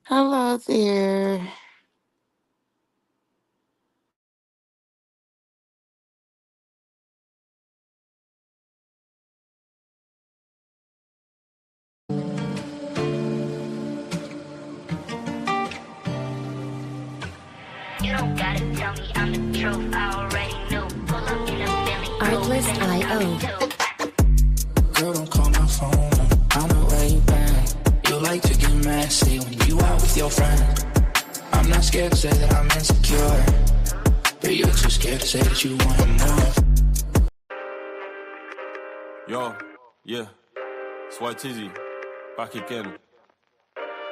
Hello there. You don't gotta tell me I'm the truth. I already knew. Pull up in a Bentley Artlist coupe, and IO. it's too. Girl, don't call my phone. I know where you been. You like to get messy when you out with your friend. I'm not scared to say that I'm insecure, but you're too scared to say that you want more. Yo, yeah, it's White Tizzy, back again,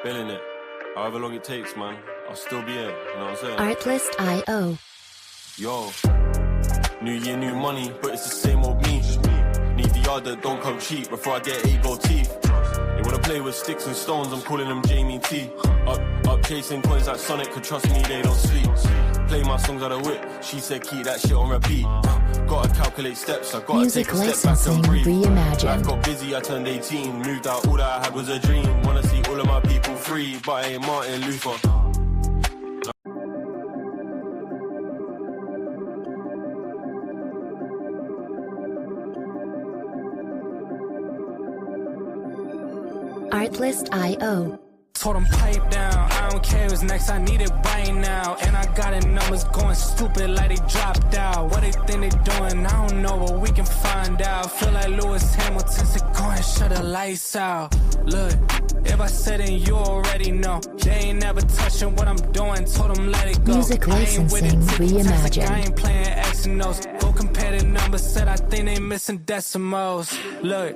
billing it. However long it takes, man, I'll still be here, you know what I'm saying? Artlist IO. Yo, new year, new money, but it's the same old me. Need the yard that don't come cheap before I get 8 gold teeth. They wanna play with sticks and stones, I'm calling them Jamie T. Up chasing coins like Sonic, could trust me, they don't sleep. Play my songs out of whip, she said keep that shit on repeat. Gotta calculate steps, I gotta Music take a step back licensing and breathe. reimagined. Life got busy, I turned 18, moved out, all that I had was a dream. Wanna see all of my people free, but I ain't Martin Luther. Artlist IO. Told them pipe down, I don't care what's next, I need it right now. And I got it numbers going stupid like they dropped out. What they think they doing, I don't know, but we can find out. Feel like Lewis Hamilton said, go and shut the lights out. Look, if I said it, you already know. They ain't never touching what I'm doing, told them let it go. Music I ain't with licensing it, reimagined. I ain't playing X and O's. Go compare the numbers, said I think they missing decimals. Look.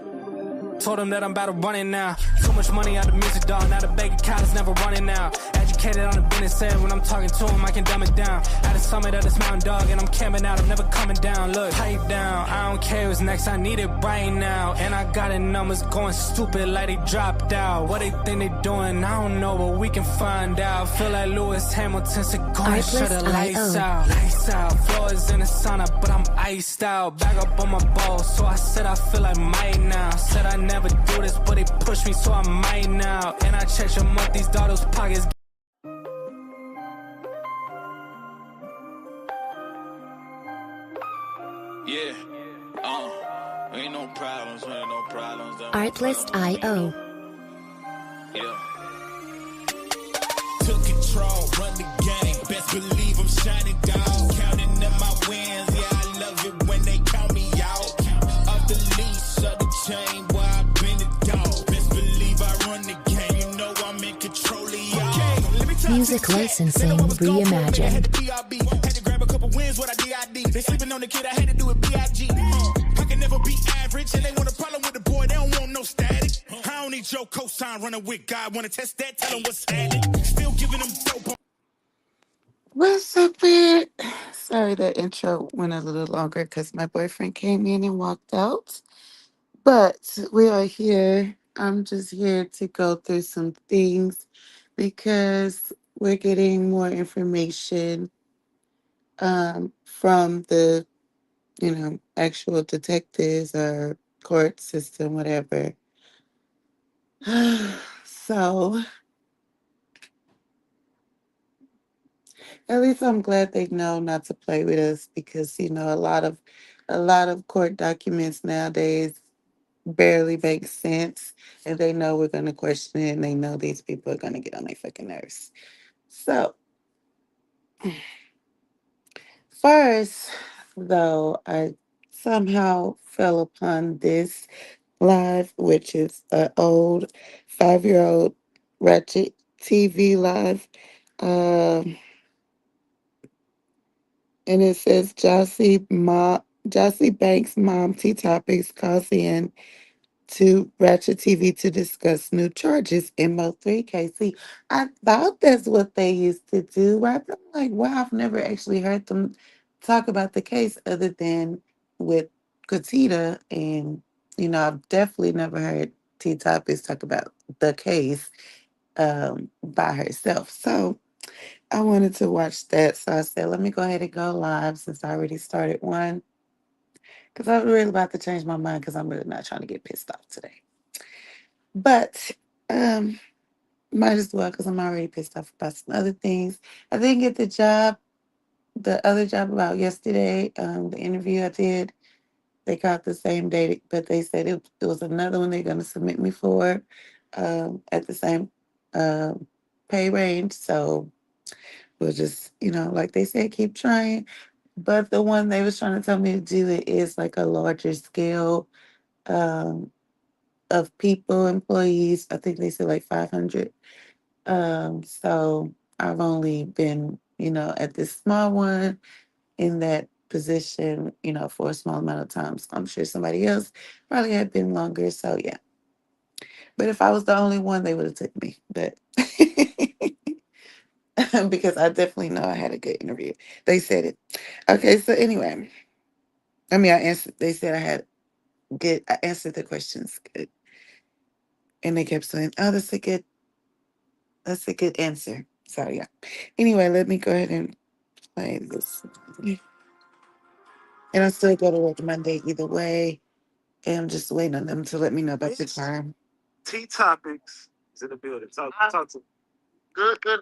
Told him that I'm about to run it now. Too much money out of music, dog. Now the bank account is never running out. Educated on the business, said when I'm talking to him, I can dumb it down. At the summit of this mountain, dog, and I'm camping out. I'm never coming down. Look, pipe down. I don't care what's next. I need it right now. And I got the numbers going stupid like they dropped out. What they think they doing, I don't know, but we can find out. Feel like Lewis Hamilton said, go and shut the lights out. Lights out. Floors in the sauna, but I'm iced out. Back up on my balls, so I said I feel like might now. Said I never do this, but they push me, so I might now. And I check your month, these daughters' pockets. Yeah, ain't no problems, ain't no problems. Artlist IO. Yeah. Took control, run the game. Best believe I'm shining, dog. Counting up my wins, yeah, I love it when they count me out. Off the leash, of the chain, where I've been a dog. Best believe I run the game, you know I'm in control of y'all. Okay, let me tell Music licensing reimagined. Had to grab a couple wins, what I did. They sleeping on the kid, I had to do it B.I.G. I can never be average, and they want a problem with the boy, they don't want no static. I don't need your cosign running with God, wanna test that, tell them what's happening. Still giving them dope. What's up, it? Sorry that intro went a little longer because my boyfriend came in and walked out. But we are here. I'm just here to go through some things because we're getting more information from the, actual detectives or court system, whatever. So at least I'm glad they know not to play with us because a lot of court documents nowadays barely make sense, and they know we're going to question it, and they know these people are going to get on their fucking nerves. So first, though, I somehow fell upon this live, which is an old 5-year-old Ratchet TV live. Um, and it says Jossie Banks' mom, T Topics, calls in to Ratchet TV to discuss new charges in Mo3 case. See, I thought that's what they used to do, right? But I'm like, wow, I've never actually heard them talk about the case other than with Katita. And, I've definitely never heard T Topics talk about the case by herself. So I wanted to watch that. So I said, let me go ahead and go live since I already started one. Because I was really about to change my mind because I'm really not trying to get pissed off today. But um, Might as well, because I'm already pissed off about some other things. I didn't get the job, the other job about yesterday. The interview I did, they called the same day, but they said it was another one they're going to submit me for at the same uh, pay range. So we'll just, like they said, keep trying. But the one they was trying to tell me to do it is like a larger scale um, of people, employees. I think they said like 500. So I've only been, at this small one in that position, for a small amount of time. So I'm sure somebody else probably had been longer. So yeah. But if I was the only one, they would have took me. But because I definitely know I had a good interview. They said it. Okay, so anyway. I mean, I answered. They said I had good. I answered the questions good, and they kept saying, "Oh, that's a good answer." So yeah. Anyway, let me go ahead and play this. And I still go to work Monday either way. And I'm just waiting on them to let me know about the time. T Topics is in the building. Talk to me. Good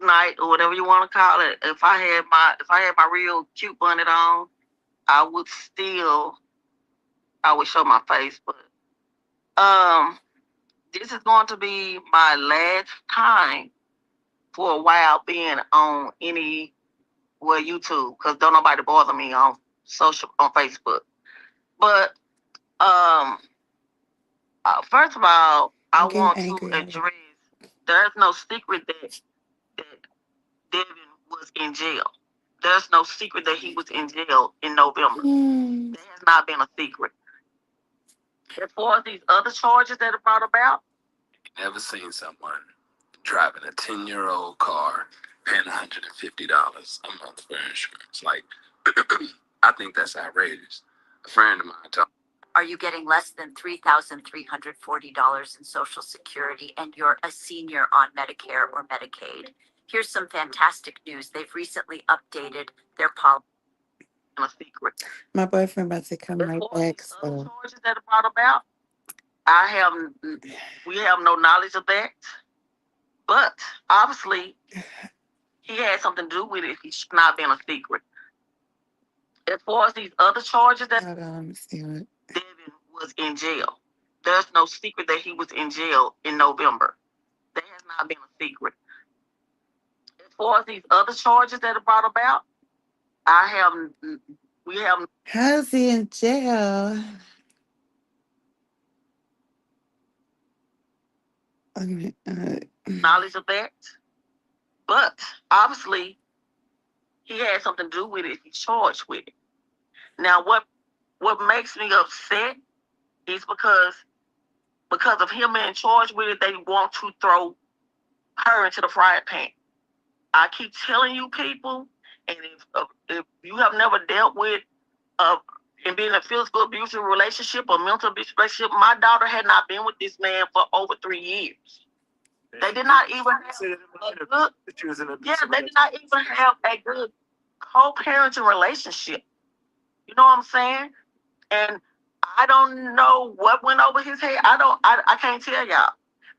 night, or whatever you want to call it. If I had my real cute bonnet on, I would show my face, but this is going to be my last time for a while being on YouTube, because don't nobody bother me on Facebook. But first of all, I want to address, there's no secret that Devin was in jail. There's no secret that he was in jail in November. That has not been a secret. As far as these other charges that are brought about, Never seen someone driving a 10-year-old car paying $150 a month for insurance. Like, I think that's outrageous. A friend of mine told me, are you getting less than $3,340 in Social Security and you're a senior on Medicare or Medicaid? Here's some fantastic news. They've recently updated their policy. A secret. My boyfriend about to come right back. So charges that are brought about, we have no knowledge of that. But obviously, he had something to do with it. He should not been a secret. As far as these other charges that Devin was in jail, there's no secret that he was in jail in November. That has not been a secret. As far as these other charges that are brought about, how's he in jail? Knowledge of that. But obviously, he had something to do with it. He's charged with it. Now, what makes me upset is because of him being charged with it, they want to throw her into the frying pan. I keep telling you, people, and if you have never dealt with in being a physical abusive relationship or mental abuse relationship, my daughter had not been with this man for over 3 years. They did not even have they did not even have a good co-parenting relationship. You know what I'm saying? And I don't know what went over his head. I can't tell y'all.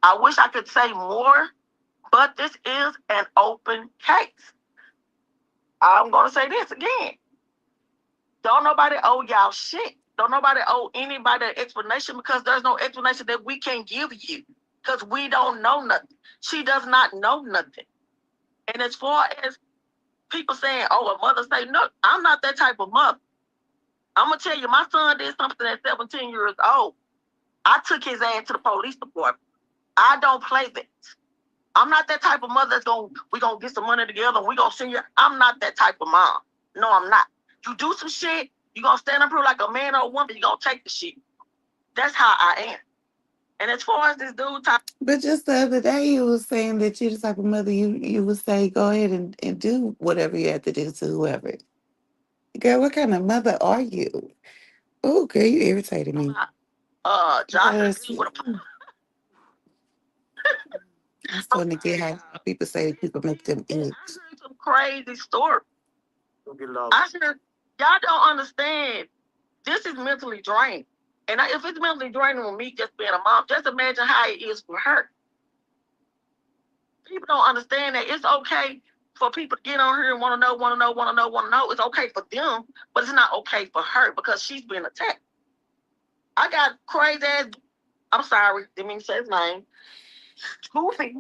I wish I could say more, but this is an open case. I'm going to say this again. Don't nobody owe y'all shit. Don't nobody owe anybody an explanation, because there's no explanation that we can give you, because we don't know nothing. She does not know nothing. And as far as people saying, oh, a mother say, no, I'm not that type of mother. I'm going to tell you, my son did something at 17 years old. I took his ass to the police department. I don't play that. I'm not that type of mother that's we're going to get some money together and we're going to send you. I'm not that type of mom. No, I'm not. You do some shit, you're going to stand up here like a man or a woman, you're going to take the shit. That's how I am. And as far as this dude but just the other day, you was saying that you're the type of mother you would say, go ahead and do whatever you have to do to whoever. Girl, what kind of mother are you? Oh, girl, you irritated me. Josh, I'm starting to get how people say people make them itch. I heard some crazy story. I said, y'all don't understand. This is mentally draining. And if it's mentally draining with me just being a mom, just imagine how it is for her. people don't understand that it's okay for people to get on here and want to know, want to know, want to know, want to know. It's okay for them, but it's not okay for her because she's been attacked. I got crazy ass. I'm sorry, didn't mean to say his name. Goofy,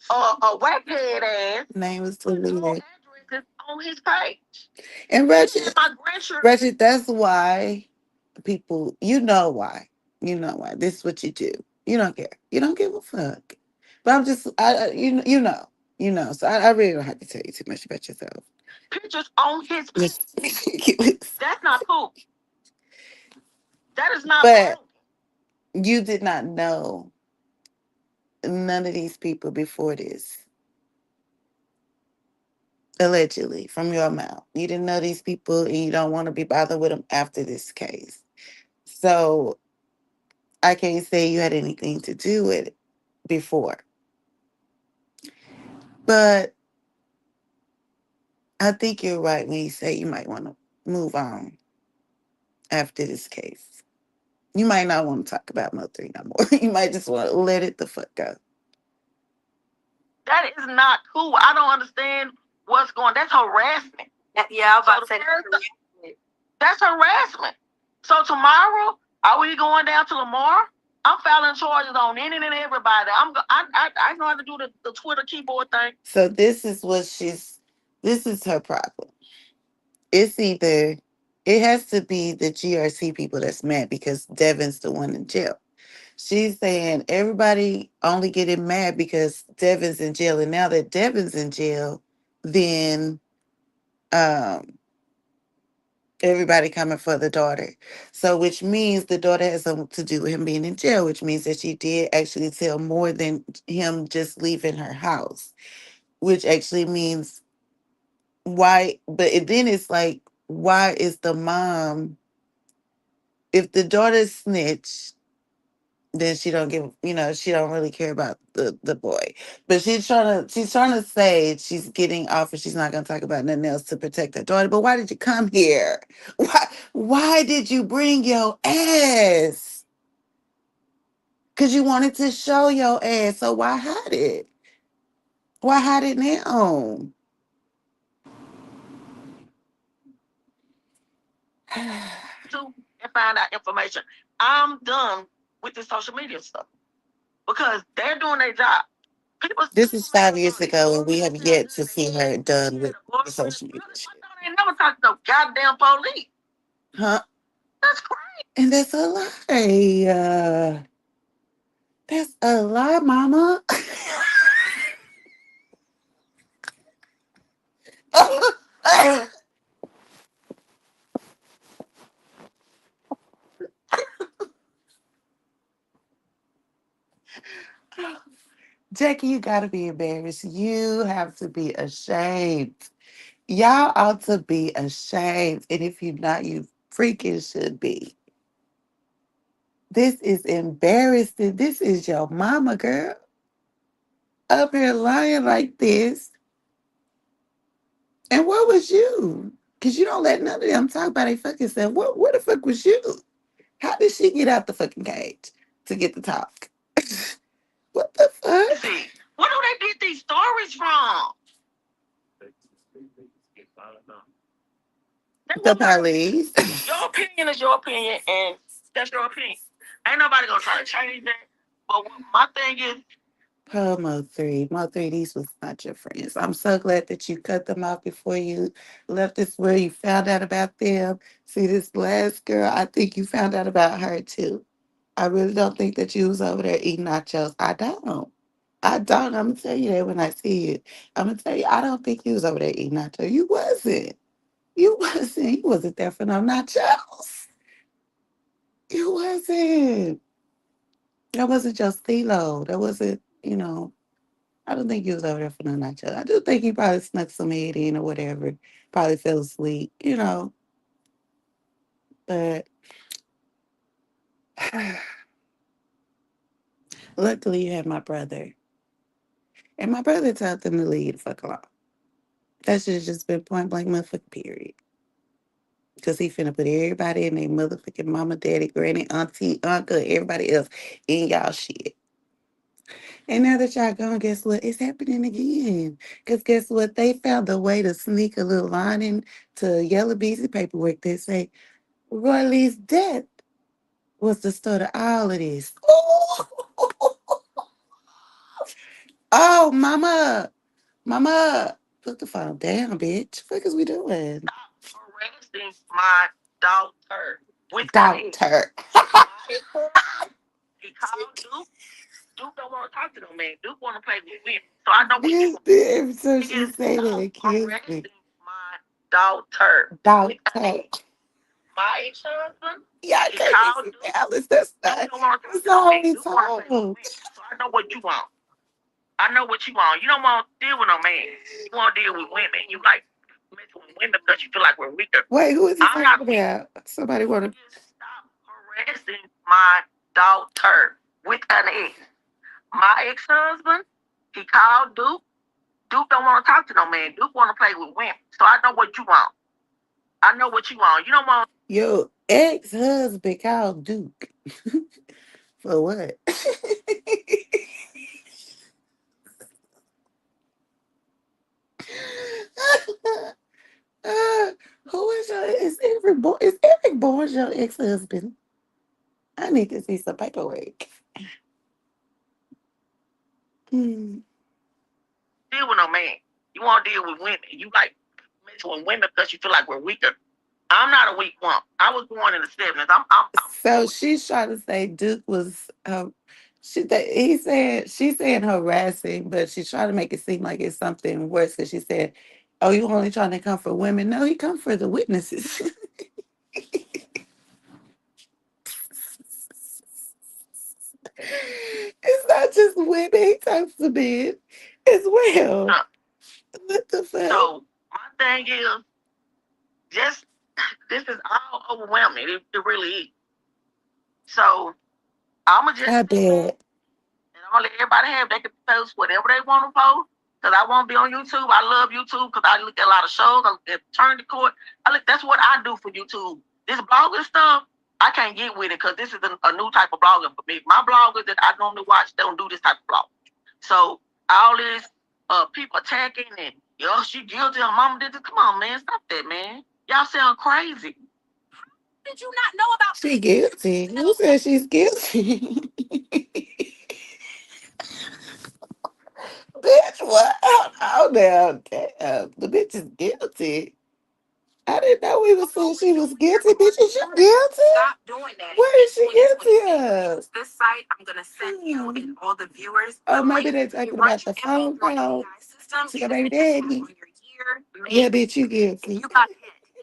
a whackhead ass. Name was deleted. Addresses on his page. And Reggie, My grandchildren. Reggie, that's why people, you know why. You know why. This is what you do. You don't care. You don't give a fuck. But I'm just, you know. You know. So I really don't have to tell you too much about yourself. Pictures on his page. Just ridiculous. That's not cool. That is not But cool. you did not know none of these people before this. Allegedly, from your mouth. You didn't know these people and you don't want to be bothered with them after this case. So I can't say you had anything to do with it before. But I think you're right when you say you might want to move on after this case. You might not want to talk about Mo3 no more. You might just want to let it the fuck go. That is not cool. I don't understand what's going on. That's harassment. Yeah, I was about to say that's harassment. So tomorrow, are we going down to Lamar? I'm filing charges on any and everybody. I know how to do the Twitter keyboard thing. So this is her problem. It's either, it has to be the GRC people that's mad because Devin's the one in jail. She's saying everybody only getting mad because Devin's in jail. And now that Devin's in jail, then everybody coming for the daughter. So which means the daughter has something to do with him being in jail, which means that she did actually tell more than him just leaving her house, which actually means why, then it's like, why is the mom, if the daughter snitched, then she don't give, she don't really care about the boy. But she's trying to say she's getting off and she's not gonna talk about nothing else to protect her daughter. But why did you come here? Why did you bring your ass? Because you wanted to show your ass. So why hide it? Why hide it now? To and find out information. I'm done with the social media stuff because they're doing their job. This is 5 years ago, and we have yet to see her done with the social media shit. I ain't never talked to no goddamn police. Huh? That's crazy. And that's a lie. That's a lie, mama. Jackie, you gotta be embarrassed. You have to be ashamed. Y'all ought to be ashamed. And if you're not, you freaking should be. This is embarrassing. This is your mama, girl. Up here lying like this. And where was you? Because you don't let none of them talk about their fucking self. Where the fuck was you? How did she get out the fucking cage to get the talk? What the fuck? Where do they get these stories from? The police. Your opinion is your opinion, and that's your opinion. Ain't nobody gonna try to change that. But my thing is, Oh, Mo3, these was not your friends. I'm so glad that you cut them off before you left this where you found out about them. See, this last girl, I think you found out about her too. I really don't think that you was over there eating nachos. I don't. I'm going to tell you that when I see you. I'm going to tell you, I don't think you was over there eating nachos. You wasn't. You wasn't there for no nachos. You wasn't. That wasn't your stilo. That wasn't, I don't think he was over there for no nachos. I do think he probably snuck some head in or whatever. Probably fell asleep, But luckily you had my brother. And my brother told them to leave the fuck alone. That should have just been point blank motherfucking period. Because he finna put everybody in their motherfucking mama, daddy, granny, auntie, uncle, everybody else in y'all shit. And now that y'all gone, guess what? It's happening again. Because guess what? They found a way to sneak a little line into yellow beezy paperwork that say Roy Lee's death was the start of all of this. Oh, mama. Mama. Put the phone down, bitch. What is we doing? Stop harassing my daughter with Doctor. he called Duke. Duke don't want to talk to no man. Duke want to play with women. So I know what you This want. every time she Is say stop that, it kills me. harassing my daughter with Doctor. my ex-husband. Yeah, I He can't called be Duke. Alice. That's Duke not. don't want to talk That's to no all man. we Duke want to play with talk. women. So I know what you want. I know what you want. You don't want to deal with no man. You want to deal with women. You like messing with women because you feel like we're weaker. Wait, who is he I'm not talking weak. about? Somebody want to. Just stop harassing my daughter with an ex. My ex-husband, he called Duke. Duke don't want to talk to no man. Duke want to play with women. So I know what you want. I know what you want. You don't want. Your ex-husband called Duke. For what? Who is your is Eric Bourne your ex-husband? I need to see some paperwork. Hmm. Deal with no man. You want to deal with women. You like messing with women because you feel like we're weaker. I'm not a weak one. I was born in the 70s. So she's trying to say Duke was she's saying harassing, but she's trying to make it seem like it's something worse because she said, "Oh, you only trying to come for women?" No, he come for the witnesses. It's not just women; he talks to men as well. What the fuck? So my thing is, just this is all overwhelming. It really is. So I'ma just I bet. and I'm gonna let everybody have. They can post whatever they want to post. Cause I won't be on YouTube. I love YouTube because I look at a lot of shows. I look at Turn the Court. That's what I do for YouTube. This blogging stuff, I can't get with it because this is a new type of blogging for me. My bloggers that I normally watch don't do this type of blog. So all this people attacking and she guilty, her mama did this. Come on, man, stop that, man. Y'all sound crazy. Did you not know about She guilty. Who said she's guilty? Bitch, what? Oh, now, damn. The bitch is guilty. I didn't know we was saying she was guilty. Bitch, is she guilty? Stop doing that. What is she guilty of? This site, I'm gonna send you and all the viewers. Oh, maybe they're talking about the phone call to your baby daddy. Yeah, bitch, you guilty. You got hit.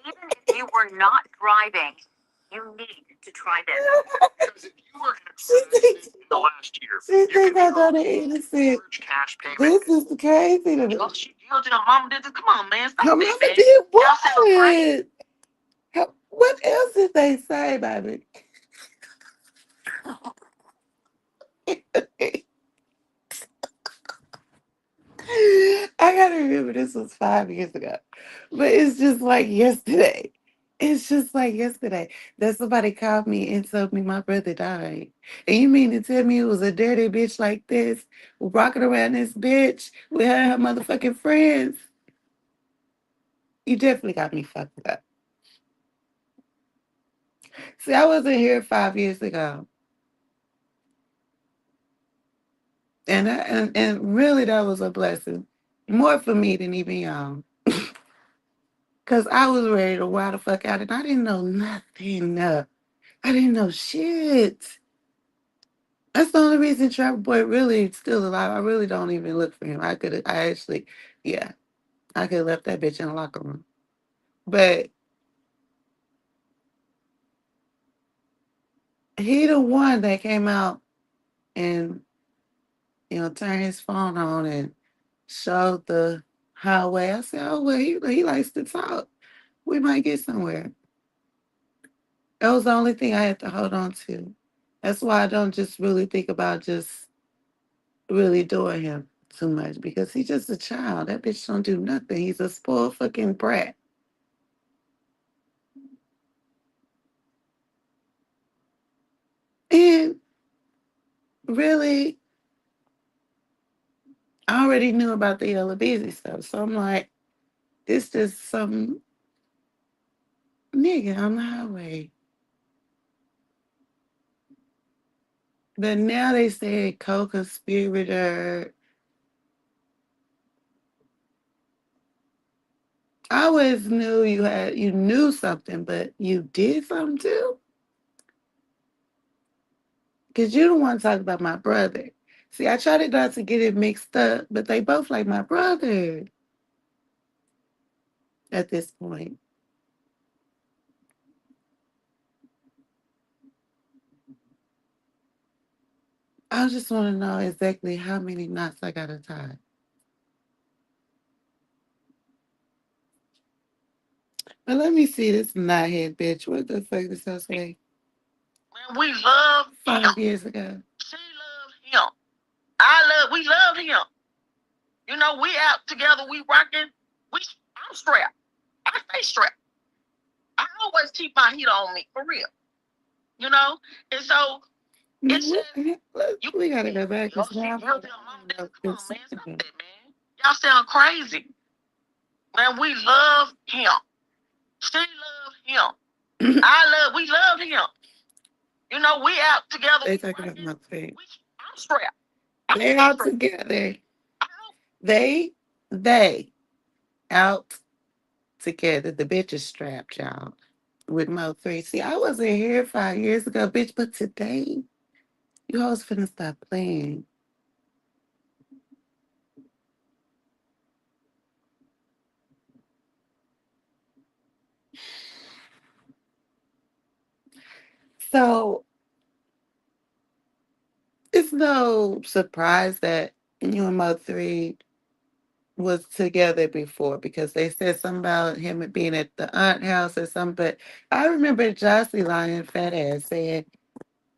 Even if you were not driving, you need to try this. She thinks The last year. she think I thought it innocent. Cash payment. This is crazy to me. She guilty. Her mama did this. Come on, man. Stop Her that, mama man. did Y'all sound crazy. what? What else did they say, baby? I gotta remember this was 5 years ago, but it's just like yesterday. It's just like yesterday that somebody called me and told me my brother died. And you mean to tell me it was a dirty bitch like this walking around this bitch with her and her motherfucking friends? You definitely got me fucked up. See, I wasn't here 5 years ago. And really that was a blessing. More for me than even y'all. Cause I was ready to wild the fuck out and I didn't know nothing. I didn't know shit. That's the only reason Trapper Boy really is still alive. I really don't even look for him. Yeah, I could have left that bitch in the locker room. But he the one that came out and, turned his phone on and showed the highway. I said, oh, well, he likes to talk. We might get somewhere. That was the only thing I had to hold on to. That's why I don't just really think about just really doing him too much because he's just a child. That bitch don't do nothing. He's a spoiled fucking brat. And really, I already knew about the Yellow Busy stuff. So I'm like, this just some nigga on the highway. But now they said co-conspirator. I always knew you knew something, but you did something too. Cause you don't want to talk about my brother. See, I tried not to get it mixed up, but they both like my brother at this point. I just want to know exactly how many knots I gotta tie. But let me see this knothead bitch. What the fuck does that say? Man, we love him. 5 years ago. She loves him. We love him. You know, we out together, we rocking. I'm strapped. I stay strapped. I always keep my heat on me, for real. You know? And so it's just, We gotta go back. Come on, man. Stop that, man. Y'all sound crazy. Man, we love him. She loves him. We love him. You know, we out together. They talking about my face. I'm strapped. They out together. They out together. The bitch is strapped, y'all. With Mo3. See, I wasn't here 5 years ago, bitch, but today, you hoes finna stop playing. So, it's no surprise that you and Mo3 was together before because they said something about him being at the aunt house or something. But I remember Jossie lying fat ass saying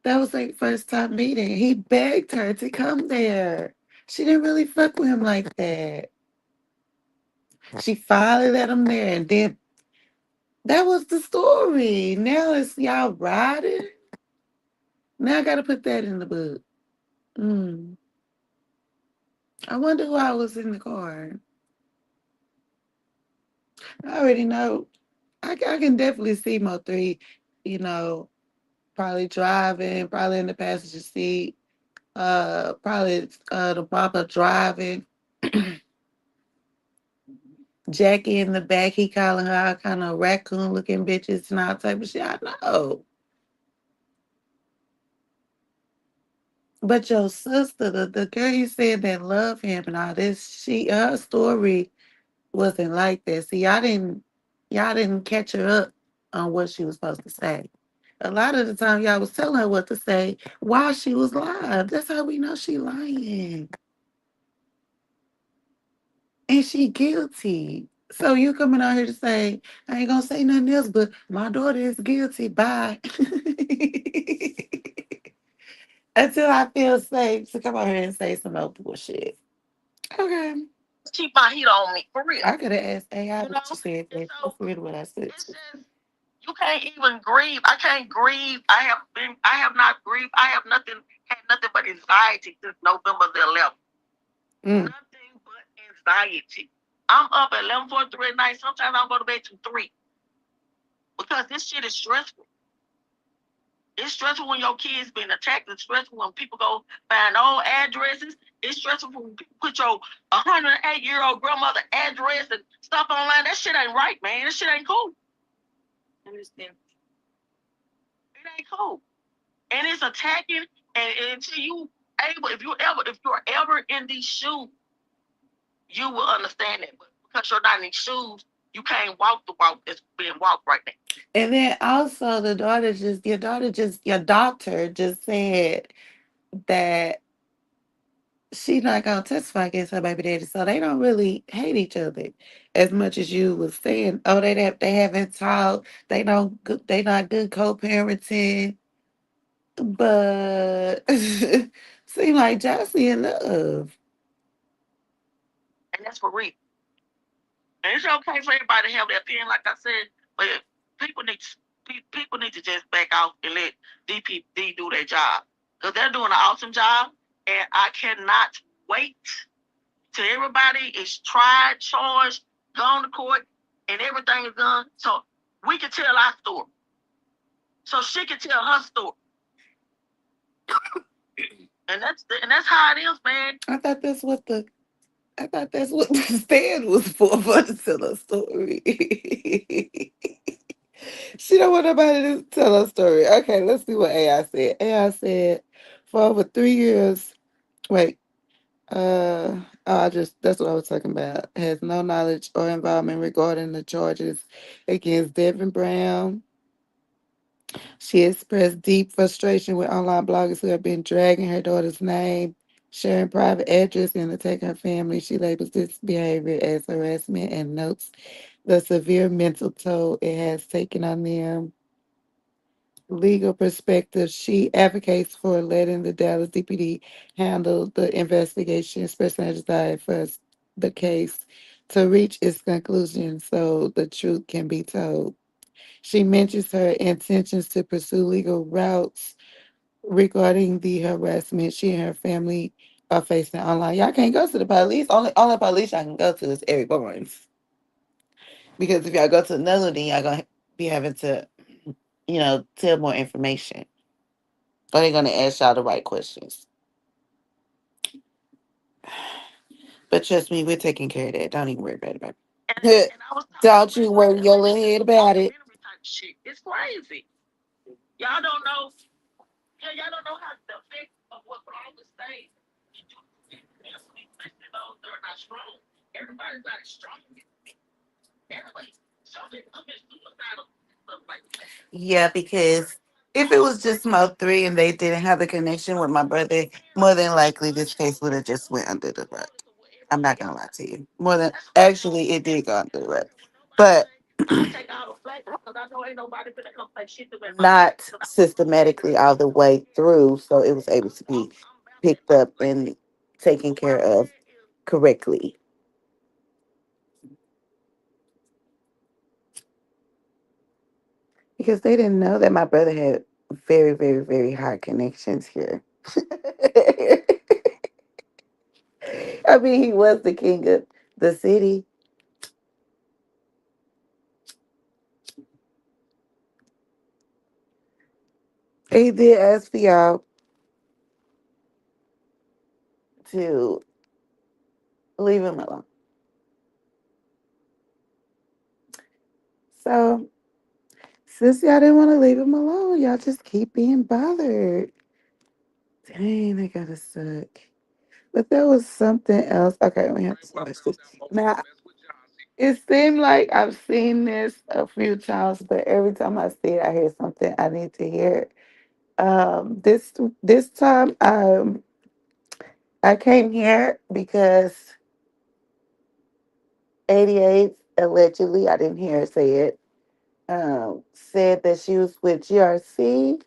that was their first time meeting. He begged her to come there. She didn't really fuck with him like that. She finally let him there, and then that was the story. Now it's y'all riding. Now I got to put that in the book. I wonder who I was in the car. I already know. I can definitely see Mo3, you know, probably driving, probably in the passenger seat, probably the papa driving, Jackie in the back, he calling her all kind of raccoon looking bitches and all type of shit. I know. But your sister, the girl you said that love him and all this, her story wasn't like that. See, y'all didn't catch her up on what she was supposed to say. A lot of the time, y'all was telling her what to say while she was live. That's how we know she lying. And she guilty. So you coming out here to say, I ain't gonna say nothing else, but my daughter is guilty. Bye. Until I feel safe to come out here and say some more bullshit. Okay. Keep my heat on me, for real. I could have asked AI what you said. That's for real what I said. It's just, you can't even grieve. I can't grieve. I have not grieved. I have had nothing but anxiety since November the 11th. Nothing but anxiety. I'm up at 11:43 at night. Sometimes I'll go to bed till 3. Because this shit is stressful. It's stressful when your kids being attacked. It's stressful when people go find old addresses. It's stressful when people put your 108-year-old grandmother address and stuff online. That shit ain't right, man. That shit ain't cool. Understand? It ain't cool. And it's attacking. And until you if you're ever in these shoes, you will understand it. But because you're not in these shoes, you can't walk the walk that's being walked right now. And then also your daughter just said that she's not gonna testify against her baby daddy. So they don't really hate each other as much as you was saying. Oh, they haven't talked. They not good co-parenting. But seem like Jossie in love. And that's for real. And it's okay for everybody to have their opinion, like I said, but people need to just back off and let DPD do their job. Because they're doing an awesome job, and I cannot wait to everybody. It's tried, charged, gone to court, and everything is done. So we can tell our story. So she can tell her story. And that's how it is, man. I thought that's what the stand was for to tell a story. She don't want nobody to tell her story. Okay, let's see what AI said. AI said, for over 3 years, wait, I just, that's what I was talking about. Has no knowledge or involvement regarding the charges against Devin Brown. She expressed deep frustration with online bloggers who have been dragging her daughter's name, sharing private address, and attacking her family. She labels this behavior as harassment and notes the severe mental toll it has taken on them. Legal perspective, she advocates for letting the Dallas DPD handle the investigation, special agent for the case to reach its conclusion so the truth can be told. She mentions her intentions to pursue legal routes regarding the harassment she and her family are facing online. Y'all can't go to the police. Only police y'all can go to is Eric Barnes. Because if y'all go to another, then y'all gonna be having to, tell more information. Or they're gonna ask y'all the right questions. But trust me, we're taking care of that. Don't even worry about it. And I was Don't you worry your little head about it. Shit, it's crazy. Y'all don't know. Yeah, y'all don't know how the effect of what all this thing. They're not strong. Everybody's not strong. Anyway, so they come in suicidal stuff like that. Yeah, because if it was just Mo3 and they didn't have the connection with my brother, more than likely this case would have just went under the rug. I'm not gonna lie to you. More than actually, it did go under the rug, but not systematically all the way through, so it was able to be picked up and taken care of correctly. Because they didn't know that my brother had very, very, very high connections here. I mean, he was the king of the city. He did ask for y'all to leave him alone. So, since y'all didn't want to leave him alone, y'all just keep being bothered. Dang, they gotta suck. But there was something else. Okay, we have to watch this. Now, it seemed like I've seen this a few times, but every time I see it, I hear something I need to hear. This time, I came here because 88 allegedly, I didn't hear her say it, said that she was with GRC,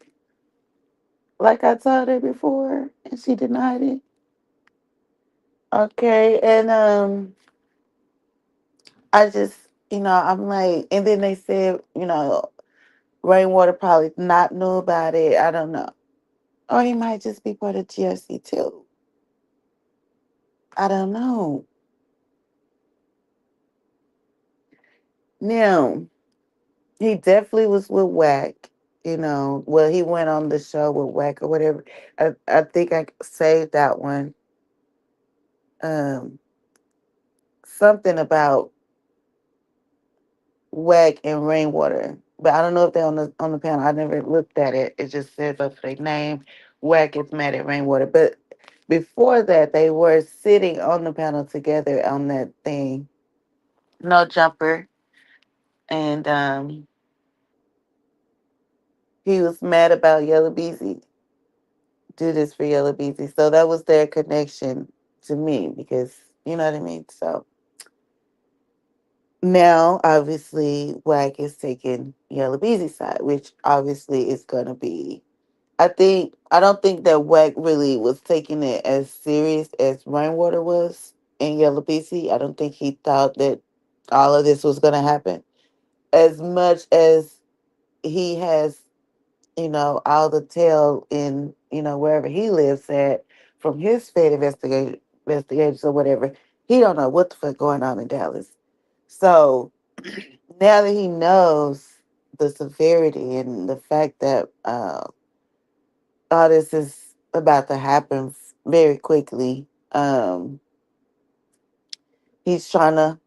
like I told her before, and she denied it. Okay, and I just, I'm like, and then they said, Rainwater probably not knew about it. I don't know. Or he might just be part of GRC too. I don't know. Now, he definitely was with Whack. Well, he went on the show with Whack or whatever. I think I saved that one. Um, Something about Whack and Rainwater, but I don't know if they're on the panel. I never looked at it. It just says up their name. Whack is mad at Rainwater, but before that, they were sitting on the panel together on that thing. No jumper, and he was mad about Yellow Beezy. Do this for Yellow Beezy, so that was their connection to me because you know what I mean. So now, obviously, Whack is taking Yellow Beezy's side, which obviously is gonna be. I don't think that Wack really was taking it as serious as Rainwater was in Yellow Beezy. I don't think he thought that all of this was gonna happen as much as he has, all the tail in, wherever he lives at from his Fed investigators or whatever. He don't know what the fuck going on in Dallas. So now that he knows the severity and the fact that all this is about to happen very quickly, he's trying to,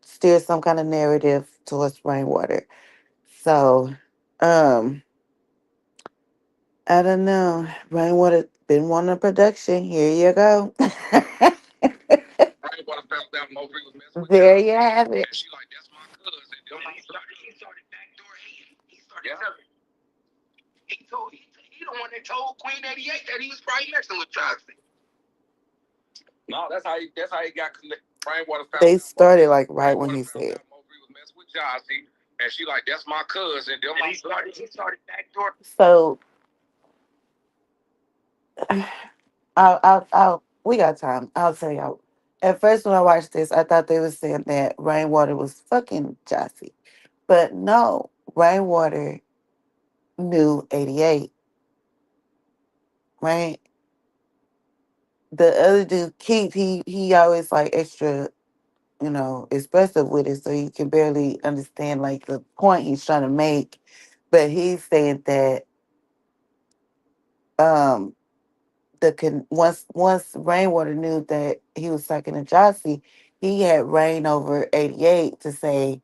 steer some kind of narrative towards Rainwater. So, um, I don't know. Rainwater been wanting a production. Here you go. Rainwater found out Mosley was messing with There you Johnson, have it. and she like, that's my cousin. He started backdoor hating. He started telling. He the one that told Queen 88 that he was probably messing with Johnson. No, that's how he got connected. Rainwater found They out started like right when Rainwater he found said. out Mosley was messing with Johnson, and she like, that's my cousin. Then he started backdoor. So we got time. I'll tell y'all. At first, when I watched this, I thought they were saying that Rainwater was fucking Jossie, but no, Rainwater knew 88. Right? The other dude, Keith, he always like extra, expressive with it, so you can barely understand like the point he's trying to make. But he's saying that um once Rainwater knew that he was talking to Jossie, he had Rain over 88 to say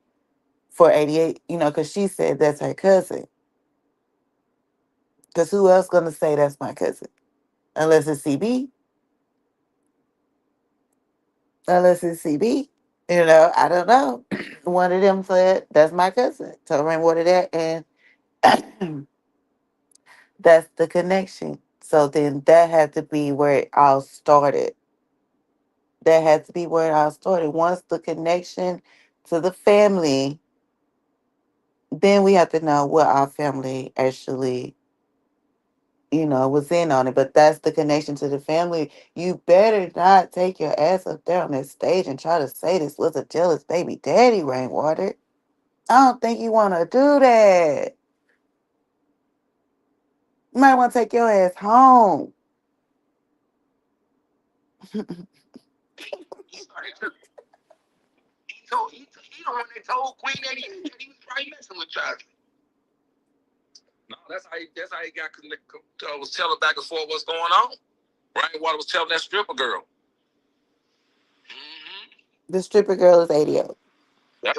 for 88, because she said that's her cousin. Because who else gonna say that's my cousin? Unless it's CB. Unless it's CB. I don't know. One of them said that's my cousin. Told Rainwater that, and that's the connection. So then that had to be where it all started. That had to be where it all started. Once the connection to the family, then we have to know what our family actually, was in on it. But that's the connection to the family. You better not take your ass up there on that stage and try to say this was a jealous baby daddy, Rainwater. I don't think you want to do that. You might want to take your ass home. He the one that told Queen 88 that he was probably messing with Johnson. No, that's how he got connected. Was telling back and forth what's going on. Rainwater was telling that stripper girl. Mm-hmm. The stripper girl is 88. Yep. They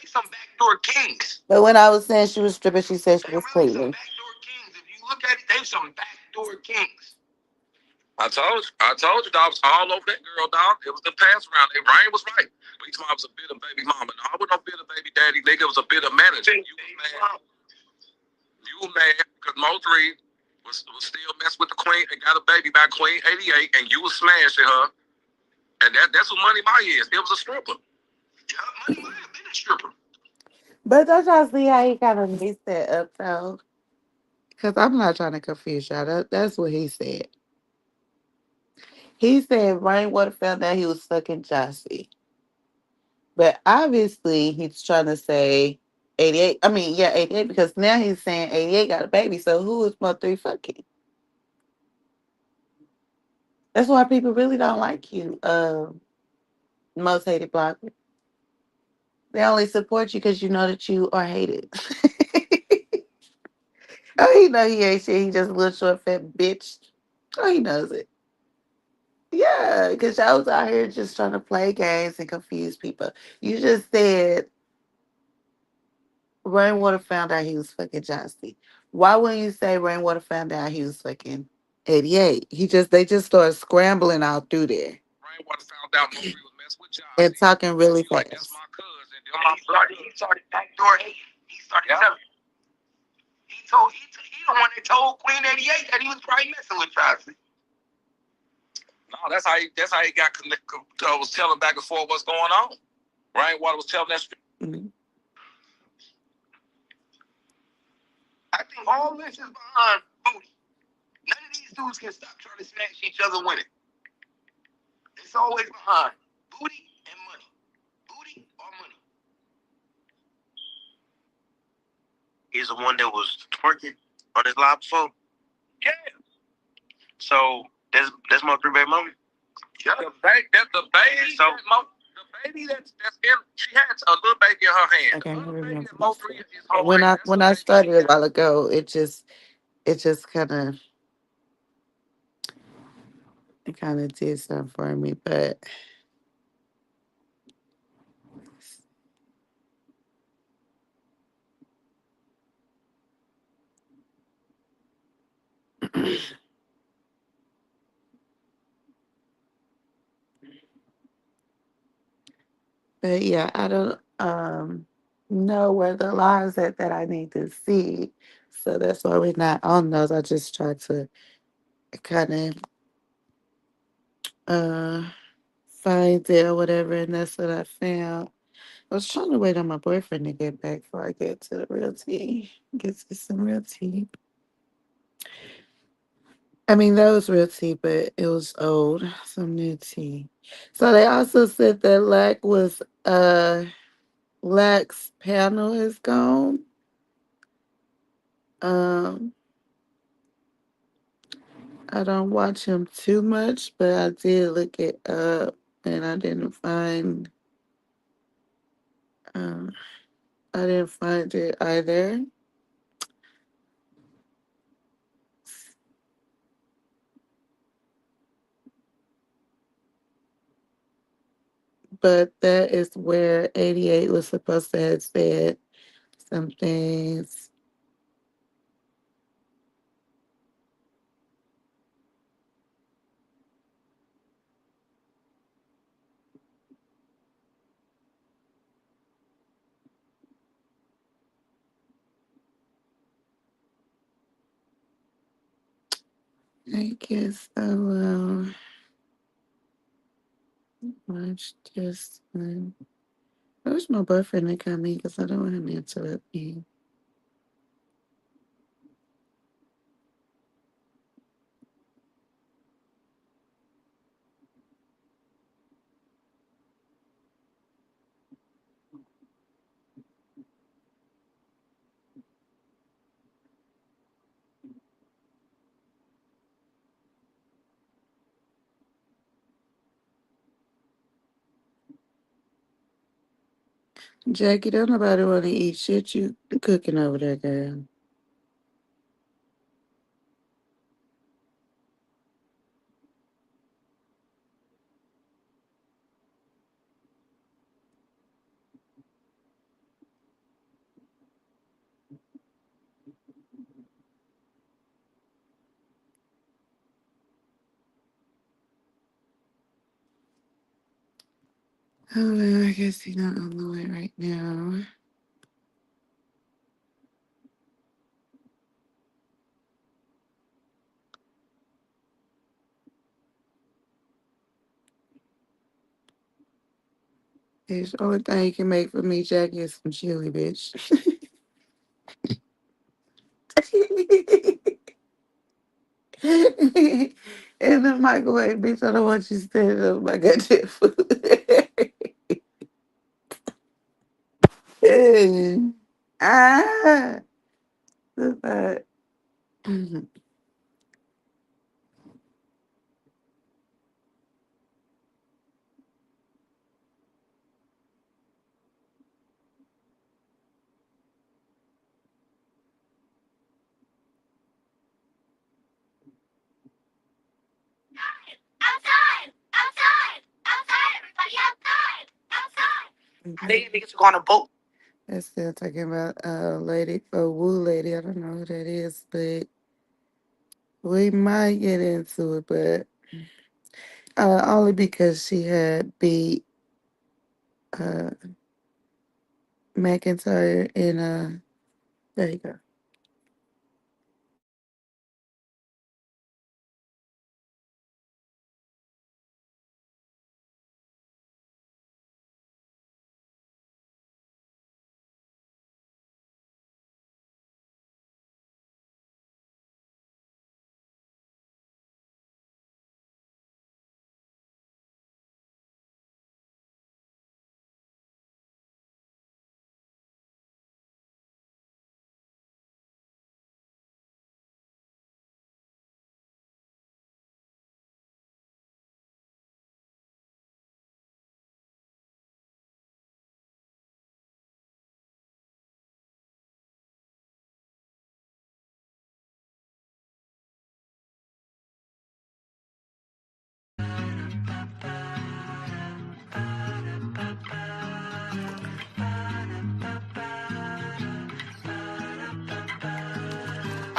some backdoor kings. But when I was saying she was stripper, she said she They was really some cleaning. backdoor kings. If you look at it, they some backdoor kings. I told you, dog, was all over that girl, dog. It was the pass around. Rain was right. But he told me I was a bit of baby mama. No, I was no bit of baby daddy. Nigga, it was a bit of manager. You was mad. You were mad because Mo3 was still messing with the queen and got a baby by Queen 88, and you was smashing her. And that's what Money Ma is. It was a stripper. Yeah, Money Ma have been a stripper. But don't y'all see how he kind of mixed that up, though? Because I'm not trying to confuse y'all. That's what he said. He said Rainwater found out he was fucking Jossie. But obviously, he's trying to say 88. I mean, yeah, 88, because now he's saying 88 got a baby. So who is Mo3 fucking? That's why people really don't like you, most hated blogger. They only support you because you know that you are hated. Oh, he know he ain't shit. He just a little short, fat bitch. Oh, he knows it. Yeah, because y'all was out here just trying to play games and confuse people. You just said Rainwater found out he was fucking Jossie. Why wouldn't you say Rainwater found out he was fucking 88? They just started scrambling out through there. Rainwater found out Mo3 was messing with Jossie. And talking really fast. Like, that's my cousin. He started backdoor hating. He started telling. He the one that told Queen 88 that he was probably messing with Jossie. No, that's how he got connected. Was telling back and forth what's going on. Rainwater was telling that. Mm-hmm. I think all this is behind booty. None of these dudes can stop trying to smash each other with it. It's always behind booty and money. Booty or money. He's the one that was twerking on his live before. Yeah. So that's my 3 baby mama. Yeah, the baby, So the baby that's in, she had a little baby in her hand. Okay, The I other baby remember that this. Mo3 is holding, When I that's the when I baby she started a got. while ago, it just kind of did something for me, but yeah, I don't know where the lies at that I need to see. So that's why we're not on those. I just try to kind of find it or whatever, and that's what I found. I was trying to wait on my boyfriend to get back before I get to the real tea. Get to some real tea. I mean, that was real tea, but it was old. Some new tea. So they also said that Lack's panel is gone. Um, I don't watch him too much, but I did look it up, and um, I didn't find it either. But that is where 88 was supposed to have said some things. I guess I will watch this one. I wish my boyfriend would come in because I don't want him to interrupt me. Jackie, don't nobody want to eat shit you cooking over there, girl. Oh, well, I guess he's not on the way right now. The only thing you can make for me, Jackie, is some chili, bitch. In the microwave, bitch. I don't want you standing up my goddamn food. Ah, the fact. Everybody outside! Outside! They niggas are going to boat. They're still talking about lady, a woo lady. I don't know who that is, but we might get into it, but only because she had beat uh, McIntyre in there you go.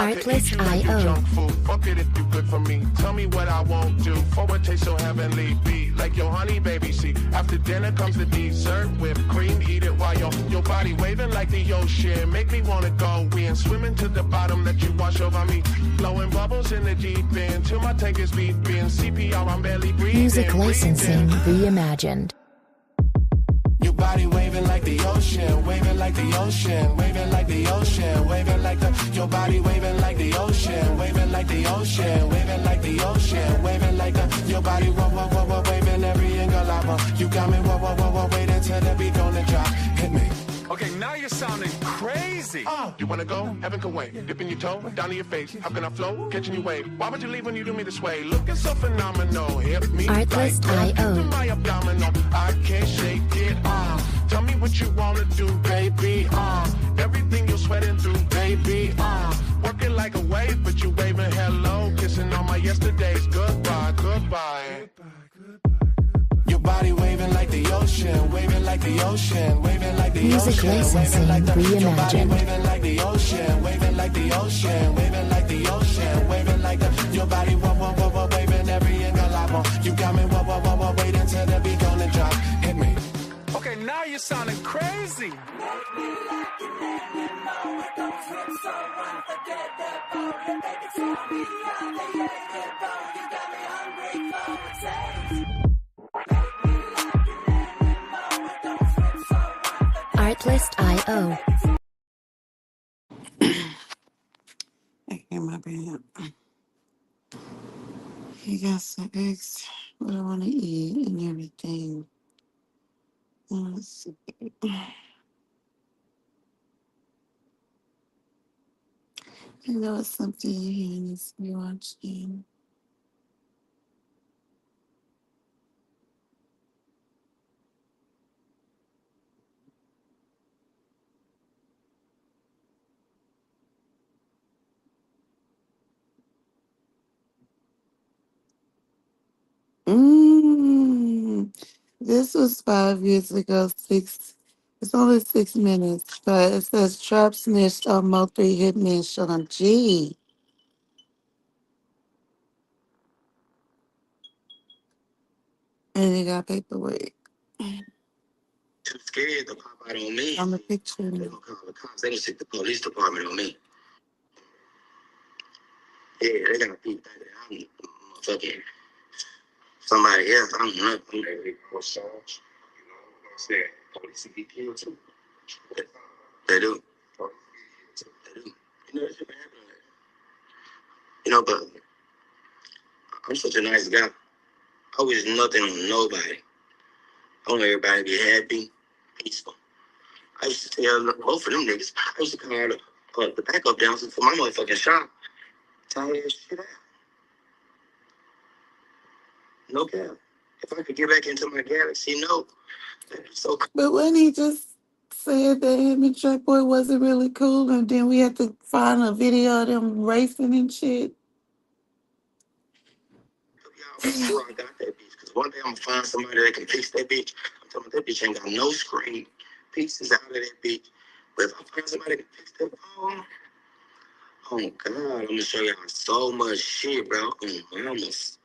I could eat you like you Artlist.io. junk food. Fuck it if you good for me. Tell me what I won't do. For what tastes so heavenly. Be like your honey baby. See, after dinner comes the dessert. Whipped cream, eat it while your body waving like the ocean. Make me wanna go in. Swimming to the bottom, let you wash over me. Blowing bubbles in the deep end. Till my tank is beeping. CPR, I'm barely breathing. Music licensing reimagined. Your body waving like the ocean, waving like the ocean, waving like the ocean, waving like the. Your body waving like the ocean, waving like the ocean, waving like the ocean, waving like the. Your body waving every angle I want. You got me waiting till the beat gonna drop. Hit me. Okay, now you're sounding crazy. You wanna go? Heaven can wait. Dipping your toe down to your face. How can I flow? Catching you wave. Why would you leave when you do me this way? Looking so phenomenal. Hit me Artlist.io. like my abdominal. I can't shake it. Tell me what you wanna do, baby. Everything you're sweating through, baby. Working like a wave, but you waving hello. Kissing all my yesterdays. Goodbye, goodbye. Your body waving like the ocean, waving like the ocean, waving like the Music ocean, licensing waving like the. Your body reimagined. waving like the ocean, waving like the ocean, waving like the ocean, waving like the. Your body waving every angle I want. You got me waiting till the beat gonna drop. Hit me. Okay, now you're sounding crazy. Artlist.io. I get my bed. He got some eggs. What I want to eat and everything. Let's see. I know it's something here needs to be watching. This was 5 years ago. It's only 6 minutes, but it says trap snitched on Mo 3 hitman Sean G. And they got paperwork Too scared to pop out on me. on the picture. They gonna call the cops. They gonna stick the police department on me. Yeah, they gotta be thinking I'm fucking somebody else. I'm nothing. For songs, you know what I'm saying? Police be killed too. They do. They do. You know, it's been happening. You know, but I'm such a nice guy. I wish nothing on nobody. I want everybody to be happy, peaceful. I used to tell both of them niggas, I used to call the backup dancers for my motherfucking shop. Tell that shit out. No cap. If I could get back into my galaxy, no. That'd be so cool. But when he just said that him and Trap Boy wasn't really cool, and then we had to find a video of them racing and shit. Y'all, before I got that bitch, because one day I'm gonna find somebody that can fix that bitch. I'm telling you, that bitch ain't got no screen. Pieces out of that bitch. But if I find somebody that can fix that phone, oh my God, I'm gonna show y'all so much shit, bro. Mamas.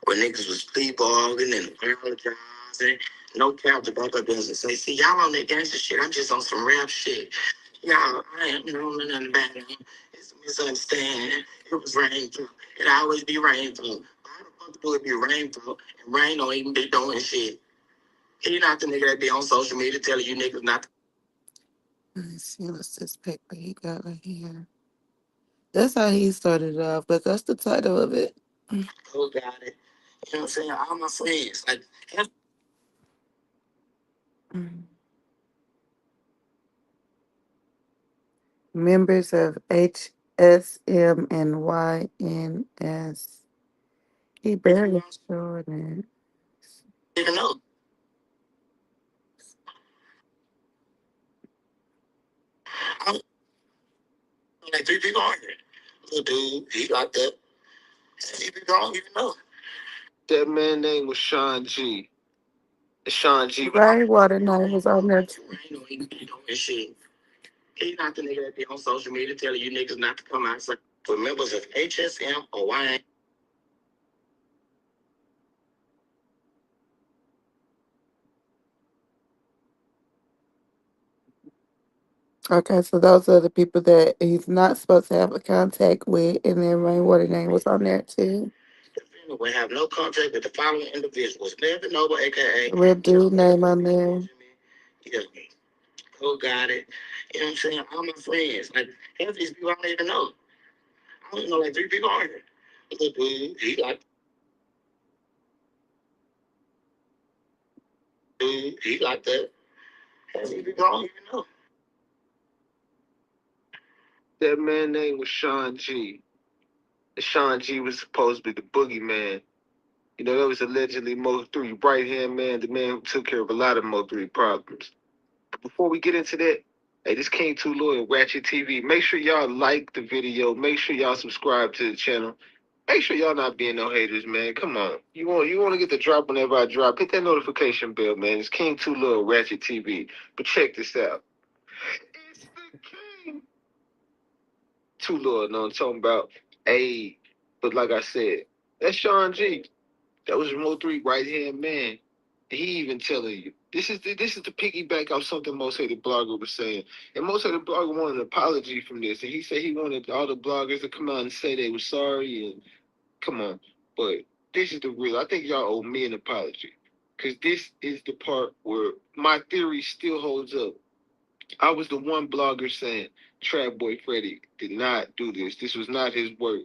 Where niggas was sleepwalking and apologizing. No cap to back up and say, see, y'all on that gangster shit. I'm just on some rap shit. Y'all, I ain't knowing nothing about it. It's a misunderstanding. It was rainfall. It always be rainfall. Why the fuck do it be rainfall and rain don't even be doing shit? He not the nigga that be on social media telling you niggas not to. Let me see what's this paper he got right here. That's how he started off, but that's the title of it. Who got it? You know what I'm saying? All my friends. Like, Members of HSM and YNS. He barely showed it. even know. I'm like 3 people on here. Little dude, he locked up. 3 people I don't even know. That man name was Sean G. Sean G. Right, Water Night was on there too. Rain don't even be doing shit. He not the nigga that be on social media telling you niggas not to come outside. with members of HSM or YN. Okay, so those are the people that he's not supposed to have a contact with, and then Rainwater name was on there too. Defendant will have no contact with the following individuals: Nevin Noble, aka Red Dude name on there. yeah, Cole got it. You know what I'm saying? All my friends, like half of these people I don't even know. I don't know like 3 people on here. Little dude, he like that. Half these people I don't even know. That man name was Sean G. And Sean G was supposed to be the boogeyman. You know, that was allegedly Mo3 right hand man, the man who took care of a lot of Mo3 problems. But before we get into that, hey, this King Too Loyal Ratchet TV. Make sure y'all like the video. Make sure y'all subscribe to the channel. Make sure y'all not being no haters, man. Come on. You want to get the drop whenever I drop. Hit that notification bell, man. It's King Too Loyal Ratchet TV. But check this out. It's the King Too Loyal, know what I'm talking about? Hey, but like I said, that's Sean G. That was Mo3 right hand man. And he even telling you this is the piggyback off something Most Hated Blogger was saying. And Most Hated Blogger wanted an apology from this, and he said he wanted all the bloggers to come out and say they were sorry. And come on, but this is the real. I think y'all owe me an apology, because this is the part where my theory still holds up. I was the one blogger saying Trap Boy Freddy did not do this. This was not his work.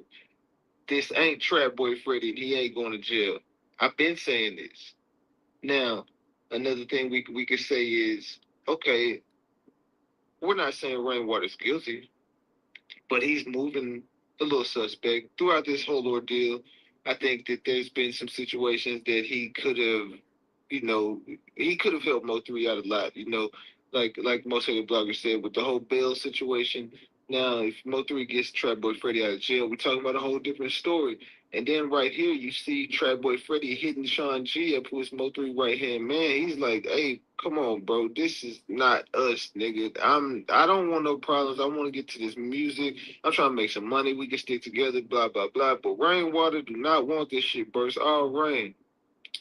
This ain't Trap Boy Freddy. He ain't going to jail. I've been saying this. Now, another thing we could say is, okay, we're not saying Rainwater's guilty, but he's moving a little suspect throughout this whole ordeal. I think that there's been some situations that he could have, he could have helped Mo3 out a lot. Like most of the bloggers said with the whole bail situation. Now, if Mo3 gets Trap Boy Freddy out of jail, we're talking about a whole different story. And then right here, you see Trap Boy Freddy hitting Sean G up, who's Mo3 right hand man. He's like, "Hey, come on, bro. This is not us, nigga. I don't want no problems. I want to get to this music. I'm trying to make some money. We can stick together, blah, blah, blah. But Rainwater do not want this shit, bro. It's all rain."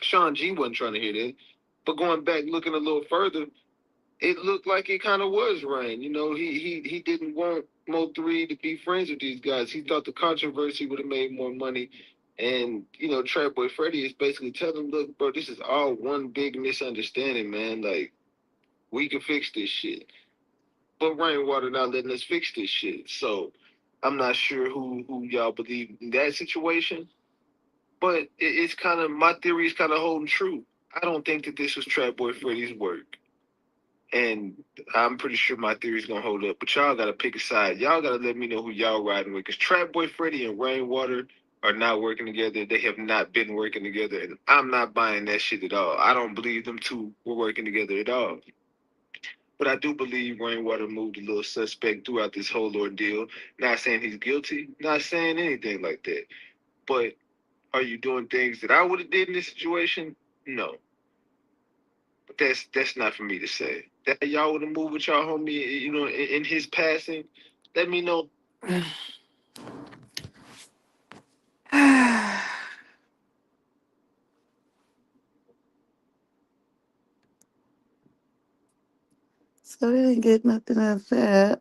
Sean G wasn't trying to hear that. But going back, looking a little further, it looked like it kind of was rain. He didn't want Mo3 to be friends with these guys. He thought the controversy would have made more money. And, Trap Boy Freddy is basically telling him, look, bro, this is all one big misunderstanding, man. Like, we can fix this shit. But Rainwater not letting us fix this shit. So I'm not sure who y'all believe in that situation. But it's kind of, my theory is kind of holding true. I don't think that this was Trap Boy Freddy's work. And I'm pretty sure my theory's gonna hold up. But y'all gotta pick a side. Y'all gotta let me know who y'all riding with. Because Trap Boy Freddy and Rainwater are not working together. They have not been working together. And I'm not buying that shit at all. I don't believe them two were working together at all. But I do believe Rainwater moved a little suspect throughout this whole ordeal. Not saying he's guilty. Not saying anything like that. But are you doing things that I would have did in this situation? No. But that's not for me to say. That y'all would have moved with y'all homie, in his passing. Let me know. So we didn't get nothing out of that.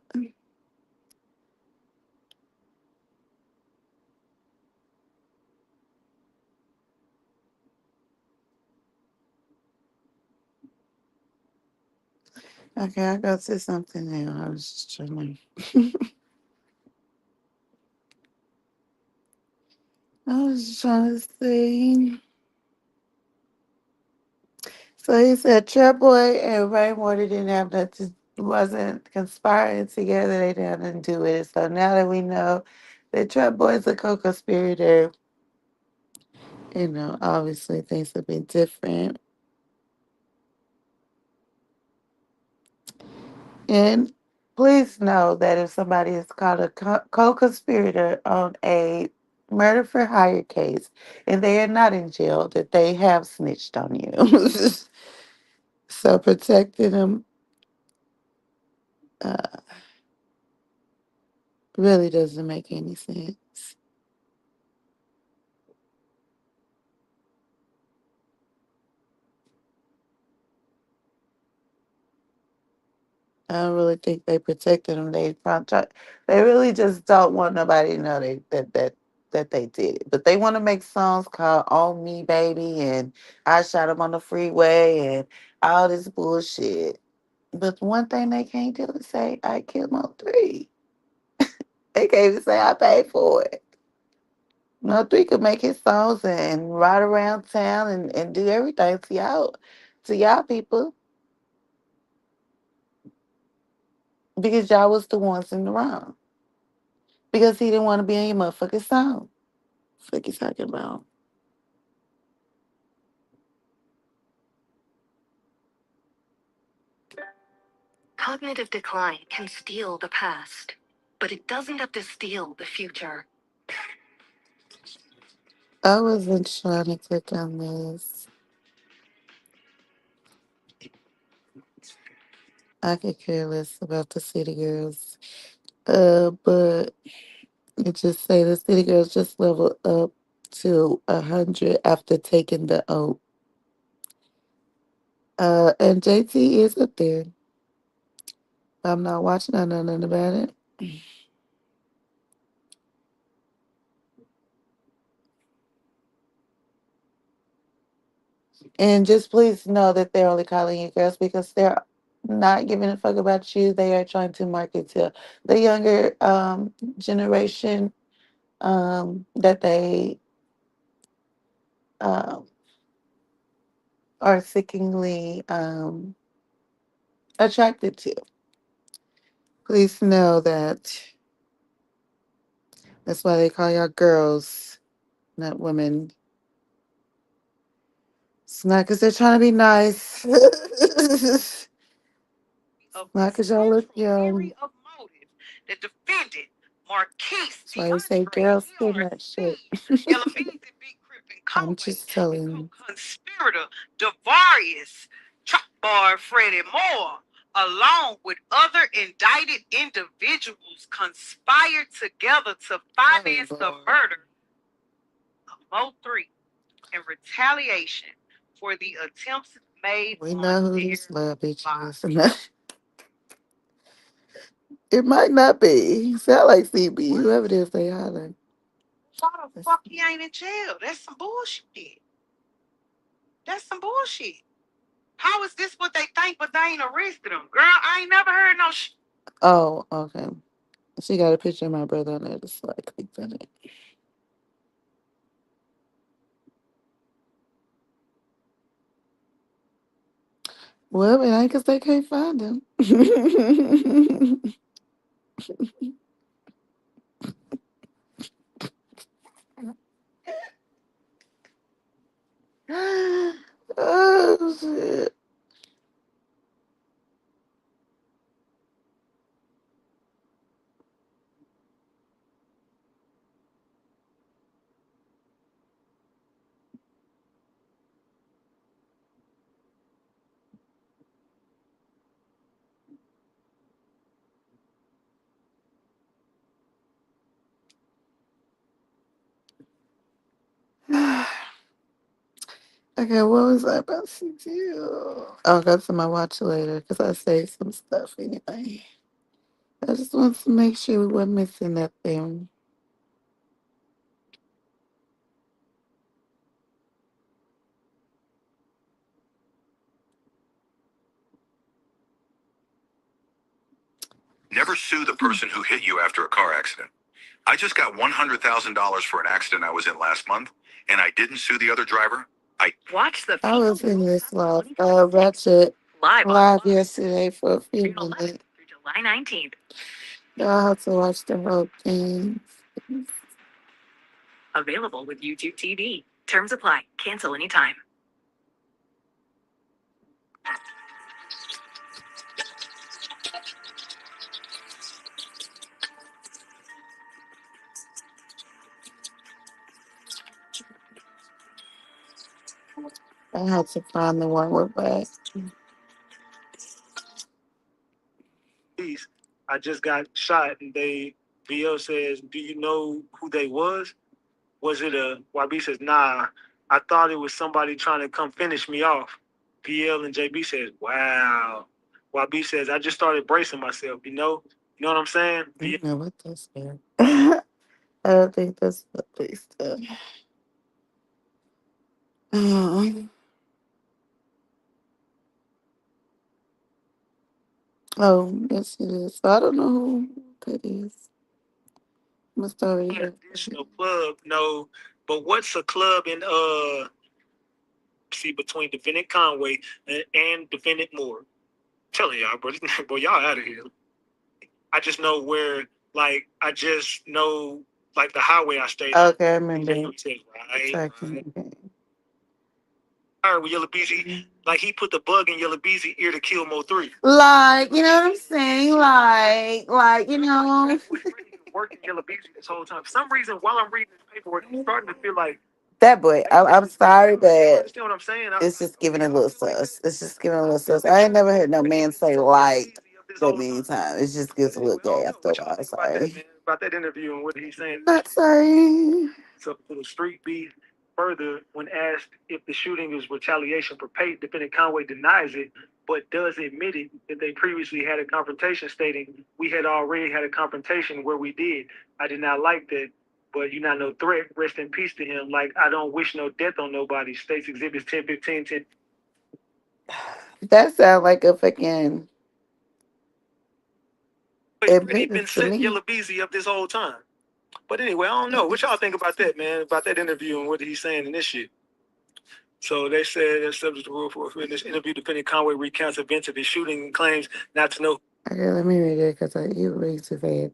Okay, I got to say something now. I was just trying to. I was just trying to see. So he said Trap Boy and Rainwater didn't have nothing, wasn't conspiring together. They didn't have nothing to do with it. So now that we know that Trap Boy is a co-conspirator, obviously things have been different. And please know that if somebody is called a co-conspirator on a murder for hire case and they are not in jail, that they have snitched on you. So protecting them Really doesn't make any sense. I don't really think they protected them. They really just don't want nobody to know that they did it. But they want to make songs called "On Me, Baby" and "I Shot Him on the Freeway" and all this bullshit. But one thing they can't do is say I killed Mo3. They can't even say I paid for it. Mo3 could make his songs and ride around town and do everything to y'all people because y'all was the ones in the wrong. Because he didn't want to be in your motherfucking song. Fuck you talking about? Cognitive decline can steal the past, but it doesn't have to steal the future. I wasn't trying to click on this. I could care less about the City Girls. But it just say the City Girls just leveled up to 100 after taking the oath. And JT is up there. I'm not watching nothing about it. And just please know that they're only calling you girls because they're not giving a fuck about you. They are trying to market to the younger generation that they um, are seekingly attracted to. Please know that that's why they call y'all girls, not women. It's not because they're trying to be nice. It's Of not the because y'all look central young. theory of motive, the defendant, Marquise That's why they say DeAndre girls do that shit. ERC, Elamese Big Crip and I'm Conway, just and telling you. co-conspirator Devarius Chalkbar Freddie Moore, along with other indicted individuals, conspired together to finance the Lord. murder of Mo3 in retaliation for the attempts made We on know who their these love bitches lives. is. It might not be. Sound like CB. Whoever it is, they holler. Why the fuck he ain't in jail? That's some bullshit. That's some bullshit. How is this what they think, but they ain't arrested him? Girl, I ain't never heard no shit. Oh, okay. She got a picture of my brother on there. Just like clicked on it. Well, it ain't because they can't find him. Oh, shit. Okay, what was I about to do? I'll go to my watch later because I saved some stuff anyway. I just want to make sure we weren't missing nothing. Never sue the person who hit you after a car accident. I just got $100,000 for an accident I was in last month, and I didn't sue the other driver. Watch the I was in this Ratchet live yesterday for a few minutes. through July 19th. Y'all have to watch the whole thing. Available with YouTube TV. Terms apply. Cancel anytime. I had to find the one with that. I just got shot and they VL says, "Do you know who they was? Was it a?" YB says, "Nah, I thought it was somebody trying to come finish me off." VL and JB says, "Wow." YB says, "I just started bracing myself. You know what I'm saying?" I don't know what that's for. I don't think that's what they said. Oh, yes it is. I don't know who that is. Must already have Additional club, no. But what's a club in see between defendant Conway and defendant Moore? I'm telling y'all, bro, boy, y'all out of here. I just know where, like, I just know, like, the highway I stayed on. Okay, I remember. Right. Talking. With Yellow Beezy, like he put the bug in Yellow Beezy ear to kill Mo 3. Like, you know what I'm saying? Like, you know. Working Yellow Beezy this whole time. For some reason, while I'm reading this paperwork, I'm starting to feel like That boy, I'm sorry, you but understand what I'm saying? it's just giving a little sus. It's just giving a little sus. I ain't never heard no man say like that many times. It just gets a little gay after a while. Sorry. About that interview and what he's saying. Not sorry. So for the street beef, further, when asked if the shooting is retaliation for pay, defendant Conway denies it, but does admit it that they previously had a confrontation, stating, "We had already had a confrontation where we did. I did not like that, but you're not no threat. Rest in peace to him. Like, I don't wish no death on nobody." States Exhibits 1015, 10. That sound like a fucking He's been admittance to setting me. Yellow Beezy up this whole time. But anyway, I don't know. What y'all think about that, man? About that interview and what he's saying in this shit? So they said they're subject to rule for in this interview, defendant Conway recounts events of his shooting and claims not to know. Okay, let me read it because you read too fast.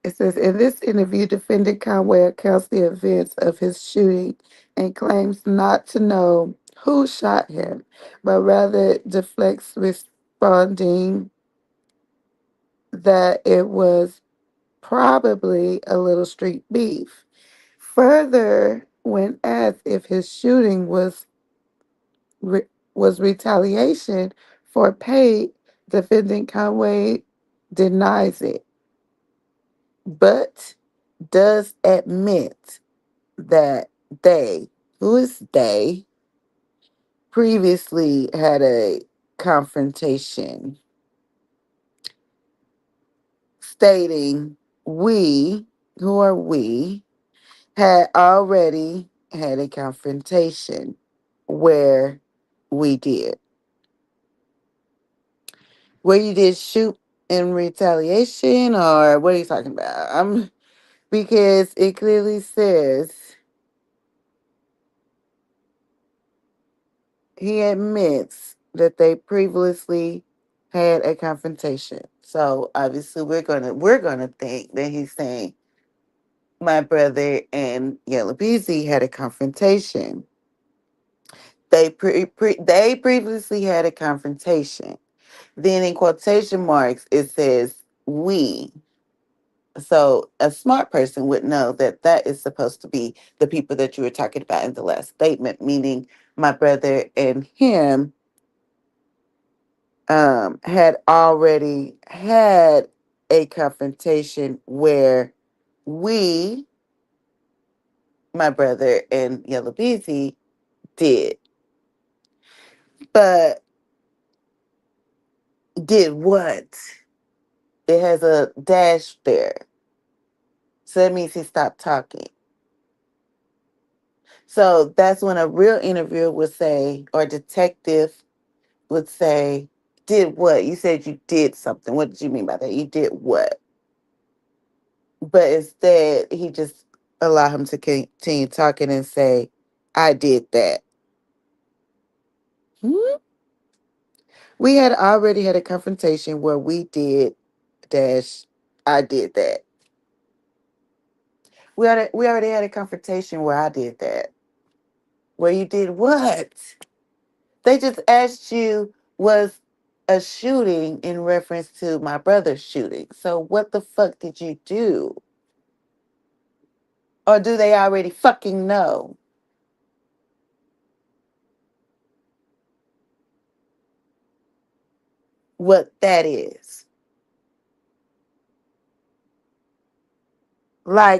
It says, in this interview, defendant Conway accounts the events of his shooting and claims not to know who shot him, but rather deflects responding that it was probably a little street beef. Further, when asked if his shooting was retaliation for pay, defendant Conway denies it, but does admit that they, who is they, previously had a confrontation, stating we, who are we, had already had a confrontation where we did. Where you did shoot in retaliation, or what are you talking about? Because it clearly says he admits that they previously had a confrontation. So obviously we're gonna think that he's saying my brother and Yellow Beezy had a confrontation. They previously had a confrontation. Then in quotation marks it says we. So a smart person would know that that is supposed to be the people that you were talking about in the last statement, meaning my brother and him had already had a confrontation where we, my brother and Yellow Beezy, did. But did what? It has a dash there. So that means he stopped talking. So that's when a real interviewer would say, or detective would say, did what? You said you did something. What did you mean by that? You did what? But instead, he just allowed him to continue talking and say, I did that. Hmm? We had already had a confrontation where we did dash, I did that. We already had a confrontation where I did that. Where you did what? They just asked you, was a shooting in reference to my brother's shooting. So what the fuck did you do? Or do they already fucking know what that is?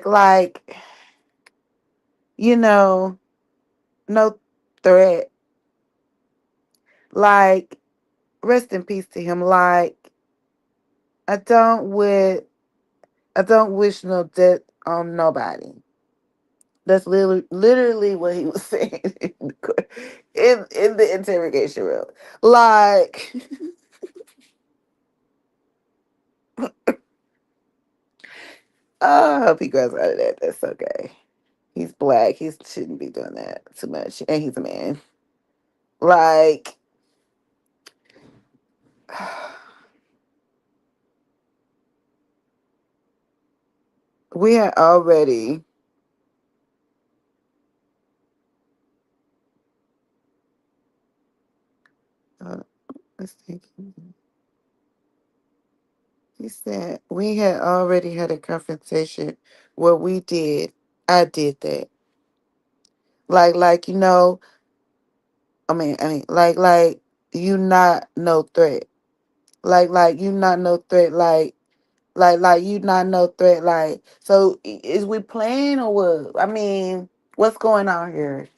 like, you know, no threat. Like, rest in peace to him. Like, I don't wish I don't wish no death on nobody. That's literally what he was saying in the interrogation room. Like, I hope he grows out of that. That's okay. He's black. He shouldn't be doing that too much. And he's a man. Like, we had already. Let's think. He said we had already had a confrontation where I did that. Like like you not no threat. Like you not no threat. Like you not no threat. Like, so is we playing or what? I mean, what's going on here?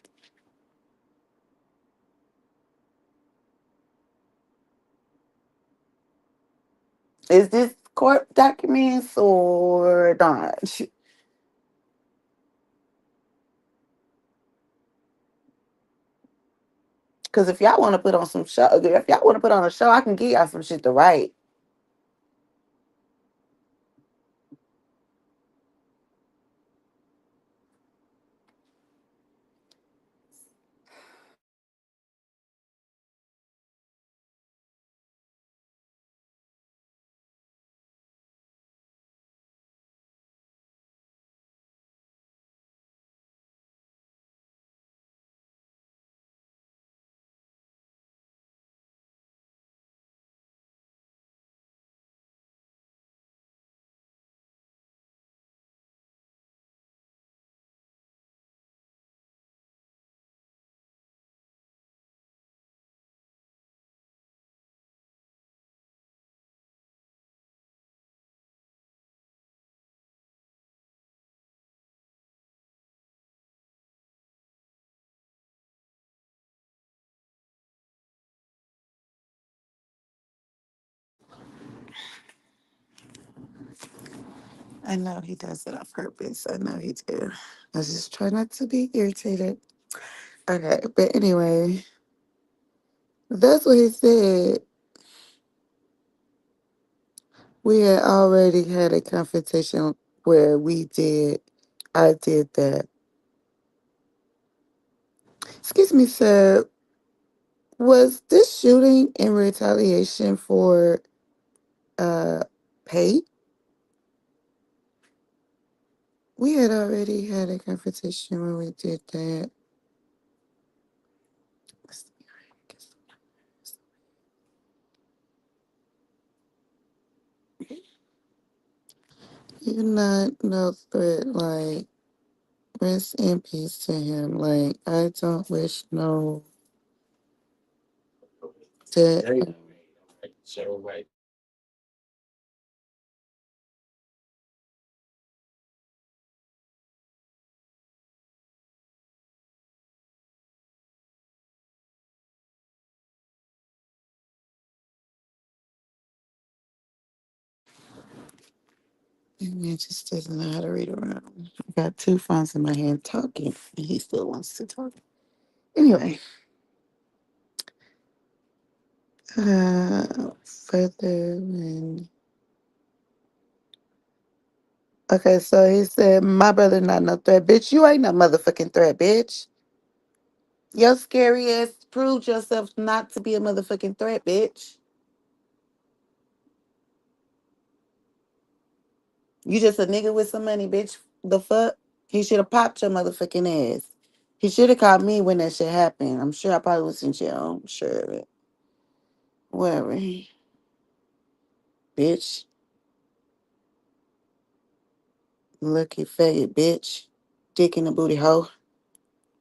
Is this court documents or not? Because if y'all want to put on some show, if y'all want to put on a show, I can give y'all some shit to write. I know he does it on purpose. I know he do. I just try not to be irritated. Okay, but anyway, that's what he said. We had already had a confrontation where I did that. Excuse me, sir. Was this shooting in retaliation for uh pay? We had already had a confrontation when we did that. You're not no threat, like, rest in peace to him. Like, I don't wish no death. And he just doesn't know how to read around. I got two phones in my hand talking, and he still wants to talk. Anyway, further and okay, so he said, "My brother not no threat, bitch. You ain't no motherfucking threat, bitch. Your scary ass proved yourself not to be a motherfucking threat, bitch. You just a nigga with some money, bitch. The fuck? He should have popped your motherfucking ass. He should have called me when that shit happened. I'm sure I probably was in jail. I'm sure of it. Whatever, bitch. Lucky faggot, bitch. Dick in the booty hole.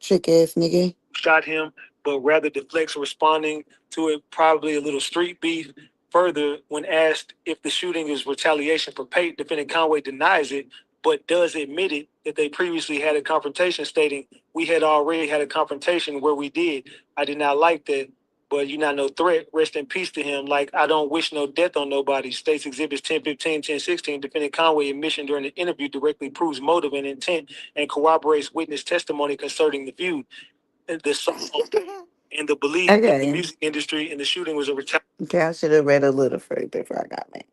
Trick ass nigga. Shot him, but rather deflects responding to it, probably a little street beef. Further, when asked if the shooting is retaliation for pay, defendant Conway denies it, but does admit it that they previously had a confrontation stating we had already had a confrontation where we did. I did not like that, but you're not no threat. Rest in peace to him. Like, I don't wish no death on nobody. States Exhibits 1015, 1016. Defendant Conway admission during the interview directly proves motive and intent and corroborates witness testimony concerning the feud. The song and the belief that the Okay. music industry and the shooting was a retaliation. Okay, I should have read a little further before I got mad.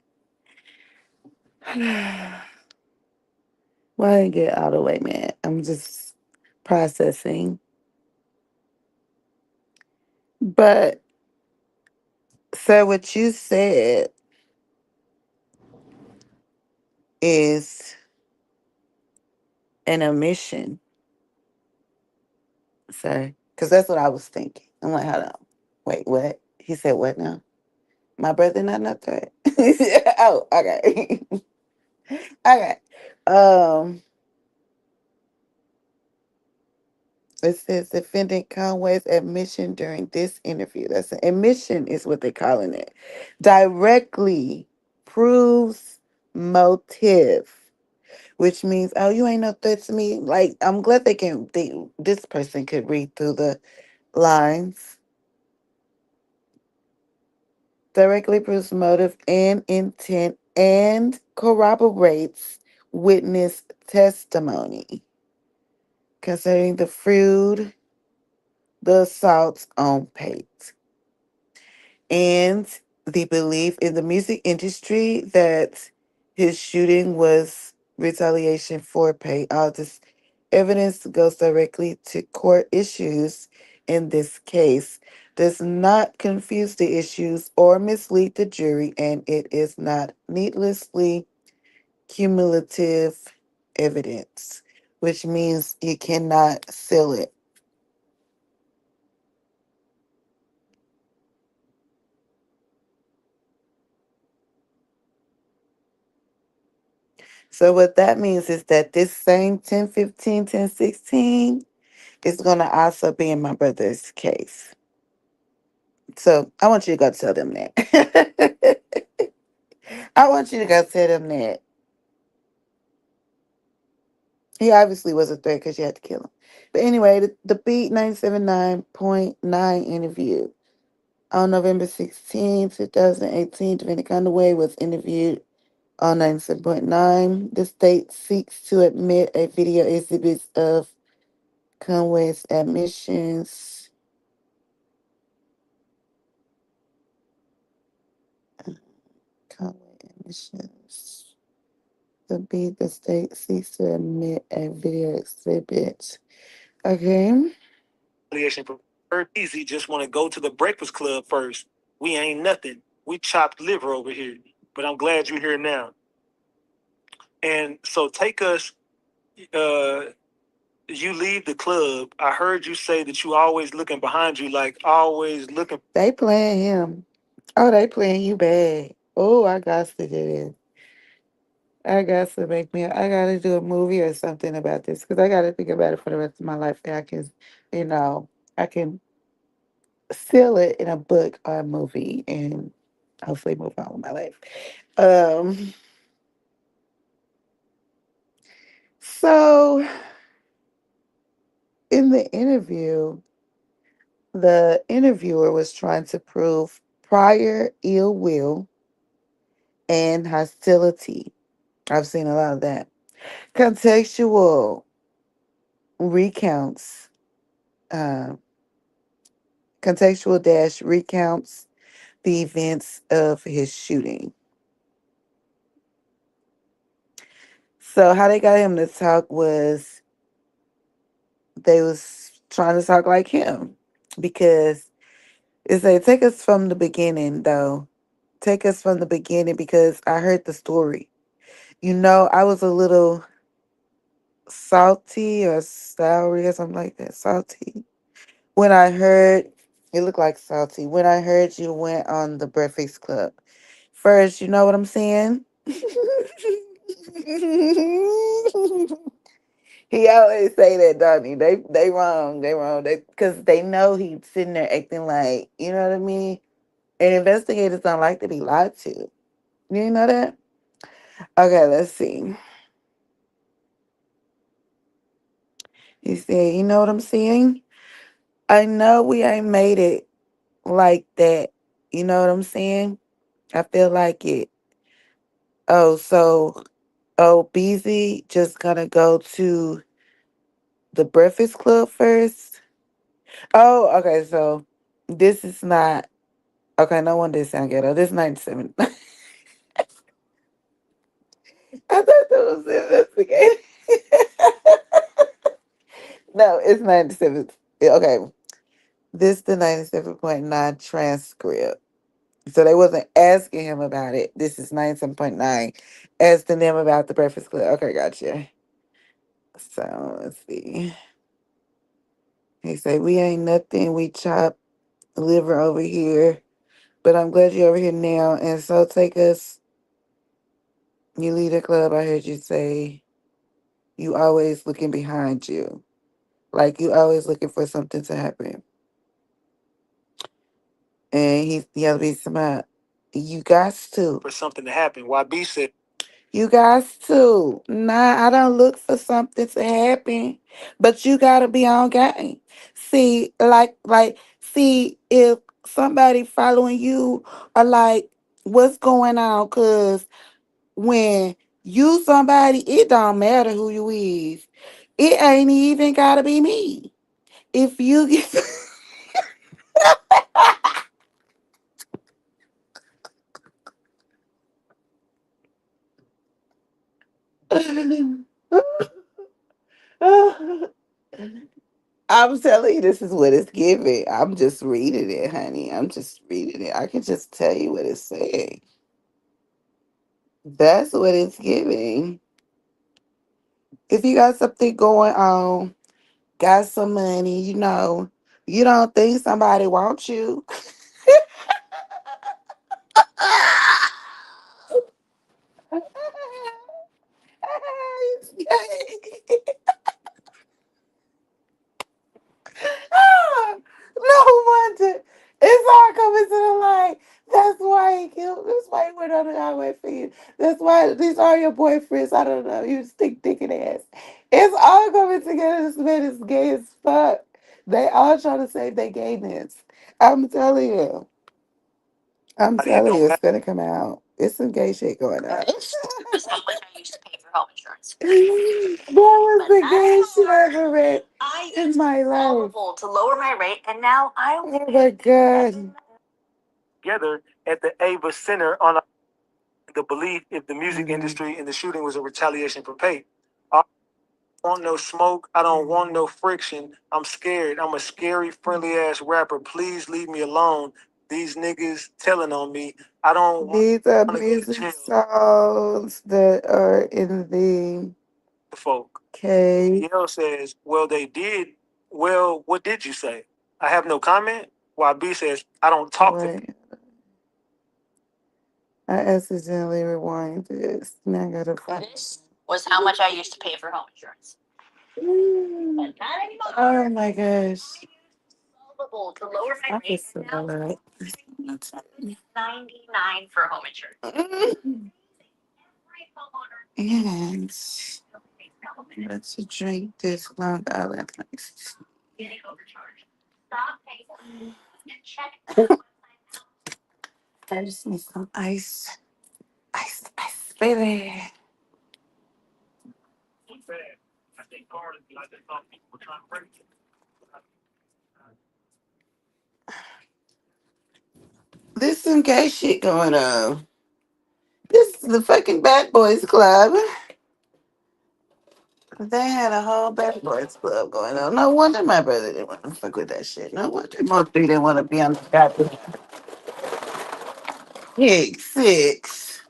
Why didn't get out of the way, man? I'm just processing. But so what you said is an omission, sir. Because that's what I was thinking. I'm like, hold on. Wait, what? He said what now? My brother not no threat. Oh, okay. Okay. Um, it says defendant Conway's admission during this interview. That's an admission, is what they're calling it. Directly proves motive, which means, oh, you ain't no threat to me. Like, I'm glad this person could read through the lines. Directly proves motive and intent and corroborates witness testimony concerning the food, the assaults on Pate, and the belief in the music industry that his shooting was retaliation for Pate. All this evidence goes directly to court issues in this case, does not confuse the issues or mislead the jury, and it is not needlessly cumulative evidence, which means you cannot seal it. So what that means is that this same 1015, 1016 is going to also be in my brother's case. So I want you to go tell them that. I want you to go tell them that. He obviously was a threat because you had to kill him. But anyway, the Beat 979.9 interview on November 16, 2018, Davina Conway was interviewed on 97.9. The state seeks to admit a video exhibit of Conway's admissions. Conway admissions. The state seeks to admit a video exhibit. Okay. Easy, just want to go to the Breakfast Club first. We ain't nothing. We chopped liver over here. But I'm glad you're here now. And so take us. You leave the club. I heard you say that you always looking behind you, like always looking. They playing him. Oh, they playing you bad. Oh, I got to do this. I got to I got to do a movie or something about this because I got to think about it for the rest of my life. And I can, you know, I can seal it in a book or a movie and hopefully move on with my life. Um, so in the interview, the interviewer was trying to prove prior ill will and hostility. I've seen a lot of that. Contextual recounts, uh, contextual dash recounts the events of his shooting. So how they got him to talk was they was trying to talk like him because it's like take us from the beginning though. Take us from the beginning because I heard the story. You know, I was a little salty or sour or something like that. Salty. When I heard it looked like salty. When I heard you went on the Breakfast Club. First, you know what I'm saying? He always say that, don't he? They wrong. They wrong. They because they know he's sitting there acting like, you know what I mean? And investigators don't like to be lied to. You know that? Okay, let's see. He said, you know what I'm saying? I know we ain't made it like that. You know what I'm saying? I feel like it. Oh, so BZ just gonna go to the Breakfast Club first. Oh, okay, so this is not okay, no one did sound ghetto. This is 97. I thought that was investigated. No, it's 97. Okay. This the 97.9 transcript. So they wasn't asking him about it. This is 97.9 asking them about the Breakfast Club. Okay, gotcha. So let's see. He said, we ain't nothing. We chop liver over here. But I'm glad you're over here now. And so take us. You lead a club. I heard you say you always looking behind you. Like you always looking for something to happen. And he yelled me about you guys to. For something to happen. YB said you guys too. Nah, I don't look for something to happen. But you gotta be on game. See, see if somebody following you or like what's going on, cause when you somebody, it don't matter who you is. It ain't even gotta be me. If you get I'm telling you, this is what it's giving. I'm just reading it, honey. I'm just reading it. I can just tell you what it's saying. That's what it's giving. If you got something going on, got some money, you don't think somebody wants you. No wonder. It's all coming to the light. That's why he killed. That's why he went on the highway for you. That's why these are your boyfriends. I don't know. You stick dick in ass. It's all coming together. This man is gay as fuck. They all trying to save their gayness. I'm telling you. I'm telling you, it's gonna come out. It's some gay shit going on. Is how much I used to pay for home insurance. That was the gayest shit I ever read I in my life. to lower my rate, and now I only Oh my god. together at the Ava Center on the belief if the music industry and the shooting was a retaliation for pay. I don't want no smoke. I don't want no friction. I'm scared. I'm a scary, friendly ass rapper. Please leave me alone. These niggas telling on me. I don't want These are to go to music jail. songs that are in the Folk. K. Yale says, well, they did. Well, what did you say? I have no comment. YB says, I don't talk to Wait, I accidentally rewind this. Now I gotta find this was how much I used to pay for home insurance. But not anymore. Oh my gosh. Solvable to lower my I rate. just And saw now that. $99 for home insurance. And let's drink this Long Island ice. Getting overcharged. Stop paying and check. I just need some ice. Ice, baby. There's some gay shit going on. This is the fucking Bad Boys Club. They had a whole Bad Boys Club going on. No wonder my brother didn't want to fuck with that shit. No wonder most three didn't want to be on the goddamn Big Six.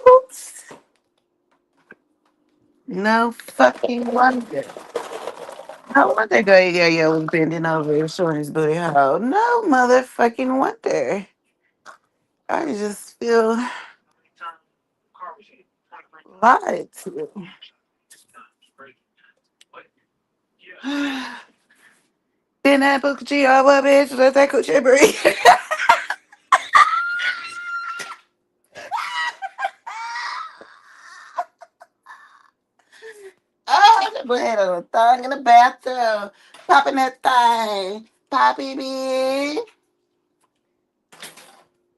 Oops. No fucking wonder. No wonder Yo was bending over and showing his booty hole. No motherfucking wonder. I just feel lied to. Been that book G all up, bitch. Let that coochie breathe. Oh, that boy had on a song in the bathroom. Popping that thing. Poppy me.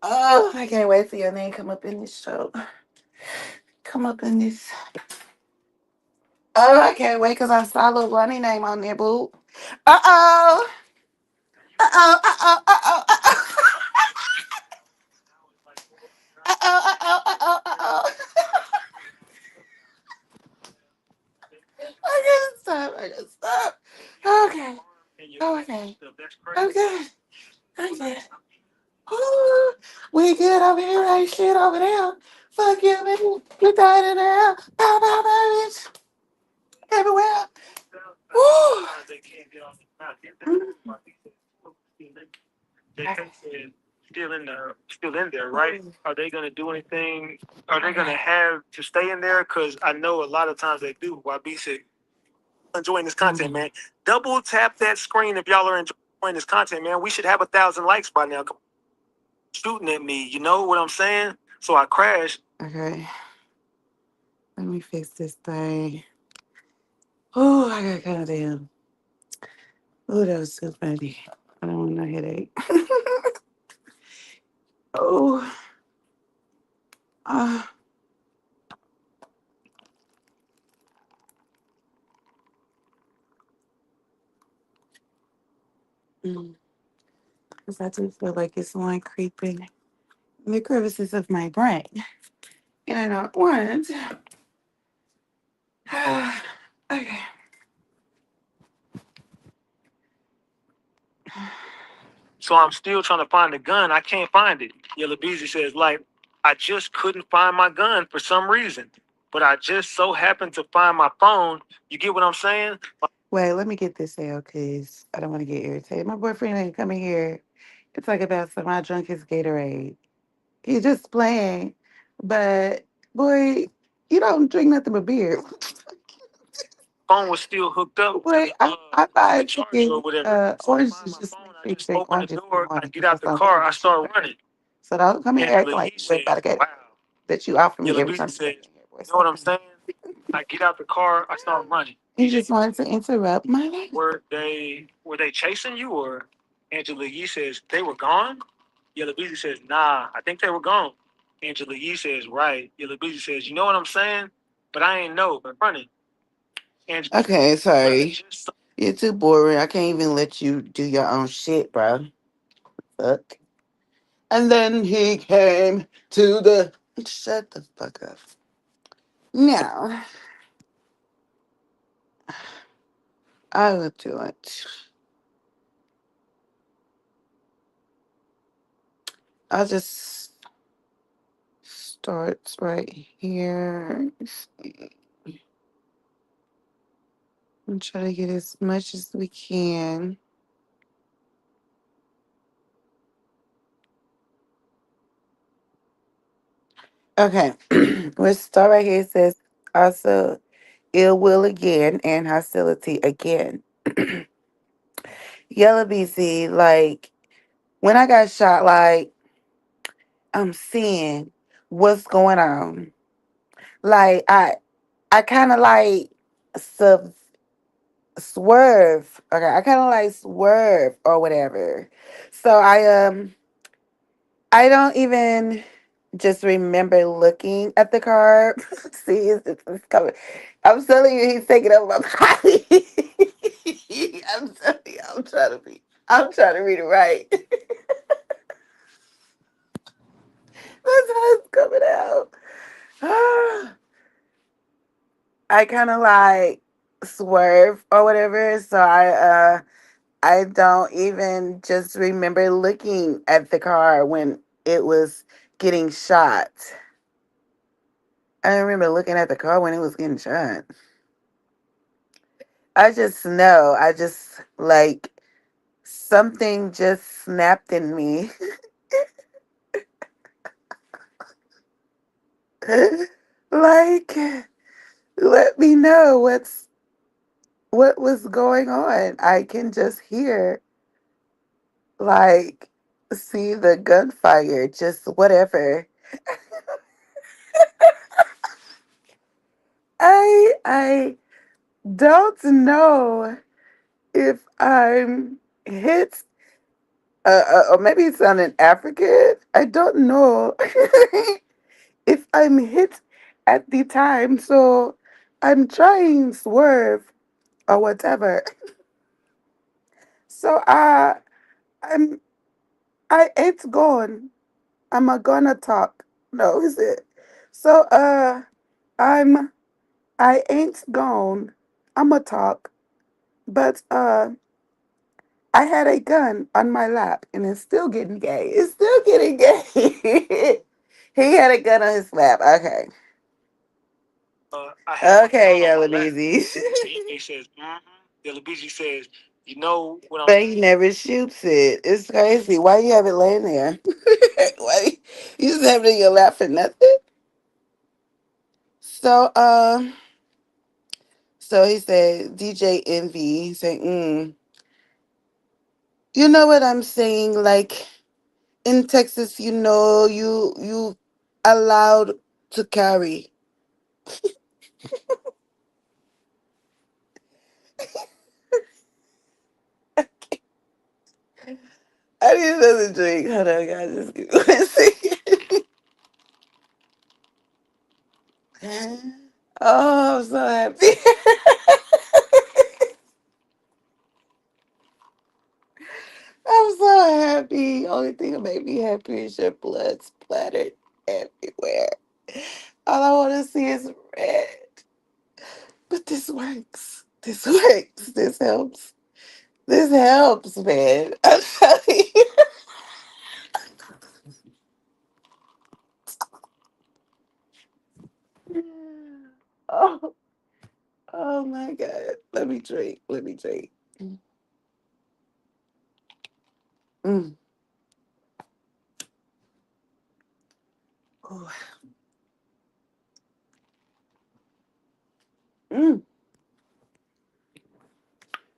Oh, I can't wait till your name come up in this show. Come up in this. Oh, I can't wait because I saw a little running name on there, boo. Uh-oh. Uh-oh, uh-oh, uh-oh, uh-oh. Uh-oh, uh-oh, uh-oh, uh-oh. I gotta stop. I gotta stop. Okay. Okay. Okay. Okay. Ooh, we good over here, ain't shit over there. Fuck you, man. You died in there. Pow, pow, pow, bitch. Everywhere. Woo. Still in there, right? Are they gonna do anything? Are they gonna have to stay in there? Because I know a lot of times they do. YB said, enjoying this content, man. Double tap that screen if y'all are enjoying this content, man. We should have 1,000 likes by now. Shooting at me, you know what I'm saying? So I crashed. Okay. Let me fix this thing. Oh, I got kind of damn. Oh, that was so funny. I don't want no headache. Oh. Uh, Because I do feel like it's one creeping in the crevices of my brain. And I don't want. Okay. So I'm still trying to find the gun. I can't find it. Yellow Beezy says, like, I just couldn't find my gun for some reason. But I just so happened to find my phone. You get what I'm saying? Wait, let me get this out because I don't want to get irritated. My boyfriend ain't coming here to talk about some I drunk his Gatorade. He's just playing. But, boy, you don't drink nothing but beer. Phone was still hooked up. Boy, I buy Charger or chicken whatever. orange juice just I make just sure you drink opened orange the juice in the door. I morning. get It's out just the don't car. drink I that shit start like that. running. So don't come here And acting Lil like Beezy you ain't about to says, get wow. that you offer me Lil every Beezy time you come says, in here, boy. you know what I'm Stop saying? I get out the car. I start running. You just wanted to interrupt my life. Were they chasing you, or Angela Yee says they were gone? Yellow Beezy says, nah, I think they were gone. Angela Yee says, right. Yellow Beezy says, you know what I'm saying? But I ain't know, but running. Angela, Okay, sorry. You're too boring. I can't even let you do your own shit, bro. Fuck. And then he came to the. Shut the fuck up. Now, I will do it. I'll just start right here. And try to get as much as we can. Okay, let's start right here. It says also ill will again and hostility again. Yellow BC, like when I got shot, like I'm seeing what's going on. Like I kind of like swerve. Okay, I kind of like swerve or whatever. So I don't even just remember looking at the car. See, it's coming. I'm telling you, he's taking up my body. I'm telling you, I'm trying to read it right. That's how it's coming out. I kind of like swerve or whatever, so I don't even just remember looking at the car when it was getting shot. I remember looking at the car when it was getting shot. I just know, I just like something just snapped in me. Like, let me know what was going on. I can just hear, like, see the gunfire, just whatever. I don't know if I'm hit, or maybe it's sounding African. I don't know if I'm hit at the time, so I'm trying swerve or whatever. So I'm I ain't gone. I'm a gonna talk. No, is it? So I'm I ain't gone. I'm a talk, but I had a gun on my lap, and it's still getting gay. It's still getting gay. He had a gun on his lap. Okay. I had my Okay, gun on Yellow my lap. Beezy. He says, Yellow BG says, you know what I'm But he never shoots it. It's crazy. Why you have it laying there? Why you just have it in your lap for nothing? So so he said DJ Envy. He said, you know what I'm saying? Like in Texas, you allowed to carry. I need another drink. Hold on, guys. Just give me 1 second. Oh, I'm so happy. I'm so happy. Only thing that made me happy is your blood splattered everywhere. All I want to see is red. But this works. This works. This helps. This helps, man. I'm telling you. Oh, oh my God. Let me drink. Let me drink. Mm. Oh. Mm.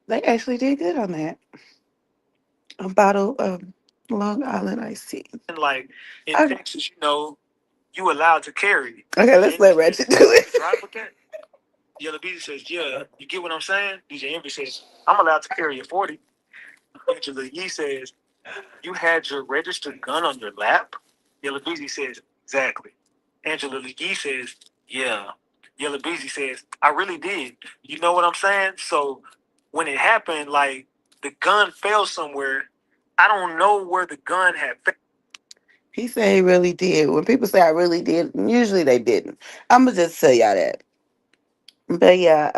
They actually did good on that. A bottle of Long Island iced tea. like in Okay, Texas, you allowed to carry. okay, let's let Ratchet do it. Drive with that. Yellow BG says, yeah, you get what I'm saying? DJ Envy says, I'm allowed to carry a 40. Angela Yee says, you had your registered gun on your lap? Yellow BG says, exactly. Angela Yee says, yeah. Yellow BG says, I really did. You know what I'm saying? So when it happened, like the gun fell somewhere. I don't know where the gun had fell. He said he really did. When people say I really did, usually they didn't. I'm gonna just tell y'all that. But yeah,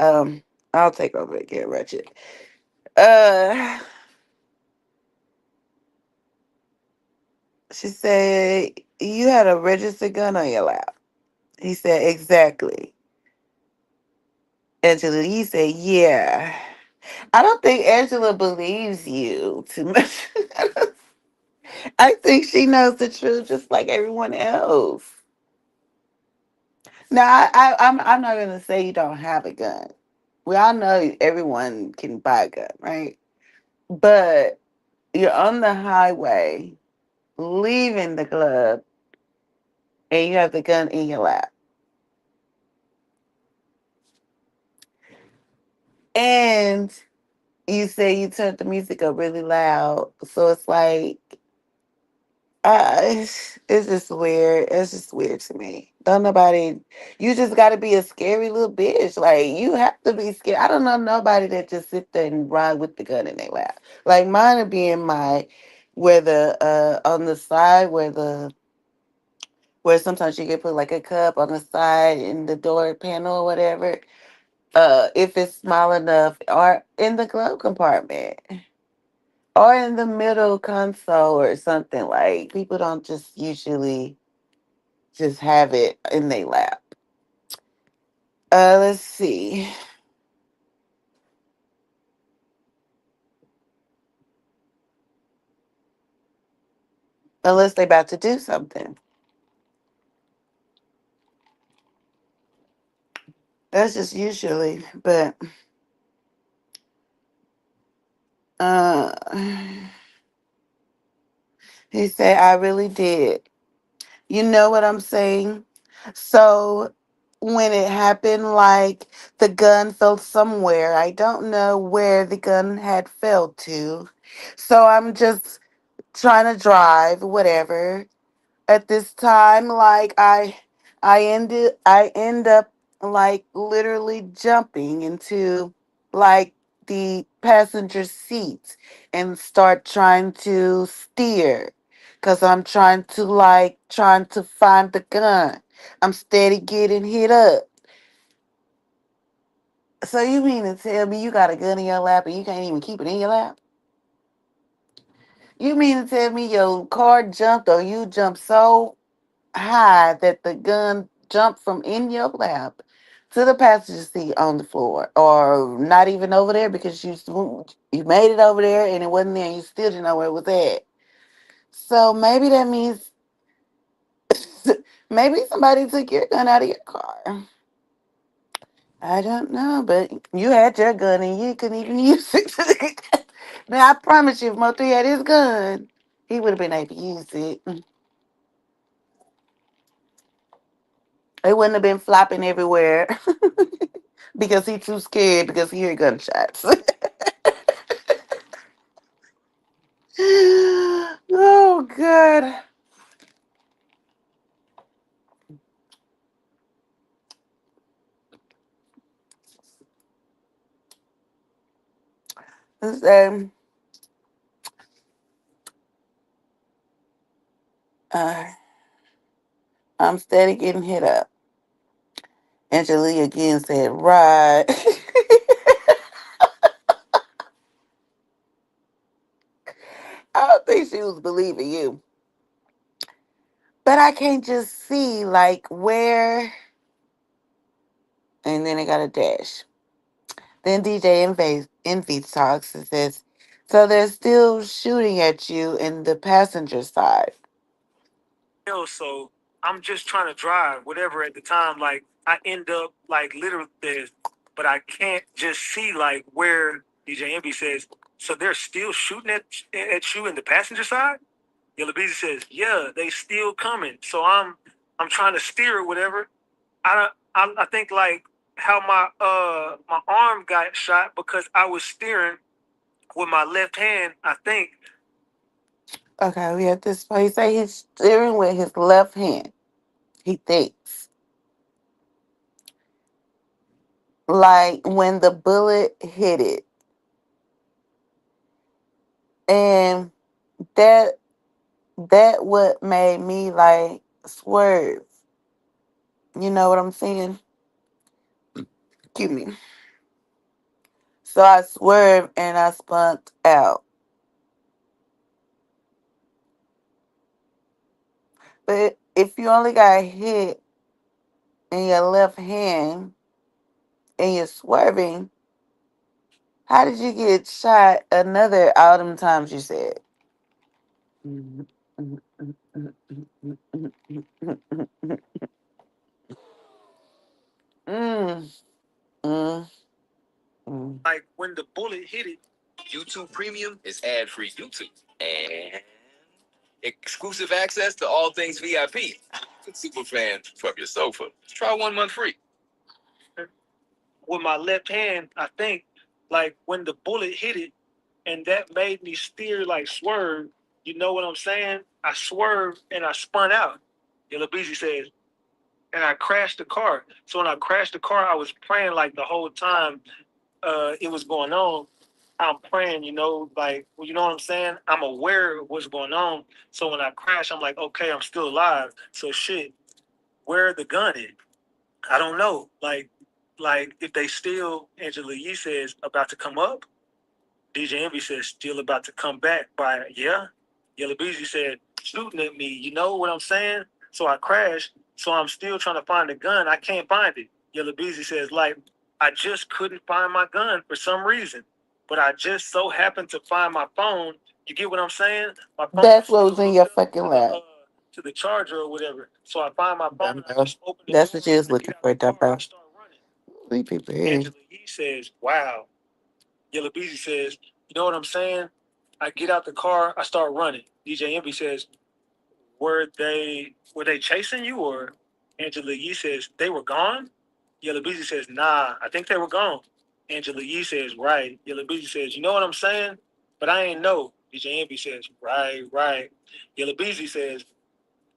I'll take over again, Ratchet. Uh, she said you had a registered gun on your lap. He said exactly. Angela, he said yeah. I don't think Angela believes you too much. I think she knows the truth just like everyone else. Now, I'm not gonna say you don't have a gun. We all know everyone can buy a gun, right? But you're on the highway, leaving the club, and you have the gun in your lap. And you say you turned the music up really loud. So it's like, it's just weird. It's just weird to me. Don't nobody, you just got to be a scary little bitch. Like, you have to be scared. I don't know nobody that just sit there and ride with the gun in their lap. Like, mine would be in my, where the, on the side where sometimes you can put like a cup on the side in the door panel or whatever. If it's small enough, or in the glove compartment, or in the middle console or something. Like people don't just usually just have it in their lap. Let's see. Unless they about to do something. That's just usually. But uh, he said, I really did. You know what I'm saying? So when it happened, like the gun fell somewhere. I don't know where the gun had fell to. So I'm just trying to drive, whatever. At this time, like I end up like literally jumping into like the passenger seat and start trying to steer because I'm trying to find the gun. I'm steady getting hit up. So you mean to tell me you got a gun in your lap and you can't even keep it in your lap? You mean to tell me your car jumped or you jumped so high that the gun jumped from in your lap to the passenger seat on the floor, or not even over there because you made it over there and it wasn't there. And you still didn't know where it was at. So maybe that means maybe somebody took your gun out of your car. I don't know, but you had your gun and you couldn't even use it. Now I promise you, if Mo3 had his gun, he would have been able to use it. It wouldn't have been flopping everywhere because he too scared because he heard gunshots. Oh God. So, uh, I'm steady getting hit up. Angelique again said, right. I don't think she was believing you. But I can't just see like where, and then it got a dash. Then DJ Envy talks and says, so they're still shooting at you in the passenger side. So I'm just trying to drive, whatever at the time. Like I end up like literally there, but I can't just see like where DJ Envy says. So they're still shooting at you in the passenger side. Yellow Beezy says, yeah, they still coming. So I'm trying to steer or whatever. I think like how my arm got shot because I was steering with my left hand. I think. Okay, we have this. He say he's steering with his left hand. He thinks like when the bullet hit it, and that what made me like swerve. You know what I'm saying? Excuse me. So I swerved and I spun out. But if you only got hit in your left hand and you're swerving, how did you get shot another all them times you said? Mm, mm, mm. Like when the bullet hit it. YouTube Premium is ad-free YouTube and exclusive access to all things VIP. Super fans from your sofa. Try 1 month free. With my left hand, I think, like when the bullet hit it, and that made me steer like swerve. You know what I'm saying? I swerved and I spun out. Yellow Beezy says, and I crashed the car. So when I crashed the car, I was praying like the whole time it was going on. I'm praying, like, well, you know what I'm saying? I'm aware of what's going on. So when I crash, I'm like, okay, I'm still alive. So shit, where the gun is? I don't know. Like if they still, Angela Yee says, about to come up, DJ Envy says, still about to come back by, yeah. Yellow Beezy said, shooting at me. You know what I'm saying? So I crashed. So I'm still trying to find the gun. I can't find it. Yellow Beezy says, like, I just couldn't find my gun for some reason. But I just so happened to find my phone. You get what I'm saying? My phone That's what was in your fucking lap. to the charger or whatever. So I find my phone and I just open the That's door. what you was I looking get out for, the car, I Dumbo. start running. Leave people here. Angela Yee says, wow. Yellow Beezy says, you know what I'm saying? I get out the car, I start running. DJ Envy says, were they chasing you or? Angela Yee says, they were gone? Yellow Beezy says, nah, I think they were gone. Angela Yee says, right. Yellow Beezy says, you know what I'm saying? But I ain't know. DJ Envy says, right. Yellow Beezy says,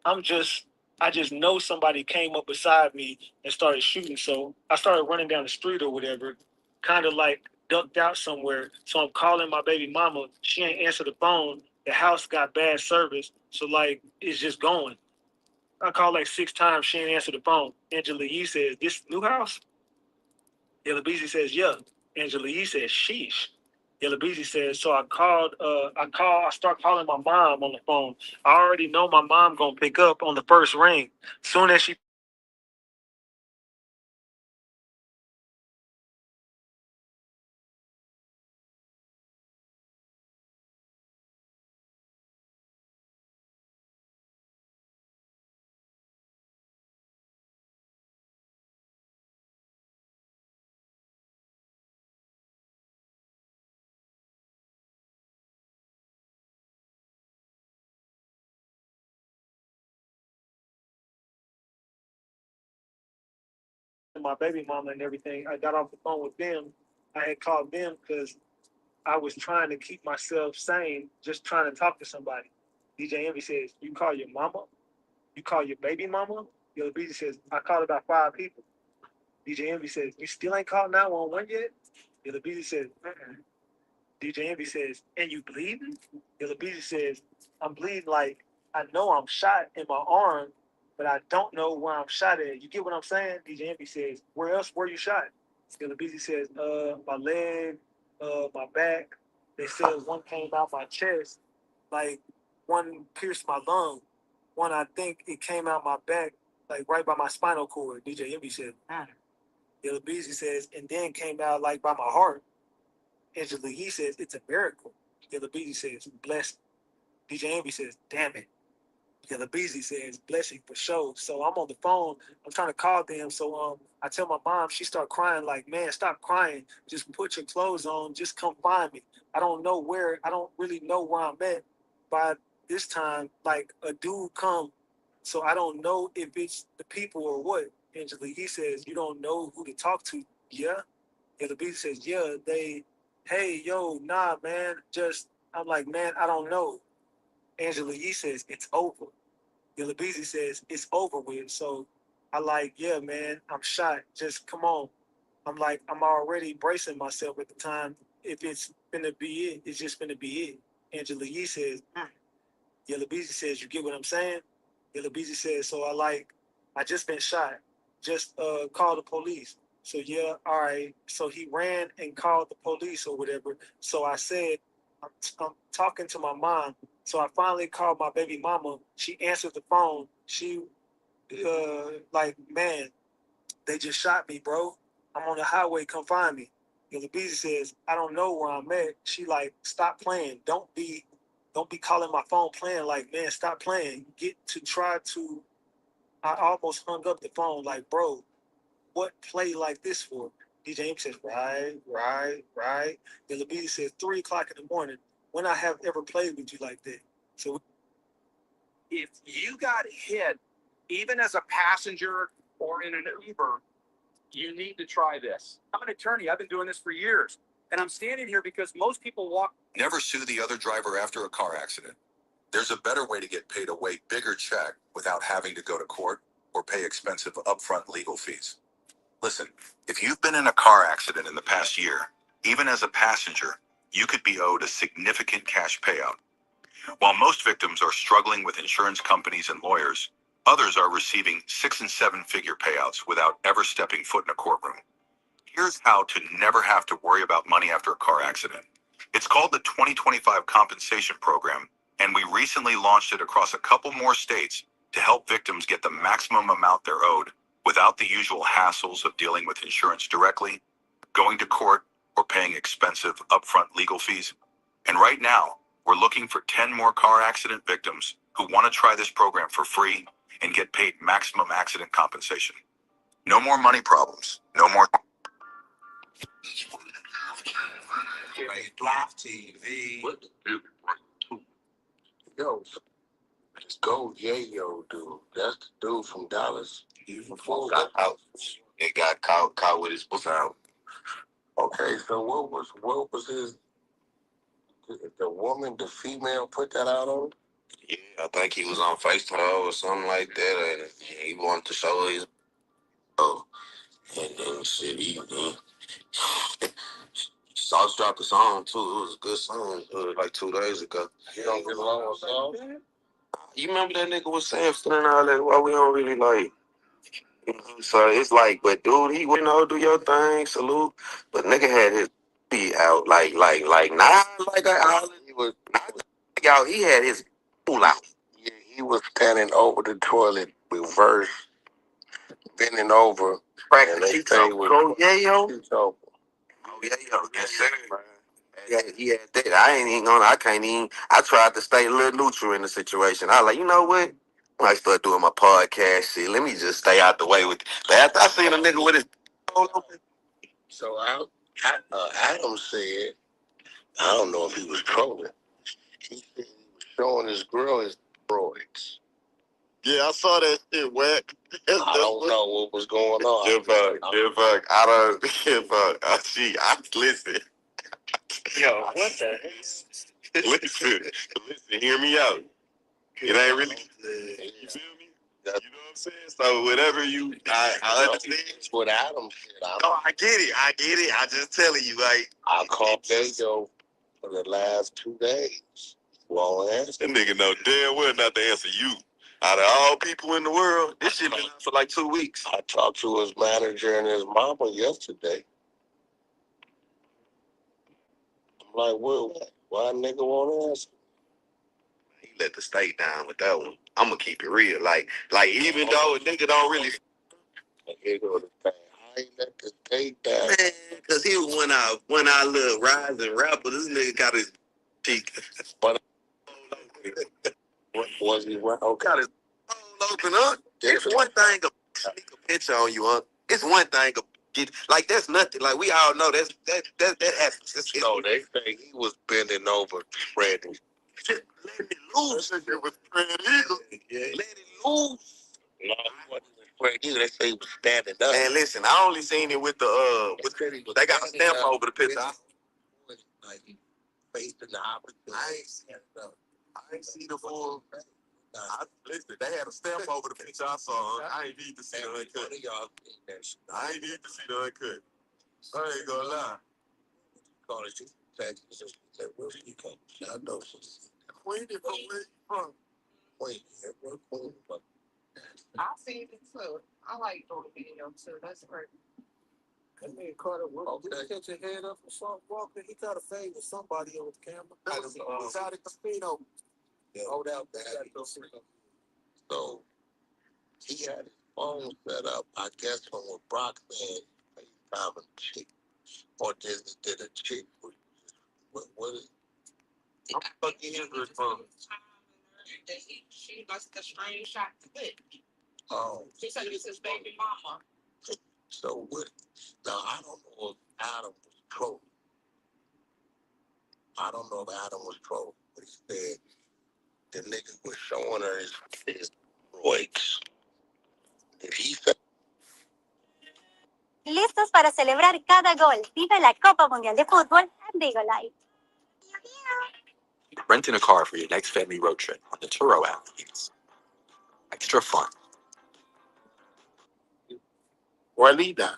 I just know somebody came up beside me and started shooting. So I started running down the street or whatever, kind of like ducked out somewhere. So I'm calling my baby mama. She ain't answer the phone. The house got bad service. So like, it's just going. I called like 6 times. She ain't answer the phone. Angela Yee says, this new house? Yellow Beezy says, yeah. Angela Yee says, sheesh. Yellow Beezy says, so I start calling my mom on the phone. I already know my mom gonna pick up on the first ring. Soon as she my baby mama and everything, I got off the phone with them. I had called them because I was trying to keep myself sane, just trying to talk to somebody. DJ Envy says, you call your mama? You call your baby mama? Yellow Beezy says, I called about 5 people. DJ Envy says, you still ain't called 911 yet? Yellow Beezy says, DJ Envy says, and you bleeding? Yellow Beezy says, I'm bleeding like I know I'm shot in my arm, but I don't know where I'm shot at. You get what I'm saying? DJ Envy says, where else were you shot? Yellow Beezy says, my leg, my back. They said one came out my chest, like one pierced my lung. One, I think it came out my back, like right by my spinal cord. DJ Envy says, Yellow Beezy says, and then came out like by my heart. Angela Yee says, it's a miracle. Yellow Beezy says, blessed. DJ Envy says, damn it. Yellow Beezy says, blessing for sure. So I'm on the phone. I'm trying to call them. So I tell my mom, she start crying like, man, stop crying. Just put your clothes on. Just come find me. I don't really know where I'm at. By this time, like a dude come. So I don't know if it's the people or what. Angela Yee says, you don't know who to talk to. Yeah. Yellow Beezy says, yeah, hey, yo, nah, man, I'm like, man, I don't know. Angela Yee says, it's over. Yellow Beezy says, it's over with. So I like, yeah, man, I'm shot. Just come on. I'm like, I'm already bracing myself at the time. If it's gonna be it, it's just gonna be it. Angela Yee says, Yellow Beezy says, you get what I'm saying? Yellow Beezy says, so I just been shot. Just call the police. So yeah, all right. So he ran and called the police or whatever. So I said, I'm talking to my mom. So I finally called my baby mama. She answered the phone. She like, man, they just shot me, bro. I'm on the highway. Come find me. Yellow Beezy says, I don't know where I'm at. She like, stop playing. Don't be calling my phone playing. Like, man, stop playing. I almost hung up the phone. Like, bro, what play like this for? DJ Ames says, right. Yellow Beezy says, 3:00 in the morning. When I have ever played with you like that? So if you got hit, even as a passenger or in an Uber, you need to try this. I'm an attorney. I've been doing this for years. And I'm standing here because most people walk. Never sue the other driver after a car accident. There's a better way to get paid a way bigger check without having to go to court or pay expensive upfront legal fees. Listen, if you've been in a car accident in the past year, even as a passenger, you could be owed a significant cash payout. While most victims are struggling with insurance companies and lawyers, others are receiving 6- and 7-figure payouts without ever stepping foot in a courtroom. Here's how to never have to worry about money after a car accident. It's called the 2025 Compensation Program, and we recently launched it across a couple more states to help victims get the maximum amount they're owed without the usual hassles of dealing with insurance directly, going to court, or paying expensive upfront legal fees. And right now, we're looking for 10 more car accident victims who want to try this program for free and get paid maximum accident compensation. No more money problems. No more. Live TV. What the dude? Yo, this Go Yayo dude. That's the dude from Dallas. got out. It got caught with his pussy out. Okay, so what was his? The woman, the female, put that out on him? Yeah, I think he was on FaceTime or something like that, and he wanted to show his. Oh, and then shit, he Sauce dropped a song too. It was a good song, like 2 days ago. You don't get along with Sauce? You remember that nigga was saying and all that? Why we don't really like? So it's like, but dude, he do your thing, salute. But nigga had his be out, not like He was, out. He had his pool out. yeah, he was standing over the toilet, reverse, bending over, and they say was Oh yeah, yo. over. Oh yeah, yo. Yes, sir. Yeah, he had that. I ain't even gonna. I can't even. I tried to stay a little neutral in the situation. I like, you know what? When I start doing my podcast shit, let me just stay out the way with it. But after I seen a nigga with his So Adam said, I don't know if he was trolling. He said he was showing his girl his steroids. yeah, I saw that shit, whack. I don't know what was going on. Give fuck. I don't give fuck. I listen. Yo, what the heck? Listen, hear me out. It ain't really. You feel me? You know what I'm saying? So whatever I understand. That's what Adam said. No, I get it. I just telling you, like, I called Dayo for the last 2 days. Won't answer. that nigga know damn well not to answer you. Out of all people in the world, this shit been out for like 2 weeks. I talked to his manager and his mama yesterday. I'm like, why nigga won't answer? He let the state down with that one. I'm gonna keep it real. Like even though a nigga don't really. Here go the thing. I ain't let the state down. Man, cause he was one of our little rising rapper. This nigga got his cheek. Was he right? Okay. Got his hole open up. It's one thing to sneak a picture on you, huh? It's one thing to get like that's nothing. Like we all know that happens. It's, No, they say he was bending over, spreading. just let it loose. It was spread eagle. Yeah. Let it loose. No, he wasn't spreading either. They say he was standing up. And listen, I only seen it with the they got a stamp over the picture. Like he faced in the opposite. I ain't see the full. Listen, they had a stamp over the picture I saw. I ain't need to see the uncut. I ain't need to see the uncut. I ain't gonna lie. Call it Texas. Where did you come from? I know she's Queen from where you from? Queen. Where Queen from? I seen it too. I like doing video too. That's great. That man Carter, did he catch your head up or something? Walking, he got a fade with somebody on the camera. That was inside the casino. Yeah. Hold out that. So he had his phone set up, I guess, when with Brock man, FaceTime a chick. Or did a chick what is I'm fucking his phone. She must have screenshot the pic. oh She said it was his baby mama. so what now I don't know if Adam was trolling. I don't know if Adam was trolling, but he said the nigga was showing her his roids. If he said Listos para celebrar cada gol. Vive la Copa Mundial de Fútbol en Digo Live. Renting a car for your next family road trip on the Turo app is extra fun. Lee died.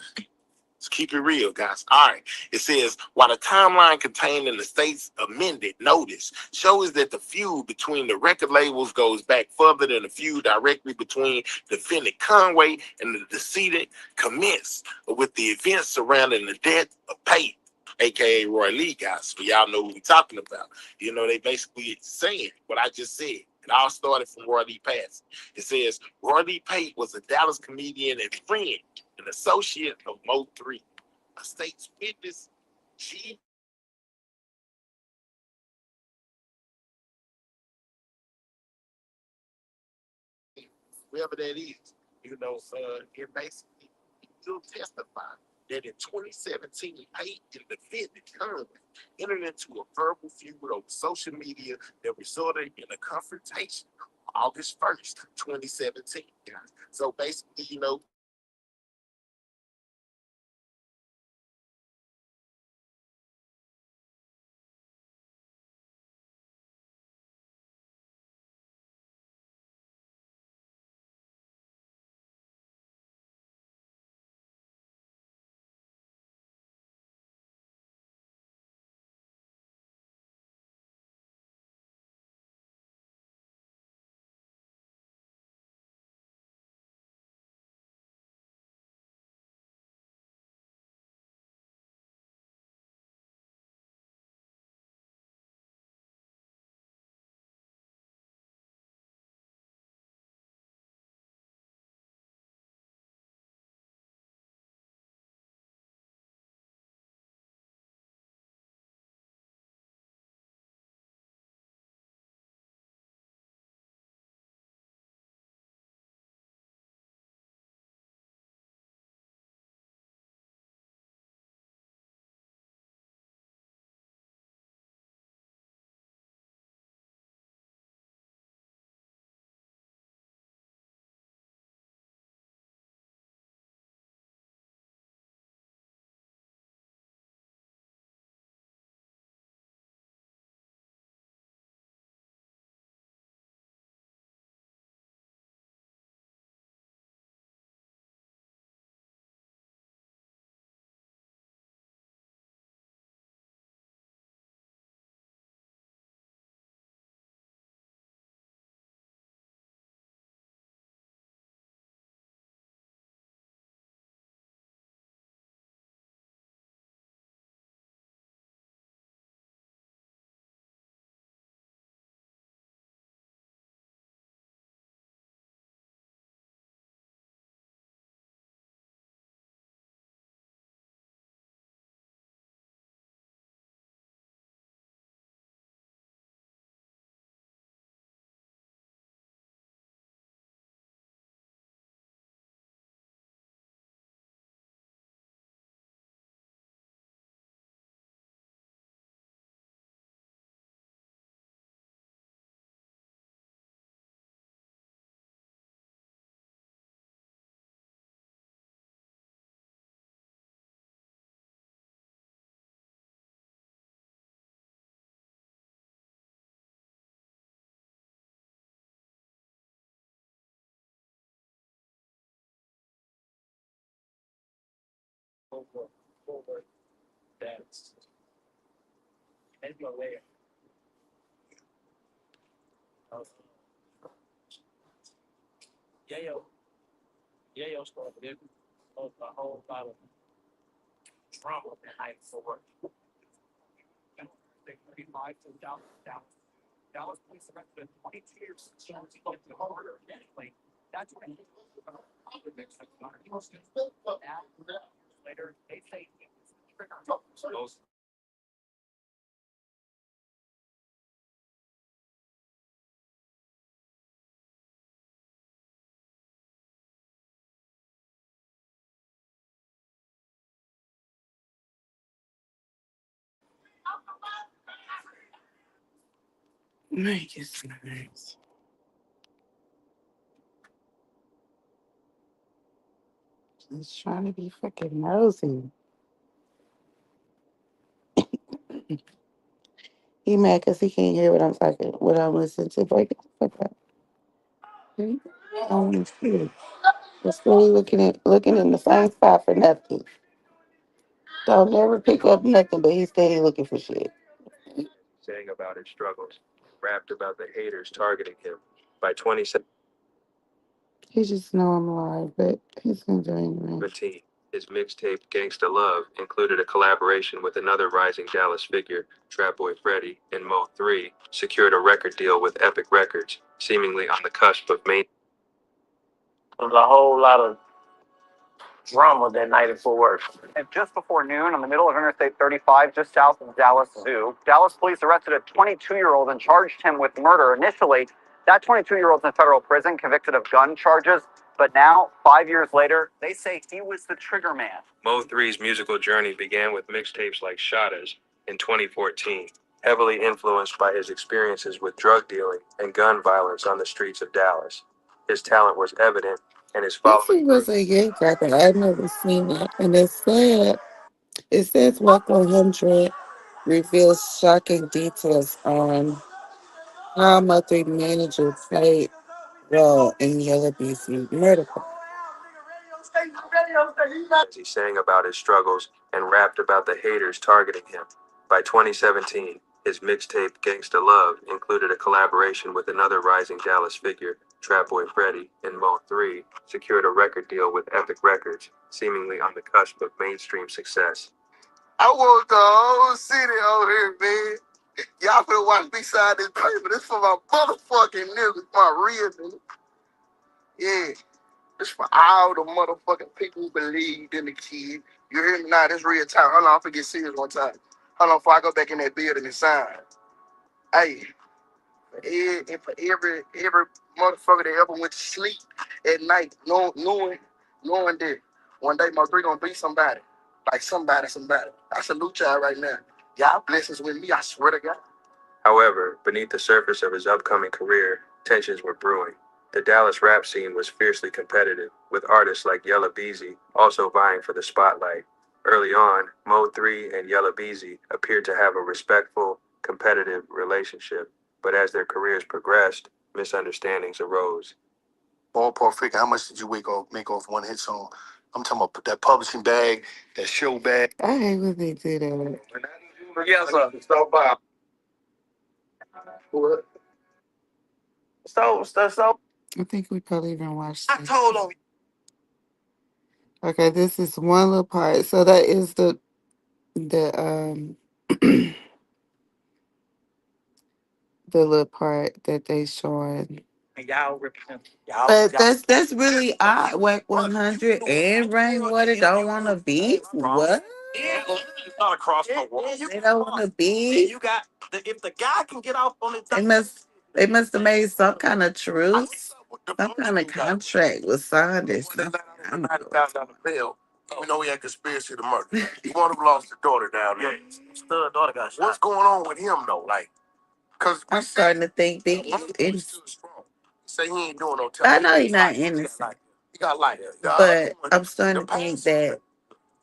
Let's keep it real, guys. All right. It says, while the timeline contained in the state's amended notice shows that the feud between the record labels goes back further than the feud directly between defendant Conway and the decedent commenced with the events surrounding the death of Pate, a.k.a. Roy Lee, guys. So y'all know who we're talking about. You know, they basically saying what I just said. It all started from Roy Lee passing. It says, Roy Lee Pate was a Dallas comedian and friend, an associate of Mo 3, a state's witness, chief. Whoever that is, you know, it basically still testified that in 2017, Pate and defendant Conway entered into a verbal feud over social media that resulted in a confrontation August 1st, 2017. Guys. So basically, you know, That's anyway. Yayo, Yayo started it. The whole lot of drama behind for they 35 to Dallas police arrested 22 years since the murder. Anyway, that's when later they say he was the trigger. Those Make it nice. He's trying to be freaking nosy. He mad because he can't hear what I'm talking, what I'm listening to. Break it the fuck up. Hmm? I don't want to see it. It's really looking in the same spot for nothing. Don't never pick up nothing, but he's steady looking for shit. Saying about his struggles, rapped about the haters targeting him. By 2017, He just know I'm alive, but he's gonna do it anyway. his mixtape Gangsta Love included a collaboration with another rising Dallas figure, Trap Boy Freddy, and Mo 3 secured a record deal with Epic Records, seemingly on the cusp of main. There's a whole lot of drama that night at Fort Worth. And just before noon, in the middle of Interstate 35, just south of Dallas Zoo, Dallas police arrested a 22-year-old and charged him with murder. Initially, that 22-year-old's in federal prison, convicted of gun charges. But now, 5 years later, they say he was the trigger man. Mo 3's musical journey began with mixtapes like Shadas in 2014. heavily influenced by his experiences with drug dealing and gun violence on the streets of Dallas. His talent was evident, and his This following grew. was a Yank record. I've never seen it. And it says Walk 100 reveals shocking details on how Motley manager played role in Yellow BC murder. He sang about his struggles and rapped about the haters targeting him. By 2017, his mixtape Gangsta Love included a collaboration with another rising Dallas figure, Trap Boy Freddy, and Mo 3 secured a record deal with Epic Records, seemingly on the cusp of mainstream success. I want the whole city over here, man. Y'all finna watch me sign this paper. This for my motherfucking niggas, my real niggas. Yeah. This for all the motherfucking people who believed in the kid. You hear me now? This real time. Hold on, I'm finna get serious one time. Hold on, before I go back in that building and sign. Hey, for every motherfucker that ever went to sleep at night, knowing that one day my three gonna be somebody. Like somebody. I salute y'all right now. Y'all blessings with me, I swear to God. However, beneath the surface of his upcoming career, tensions were brewing. The Dallas rap scene was fiercely competitive, with artists like Yella Beezy also vying for the spotlight. Early on, Mo 3 and Yella Beezy appeared to have a respectful, competitive relationship, but as their careers progressed, misunderstandings arose. Ballpark figure, how much did you make off one hit song? I'm talking about that publishing bag, that show bag. I hate when they do that. Yes, sir. Stop by. What? So. I think we probably even watched I it. told him. Okay, this is one little part. So that is the the little part that they showing. And y'all represent. Y'all. But that's really odd. Whack 100 and Rainwater don't want to beef. What? It's not across the wall. They don't want to beef. You got if the guy can get off on it. They must have made some kind of truce, some kind of contract with Saunders. Bill, even though he had conspiracy to murder. He wanted to lost the daughter down there. Stud daughter got shot. What's going on with him though? Like, cause I'm starting to think Biggie is. Say he ain't doing no I telling. know he's not innocent, He got life. but I'm starting to think that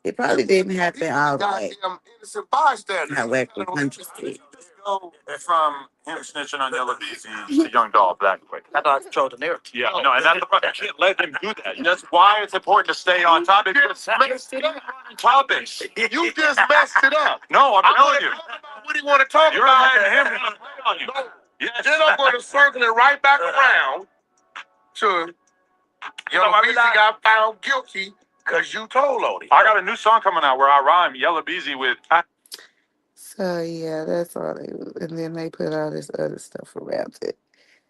it probably didn't happen all right. Innocent bystander. How Whack 100 did. Go from him snitching on Yellow Beezy to Young Dolph that quick. I thought I controlled the narrative. Yeah, no, and that's the problem. You can't let him do that. That's why it's important to stay on topic. Messed it up. Topics. You just messed it up. No, I'm telling you. What do you want to talk You're about? letting him play on you. Yes. Then I'm going to circle it right back around to Young Beezy got found guilty because you told on him. I got a new song coming out where I rhyme Yellow Beezy with. So yeah, that's all they was. And then they put all this other stuff around it.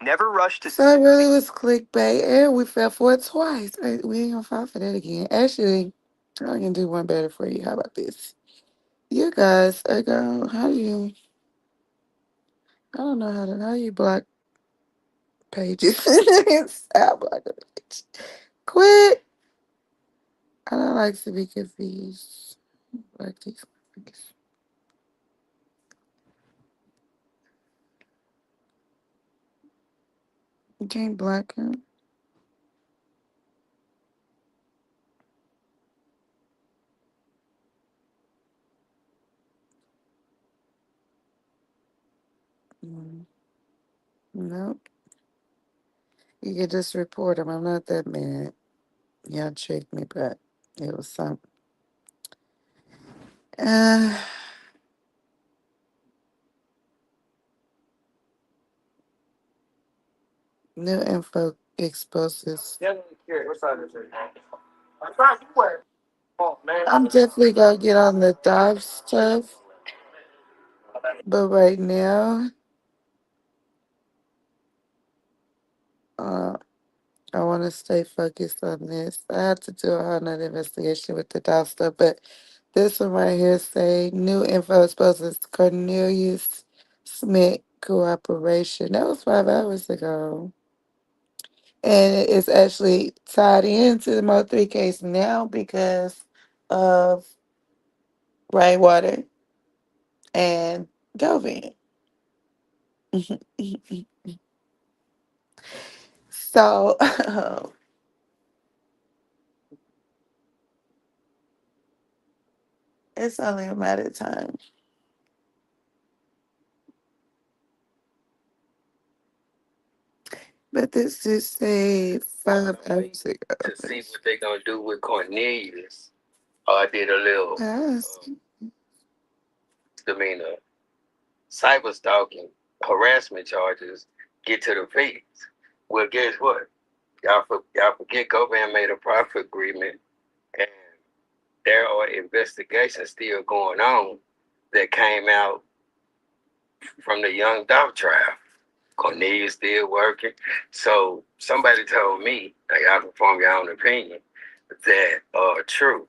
Never rush to. So it really was clickbait, and we fell for it twice. We ain't gonna fall for that again. Actually, I can do one better for you. How about this? You guys are going. How do you? I don't know how you block pages. I block a page. Quit. I don't like to be confused. Like these. You can't block him. Nope. You can just report him. I'm not that mad. Y'all tricked me, but it was something. Uh, New info exposes. What side is it? I thought you were. Oh, man. I'm definitely gonna get on the dive stuff, but right now, uh, I want to stay focused on this. I have to do a whole nother investigation with the dive stuff, but this one right here say new info exposes Cornelius Smith cooperation. That was 5 hours ago. And it's actually tied into the Mo 3 case now because of Rainwater and Dovin. So it's only a matter of time. But this just say 5 hours ago. To see what they gonna do with Cornelius. I did a little Yes. demeanor, cyber stalking, harassment charges get to the feds. Well, guess what? Y'all forget GoBand made a profit agreement, and there are investigations still going on that came out from the Young Dolph trial. Cornelius still working. So somebody told me, like, y'all can form your own opinion, that true.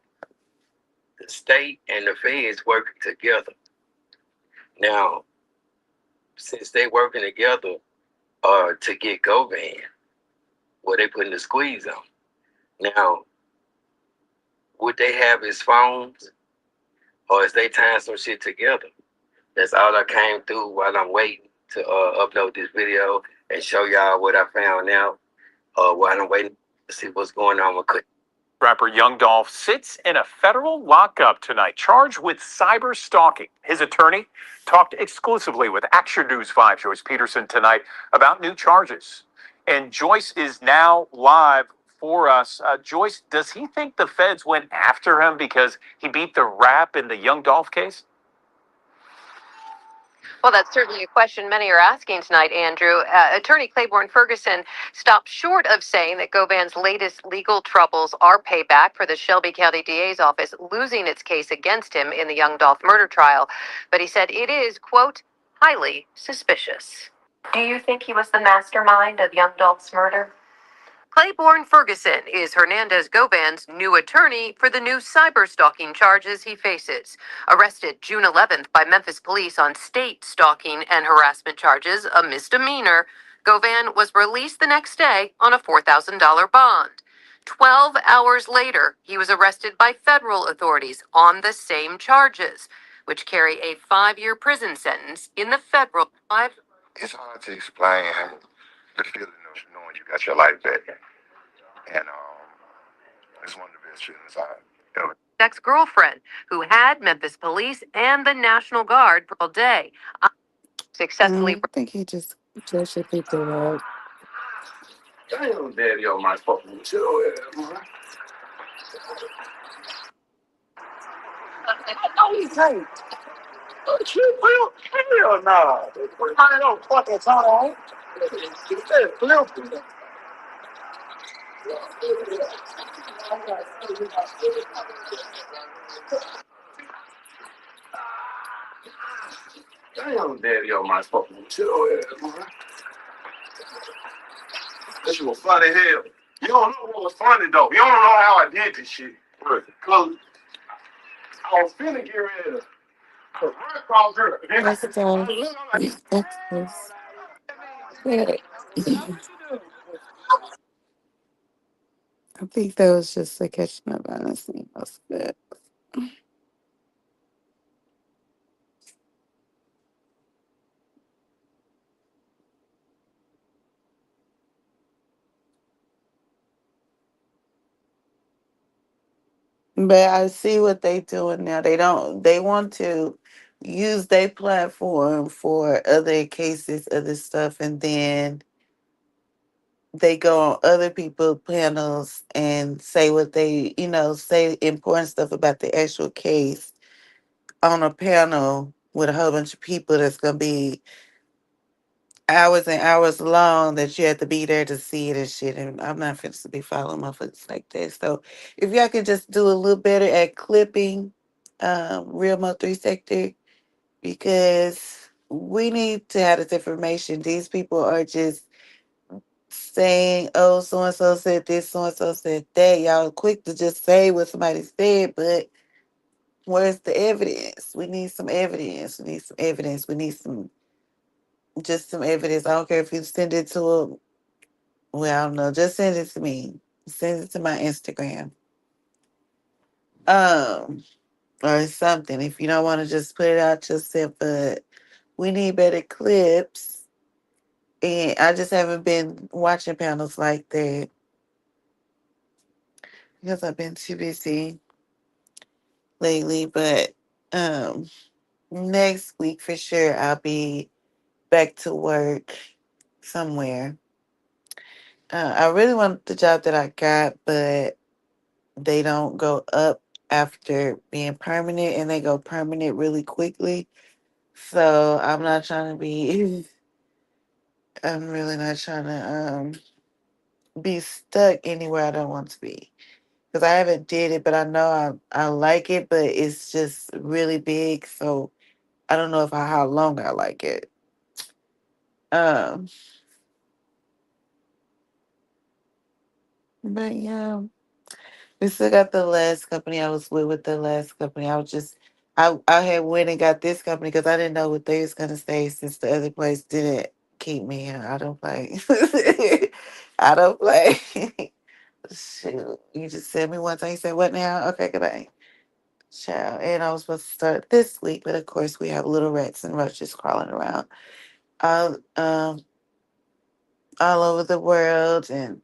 The state and the feds working together. Now, since they working together to get GoVan, well, they putting the squeeze on. Now, would they have his phones, or is they tying some shit together? That's all I came through while I'm waiting to upload this video and show y'all what I found out. While I'm waiting to see what's going on with. Rapper Young Dolph sits in a federal lockup tonight, charged with cyber stalking. His attorney talked exclusively with Action News 5 Joyce Peterson tonight about new charges. And Joyce is now live for us. Joyce, does he think the feds went after him because he beat the rap in the Young Dolph case? Well, that's certainly a question many are asking tonight, Andrew. Attorney Claiborne Ferguson stopped short of saying that Govan's latest legal troubles are payback for the Shelby County DA's office losing its case against him in the Young Dolph murder trial. But he said it is, quote, highly suspicious. Do you think he was the mastermind of Young Dolph's murder? Claiborne Ferguson is Hernandez Govan's new attorney for the new cyber stalking charges he faces. Arrested June 11th by Memphis police on state stalking and harassment charges, a misdemeanor, Govan was released the next day on a $4,000 bond. 12 hours later, he was arrested by federal authorities on the same charges, which carry a 5-year prison sentence in the federal. It's hard to explain the feeling of knowing you got your life back. And it's one of the best feelings I ever. Ex-girlfriend who had Memphis police and the National Guard all day. Successfully. I think he just should people up. Damn, daddy on my fucking show. No, he can't. Hell no. I don't fucking time. Damn, daddy on my fucking show. This shit was funny as hell. You don't know what was funny though. You don't know how I did this shit. Cause I was finna get ready to run across her. Let's go. I think that was just a catching up, honestly, most of it. But I see what they doing now. They want to use their platform for other cases, other stuff, and then they go on other people's panels and say what they, say important stuff about the actual case on a panel with a whole bunch of people that's going to be hours and hours long that you have to be there to see it and shit. And I'm not finished to be following motherfuckers like that. So if y'all could just do a little better at clipping Real Mo 3 Sector, because we need to have this information. These people are just saying, oh, so and so said this, so and so said that. Y'all quick to just say what somebody said, but where's the evidence? We need some evidence. We need some evidence. We need just some evidence. I don't care if you send it to well, I don't know. Just send it to me. Send it to my Instagram. Or something. If you don't want to just put it out yourself, but we need better clips And I just haven't been watching panels like that because I've been too busy lately. But um, next week for sure, I'll be back to work somewhere. I really want the job that I got, but they don't go up after being permanent, and they go permanent really quickly. So I'm not trying to be. I'm really not trying to be stuck anywhere I don't want to be because I haven't did it, but I know I like it, but it's just really big, so I don't know if how long I like it. Um, but yeah, we still got the last company I was with the last company. I had went and got this company because I didn't know what they was gonna say since the other place didn't keep me. I don't play. I don't play. Shoot, you just said me one time. You said what now? Okay, goodbye. Child. And I was supposed to start this week, but of course we have little rats and roaches crawling around all all over the world and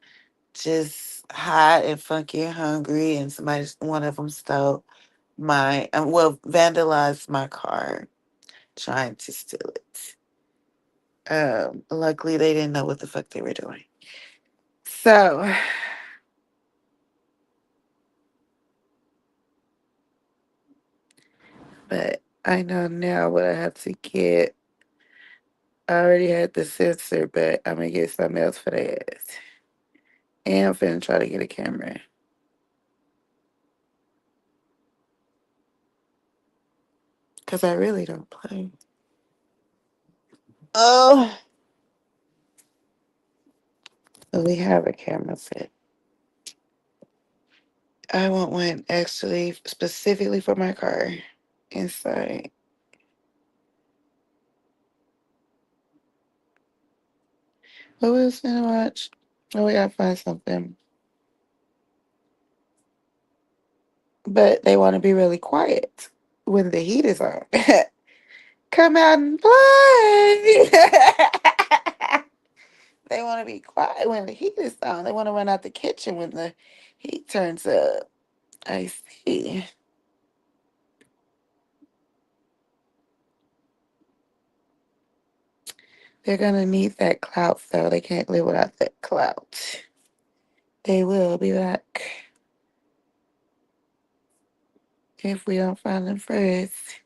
just hot and funky and hungry. And one of them stole vandalized my car, trying to steal it. Luckily they didn't know what the fuck they were doing. So, but I know now what I have to get. I already had the sensor, but I'm gonna get something else for that. And I'm finna try to get a camera. Because I really don't play. Oh, but we have a camera set. I want one actually specifically for my car inside. What we was gonna watch? Oh, we gotta find something. But they want to be really quiet when the heat is on. Come out and play. They want to be quiet when the heat is on. They want to run out the kitchen when the heat turns up. I see. They're gonna need that clout, though. They can't live without that clout. They will be back if we don't find them first.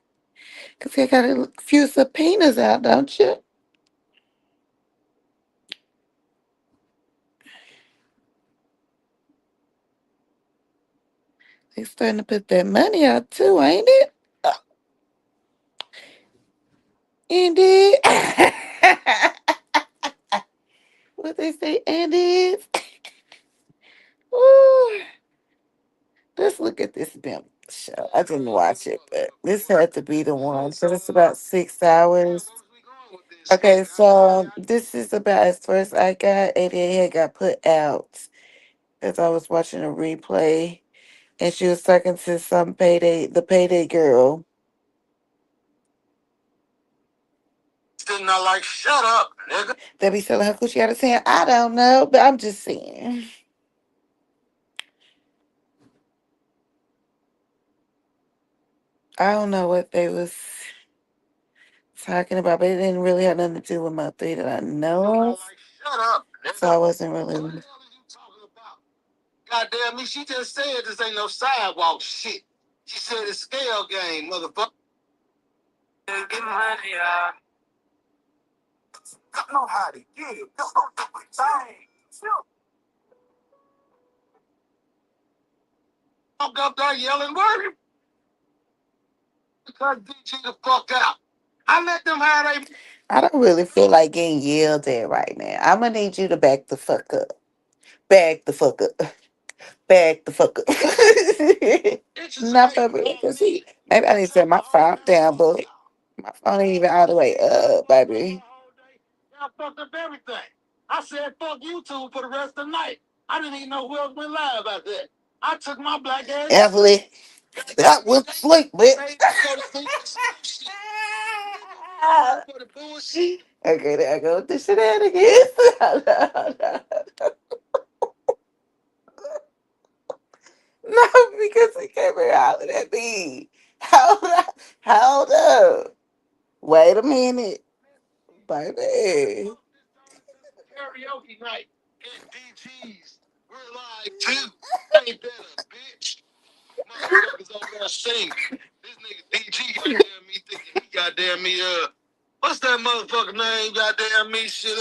Cause they got a few subpoenas out, don't you? They starting to put that money out too, ain't it? Ain't it? What they say, and it? Ooh. Let's look at this BIM show. I didn't watch it, but this had to be the one. So it's about 6 hours. Okay, so this is about as far as I got. 88 had got put out as I was watching a replay, and she was talking to the payday girl. Sitting there like, shut up, nigga. They be selling her coochie out of town. I don't know, but I'm just saying. I don't know what they was talking about, but it didn't really have nothing to do with my three that I know of. Shut up, nigga. So I wasn't really. Goddamn me, she just said this ain't no sidewalk shit. She said it's scale game, motherfucker. Get money out. Don't know how to get it. Don't do it. Walk up there yelling, word. Because DJ the fuck out. I let them have they. I don't really feel like getting yelled at right now. I'm gonna need you to back the fuck up. Back the fuck up. Back the fuck up. Not for real. 'Cause maybe I need to set my phone down, but my phone ain't even all the way up, baby. I fucked up everything. I said fuck YouTube for the rest of the night. I didn't even know who else went live out there. I took my black ass. Evelyn, that went to sleep, bitch. For the bullshit. Okay, there I go with the shenanigans. No, because he came here hollering at me. Hold up. Hold up. Wait a minute, baby. Karaoke night at DG's. We're live too. Ain't that a bitch? Motherfuckers over there sing. This nigga DG goddamn me thinking he goddamn me what's that motherfucker name? Goddamn me shit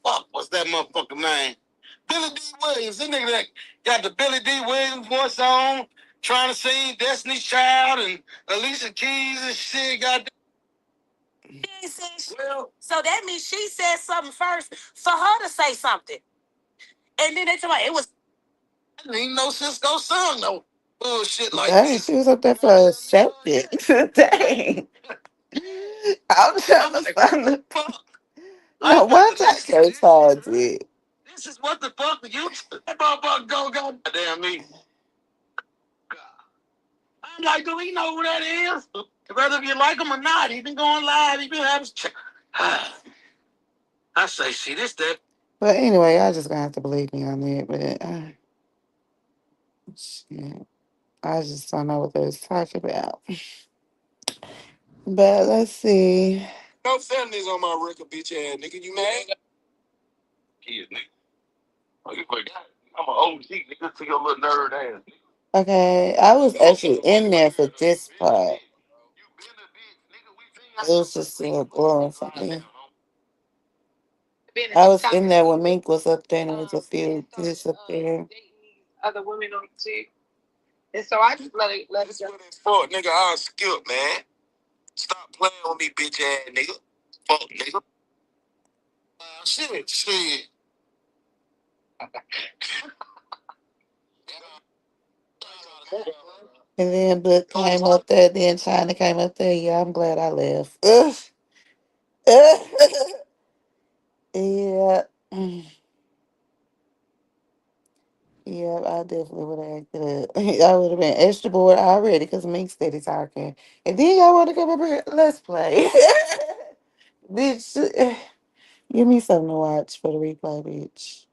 fuck, what's that motherfucker name? Billy D. Williams. This nigga that got the Billy D. Williams voice on, trying to sing Destiny's Child and Alicia Keys and shit. Goddamn. Well, so that means she said something first for her to say something. And then they told me it was. I didn't even know Cisco sung no bullshit like Dang, this. she was up there for a second. Dang. I'm trying to find the. No, why that so talented? This is what the fuck the you that motherfucker go damn me. I'm like, do we know who that is? Whether you like him or not, he been going live. He been having. I say, see this that. But anyway, I just gonna have to believe me on it. But shit, I just don't know what they was talking about. But let's see. No felonies on my record, bitch ass nigga. You mad? Kids, nigga. Oh, you forgot. I'm an OG nigga to your little nerd ass. Okay, I was actually in there for this part. It was just still boring for me. I was in there when Mink was up there and there was a few kids up there. Other women on the team. And so I just let it That's what it's for, nigga. I'll skip, man. Stop playing with me, bitch ass nigga. Fuck, nigga. Shit. And then Book came up there, then China came up there. Yeah, I'm glad I left. Ugh. Yeah. Mm. Yeah, I definitely would have acted up. I would have been extra bored already because Mink steady talking. And then y'all want to come up here, let's play. Bitch, give me something to watch for the replay, bitch.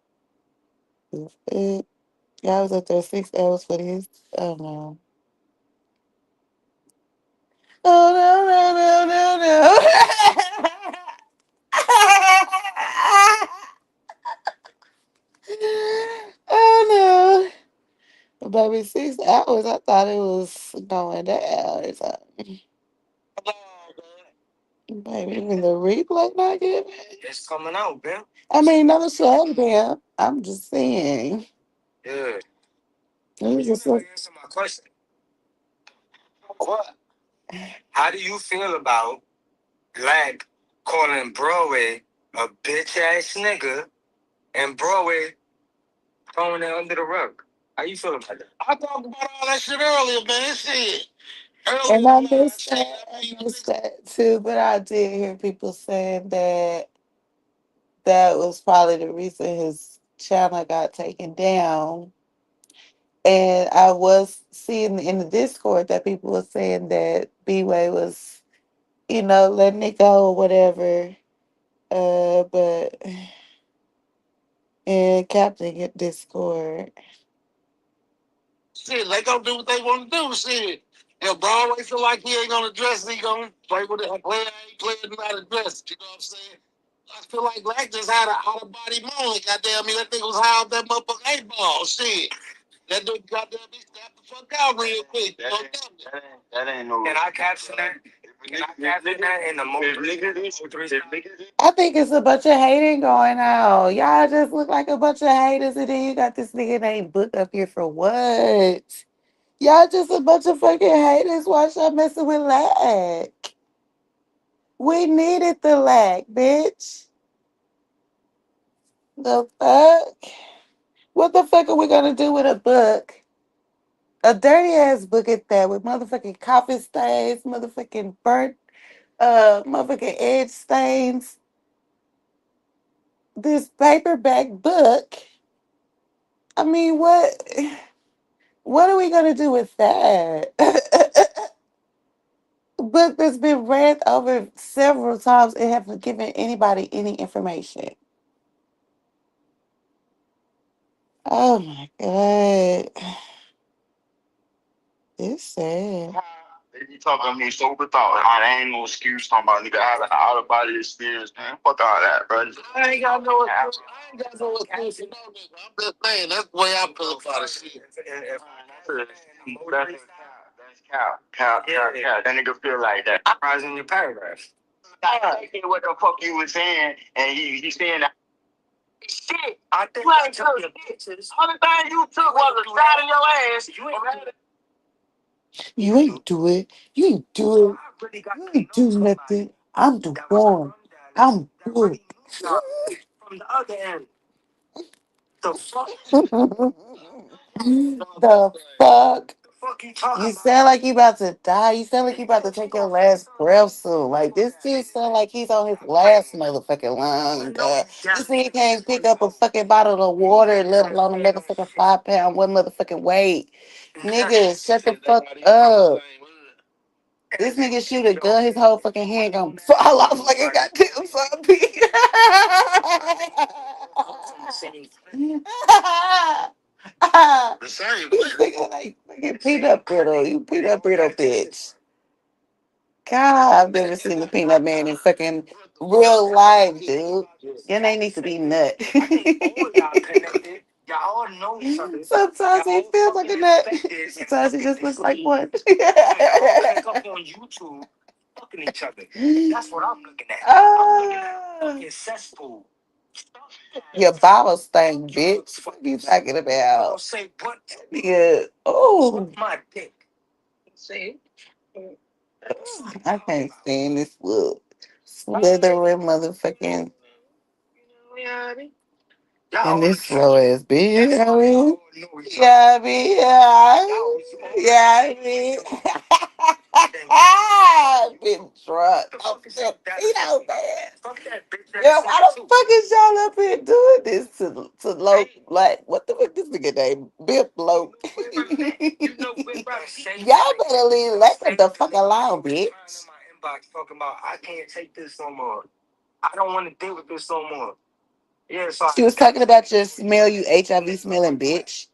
Y'all was up there 6 hours for this. Oh no. Oh no, no, no, no, no. Oh no. Baby, 6 hours. I thought it was going down or something. Baby, even the replay not giving. It's coming out, man. I mean, no shame, man. I'm just saying. Yeah. It was just Answer my question. What? How do you feel about Black calling Broadway a bitch ass nigga and Broadway throwing it under the rug? How you feel about that? I talked about all that shit earlier, man. Shit. and I missed that. I missed that too. But I did hear people saying that that was probably the reason his channel got taken down. And I was seeing in the Discord that people were saying that B-Way was, letting it go or whatever. But in Captain Discord. Shit, they gonna do what they want to do. Shit. If Broadway feel like he ain't gonna dress, he gonna play with it. Play ain't playing not to dress. You know what I'm saying? I feel like Black just had an out of body moment. Goddamn me, that nigga was high off that motherfucking 8 ball. Shit. That dude goddamn me snapped the fuck out real quick. That ain't no. Can I caption that? Can I caption that in the movie? I think it's a bunch of hating going on. Y'all just look like a bunch of haters, and then you got this nigga named Book up here for what? Y'all just a bunch of fucking haters. Why y'all messing with Lack? We needed the Lack, bitch. The fuck? What the fuck are we gonna do with a book? A dirty ass book at that with motherfucking coffee stains, motherfucking burnt, motherfucking edge stains. This paperback book. I mean, what are we gonna do with that? book that's been read over several times and haven't given anybody any information. Oh my God. It's sad. They be talking to me sober thought. I ain't no excuse talking about nigga having an out of body experience, man. Fuck all that, bro. I ain't got no excuse. I ain't got no excuse. No, nigga. I'm just saying that's the way I feel about the shit. That's cow. That nigga feel like that. I was in your paragraph. I think what the fuck you was saying, and he saying that shit. I think you ain't took pictures. Only thing you took was a shot in your ass. You ain't do it. You ain't do it. You ain't do nothing. I'm the one. I'm good. From the other end. The fuck? The fuck? Fuck you talking You about? sound like you about to die. You sound like you about to take your last breath soon. Like this dude sound like he's on his last motherfucking line. This nigga can't pick up a fucking bottle of water, let alone a motherfucking 5 pound one motherfucking weight. Nigga, shut the fuck up. This nigga shoot a gun, his whole fucking hand gonna fall off like a goddamn zombie. The same. You nigga like fucking peanut brittle. You peanut brittle bitch. God, I've never seen the peanut man in fucking real life, dude. Your name needs to be Nut. Y'all all know each other. Sometimes he feels like a nut. Sometimes he just looks like one. Y'all up on YouTube fucking each other. That's what I'm looking at. I'm looking at fucking cesspool. Your Bible stank, bitch. What are you talking about? Say what? Yeah. Oh, My dick. See? I can't stand this look. Slithering motherfucking. And this slow ass bitch. You know what I mean? Yeah, I mean, yeah, I mean. I've been drunk. I'm still, man. Yo, why the fuck is y'all up here doing this to low, like, what the fuck this nigga name? Bip low. Y'all better leave Lekker the fuck alone, bitch. Inbox talking about I can't take this no more. I don't want to deal with this no more. Yeah, so She was talking about your smell, you HIV smelling bitch.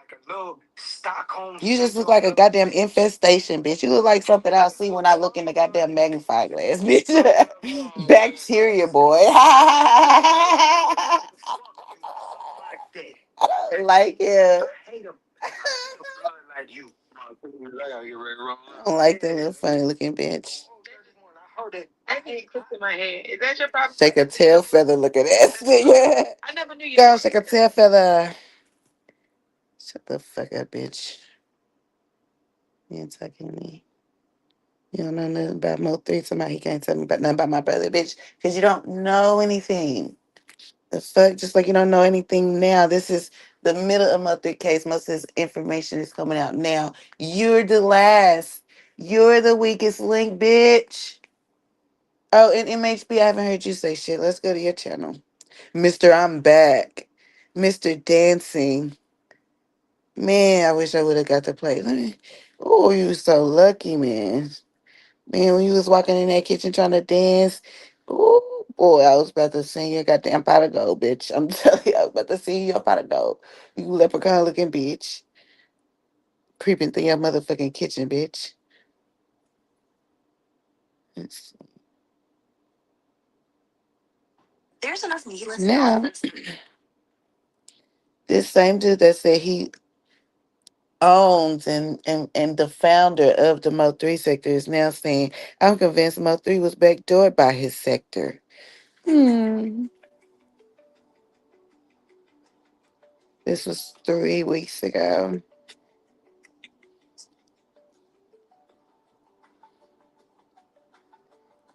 like a little Stockholm. You just look like a goddamn infestation, bitch. You look like something I'll see when I look in the goddamn magnifying glass, bitch. Bacteria, boy. I don't like it. Like you. I don't like that little funny looking bitch. I can't cook in my head. Is that your problem? Shake a tail feather looking ass nigga. I never knew you. Girl, shake a tail feather. Shut the fuck up, bitch. You ain't talking to me. You don't know nothing about Mo 3. Somebody he can't tell me about nothing about my brother, bitch. Because you don't know anything. The fuck? Just like you don't know anything now. This is the middle of Mo 3 case. Most of this information is coming out now. You're the last. You're the weakest link, bitch. Oh, and MHB, I haven't heard you say shit. Let's go to your channel. Mr. I'm back. Mr. Dancing. Man, I wish I would have got to play. Let me. Oh, you so lucky, man. Man, when you was walking in that kitchen trying to dance, oh boy, I was about to sing your goddamn pot of gold, bitch. I'm telling you, I was about to sing your pot of gold. You leprechaun looking bitch. Creeping through your motherfucking kitchen, bitch. Let's see. There's enough needless Now, this same dude that said he owns and the founder of the Mo 3 sector is now saying, I'm convinced Mo 3 was backdoored by his sector. This was 3 weeks ago.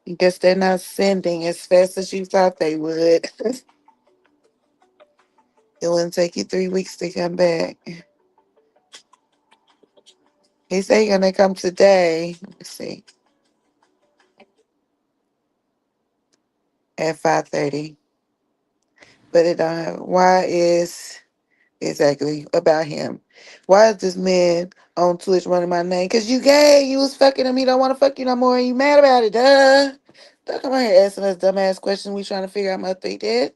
I guess they're not sending as fast as you thought they would. It wouldn't take you 3 weeks to come back. He said he's gonna come today. Let me see. At 5:30. But it don't have, why is Exactly. About him. Why is this man on Twitch running my name? Because you gay. You was fucking him. He don't want to fuck you no more. And you mad about it. Duh. Don't come out here asking us dumbass questions. We trying to figure out my thing did.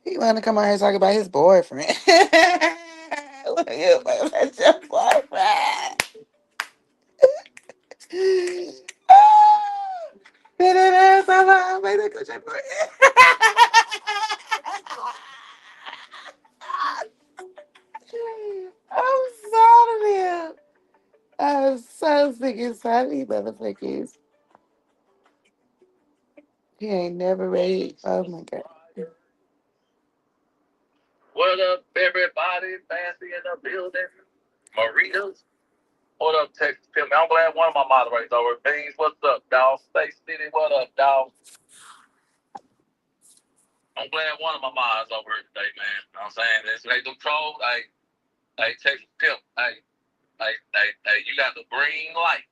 He want to come out here and talk about his boyfriend. Look at you, that's your boyfriend. Ah, that ass off her. Make that good your boyfriend. I'm sorry, man. I'm so sick and tired of these motherfuckers. He ain't never ready. Oh my god. What up, everybody? Fancy in the building. Maritas. What up, Texas Pimp? I'm glad one of my moderators over. Beans, what's up, dog? Space City, what up, dog? I'm glad one of my mods over here today, man. You know what I'm saying? This they do trolls. Hey, Texas Pimp. Hey, you got the green light.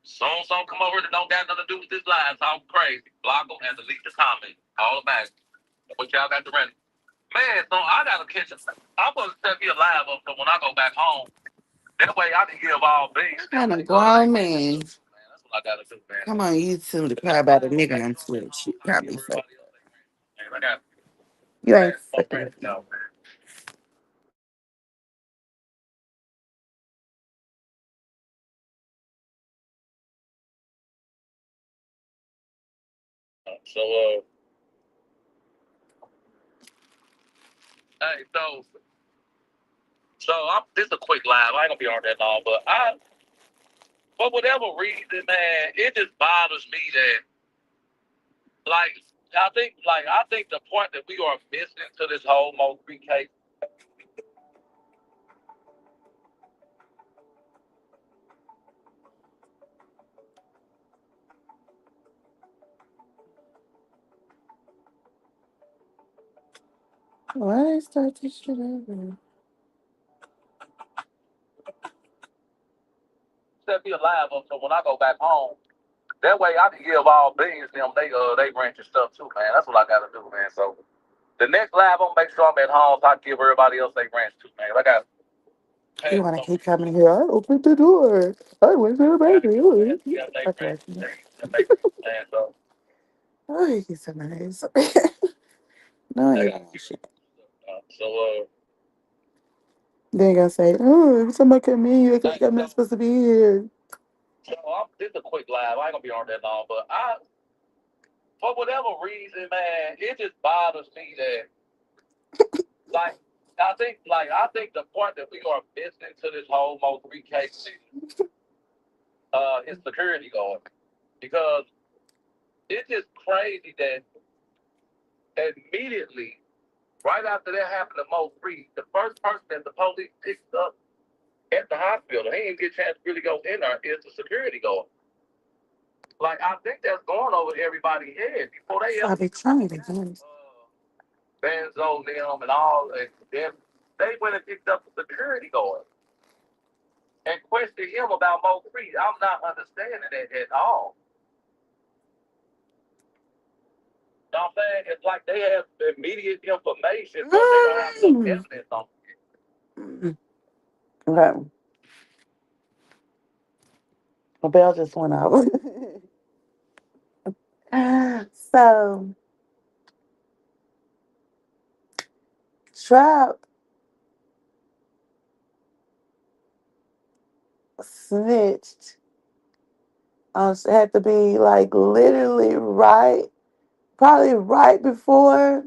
Soon come over that don't got nothing to do with this live. Talk crazy. Block them and delete the comment. All about it. What y'all got to run? Man, so I got to catch it. I'm going to set me a live up so when I go back home, that way I can give all beans. What kind of grown man? That's what I got to do, man. Come on YouTube to cry about a nigga on Twitch. You probably fuck. Man, I got You ain't more fucking. friends now, man. So, hey, this is a quick live. I ain't gonna be on that long, but for whatever reason, man, it just bothers me that, like, I think the point that we are missing to this whole Mo 3 case. Why they start this shit over? Set me alive up so when I go back home, that way I can give all beans them they rent and stuff too, man. That's what I gotta do, man. So the next live, I'm gonna make sure I'm at home so I can give everybody else they rent too, man. I got You want to keep coming here? I opened the door. I went to the bathroom. Okay. and so Oh, he's so nice. No, I ain't shit. so Then gonna say, oh, if somebody come in here, I'm not supposed to be here. this is a quick live. I ain't gonna be on that long, but for whatever reason, man, it just bothers me that I think the point that we are missing to this whole Mo 3 case is security guard. Because it's just crazy that immediately, right after that happened to Mo 3, the first person that the police picked up at the hospital, he didn't get a chance to really go in there, is the security guard. Like, I think that's going over everybody's head before they I'll be trying to get Benzo, them, and all, and them, they went and picked up the security guard and questioned him about Mo 3. I'm not understanding that at all. You know what I'm saying? It's like they have immediate information, but they don't have no evidence on it. Okay. My bell just went off. So, Trump snitched. Had to be like literally probably right before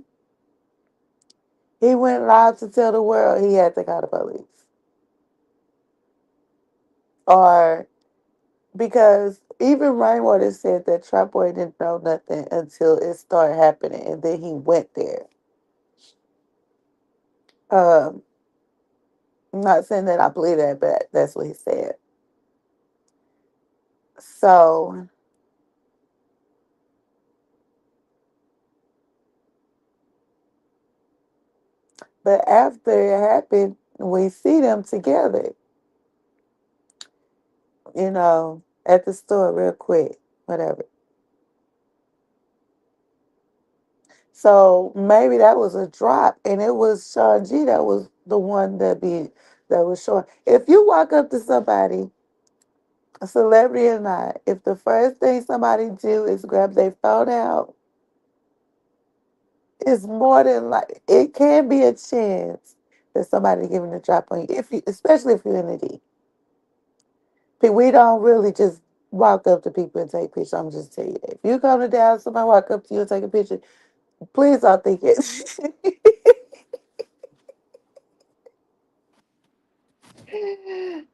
he went live to tell the world he had to call the police. Or because even Rainwater said that Trump Boy didn't know nothing until it started happening, and then he went there. I'm not saying that I believe that, but that's what he said. So, but after it happened, we see them together, at the store real quick, whatever. So maybe that was a drop, and it was Sean G that was the one that was showing. If you walk up to somebody, a celebrity or not, if the first thing somebody do is grab their phone out, it's more than like it can be a chance that somebody giving a drop on you, if you, especially if you're in the D. We don't really just walk up to people and take pictures. I'm just tell you that. If you come to Dallas, somebody walk up to you and take a picture, please don't think it.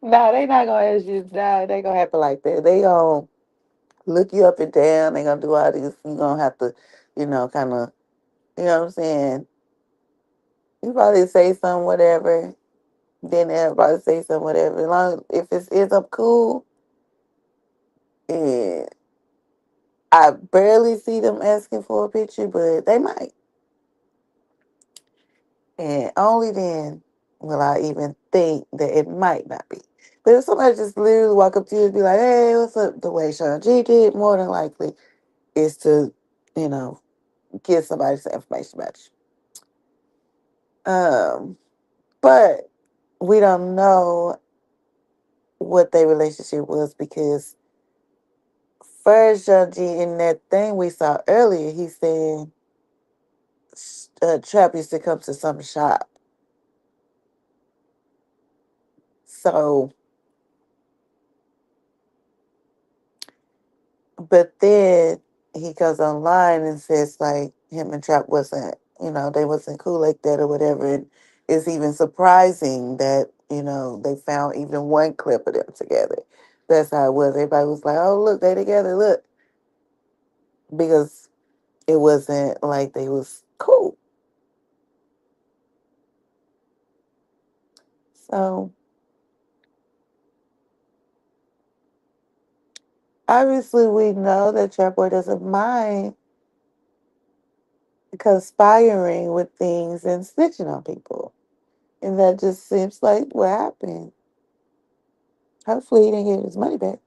No, they not gonna ask you. No, they gonna happen like that. They gonna look you up and down. They gonna do all this. You gonna have to, kind of, you know what I'm saying. You probably say something, whatever. Then they'll probably say something, whatever. As long if it ends up cool, and I barely see them asking for a picture, but they might. And only then will I even think that it might not be. But if somebody just literally walk up to you and be like, hey, what's up? The way Sean G did, more than likely is to, you know, give somebody some information about you. But we don't know what their relationship was because first Sean G in that thing we saw earlier, he said Trap used to come to some shop. So, but then he goes online and says like him and Trap wasn't, they wasn't cool like that or whatever. And it's even surprising that, they found even one clip of them together. That's how it was. Everybody was like, oh, look, they together, look. Because it wasn't like they was cool. So, obviously, we know that Trap Boy doesn't mind conspiring with things and snitching on people. And that just seems like what happened. Hopefully he didn't get his money back.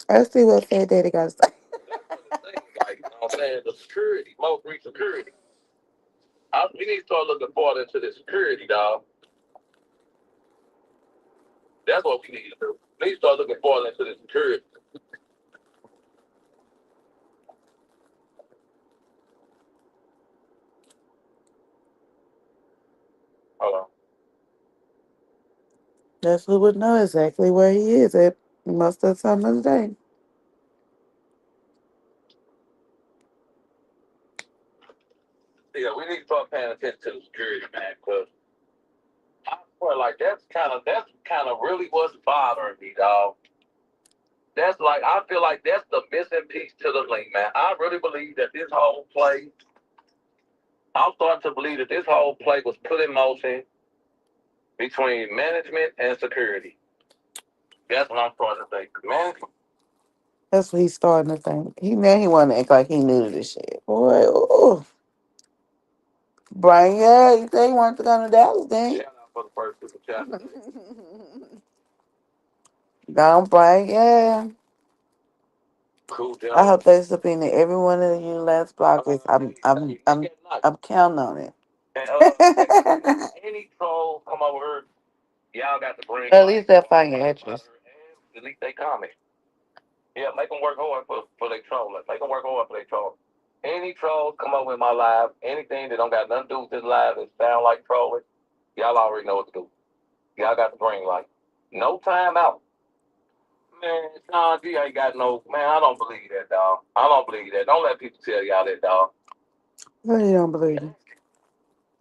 Let's see what Fat Daddy got to say. Like, you know what I'm saying? The security, Mo3 security. We need to start looking forward into the security, dog. That's what we need to do. We need to start looking forward into the security. Hold on. That's who would know exactly where he is at most of the time of the day. Yeah, we need to start paying attention to the security, man, because I swear, like, that's kind of really what's bothering me, dog. That's like, I feel like that's the missing piece to the link, man. I really believe that this whole play, I'm starting to believe that this whole play was put in motion between management and security. That's what I'm starting to think. Management. That's what he's starting to think. He wanted to act like he knew this shit. Boy, ooh. Brian, yeah, you say he wanted to go to Dallas, then. Shout out for the first super chat. Down, Brian, yeah. Cool job. I hope they subpoena every one of you last blockers. I'm counting on it. And, any troll come over here, y'all got to bring. At least they'll find your address. Delete their comment. Yeah, make them work hard for their troll. Make them work hard for their troll. Any trolls come over in my live, anything that don't got nothing to do with this live that sound like trolling, y'all already know what to do. Y'all got the green light. No time out. Man, Sean G ain't got no, man, I don't believe that, dog. I don't believe that. Don't let people tell y'all that, dog. Well, you don't believe it.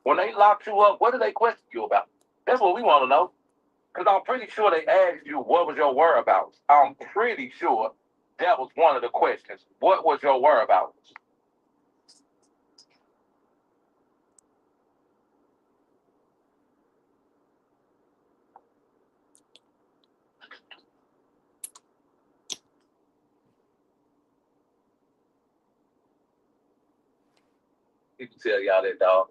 When they locked you up, what do they question you about? That's what we want to know. Because I'm pretty sure they asked you, what was your whereabouts? I'm pretty sure that was one of the questions. What was your whereabouts? People tell y'all that, dog.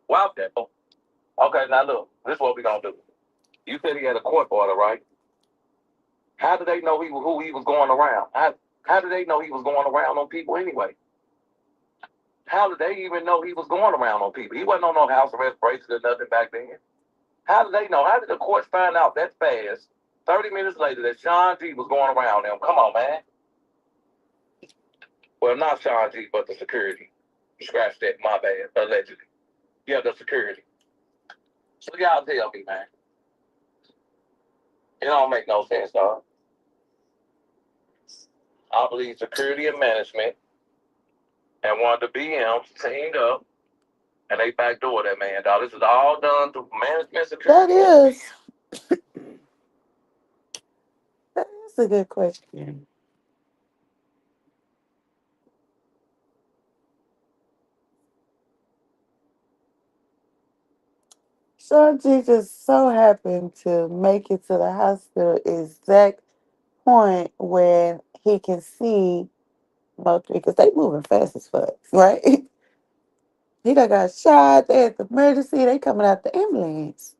Wow, that. Okay, now look, this is what we gonna do. You said he had a court order, right? How do they know who he was going around? How do they know he was going around on people anyway? How did they even know he was going around on people? He wasn't on no house arrest bracelet or nothing back then. How did they know? How did the courts find out that fast, 30 minutes later, that Sean G was going around them? Come on, man. Well, not Sean G, but the security. Scratch that, my bad, allegedly. Yeah, the security. So y'all tell me, man. It don't make no sense, dog. I believe security and management and one of the BMs teamed up and they backdoor that man, dog. This is all done through management security. That is a good question. Sean G just so happened to make it to the hospital exact point when he can see Mo3 because they moving fast as fuck, right? He done got shot. They at the emergency. They coming out the ambulance.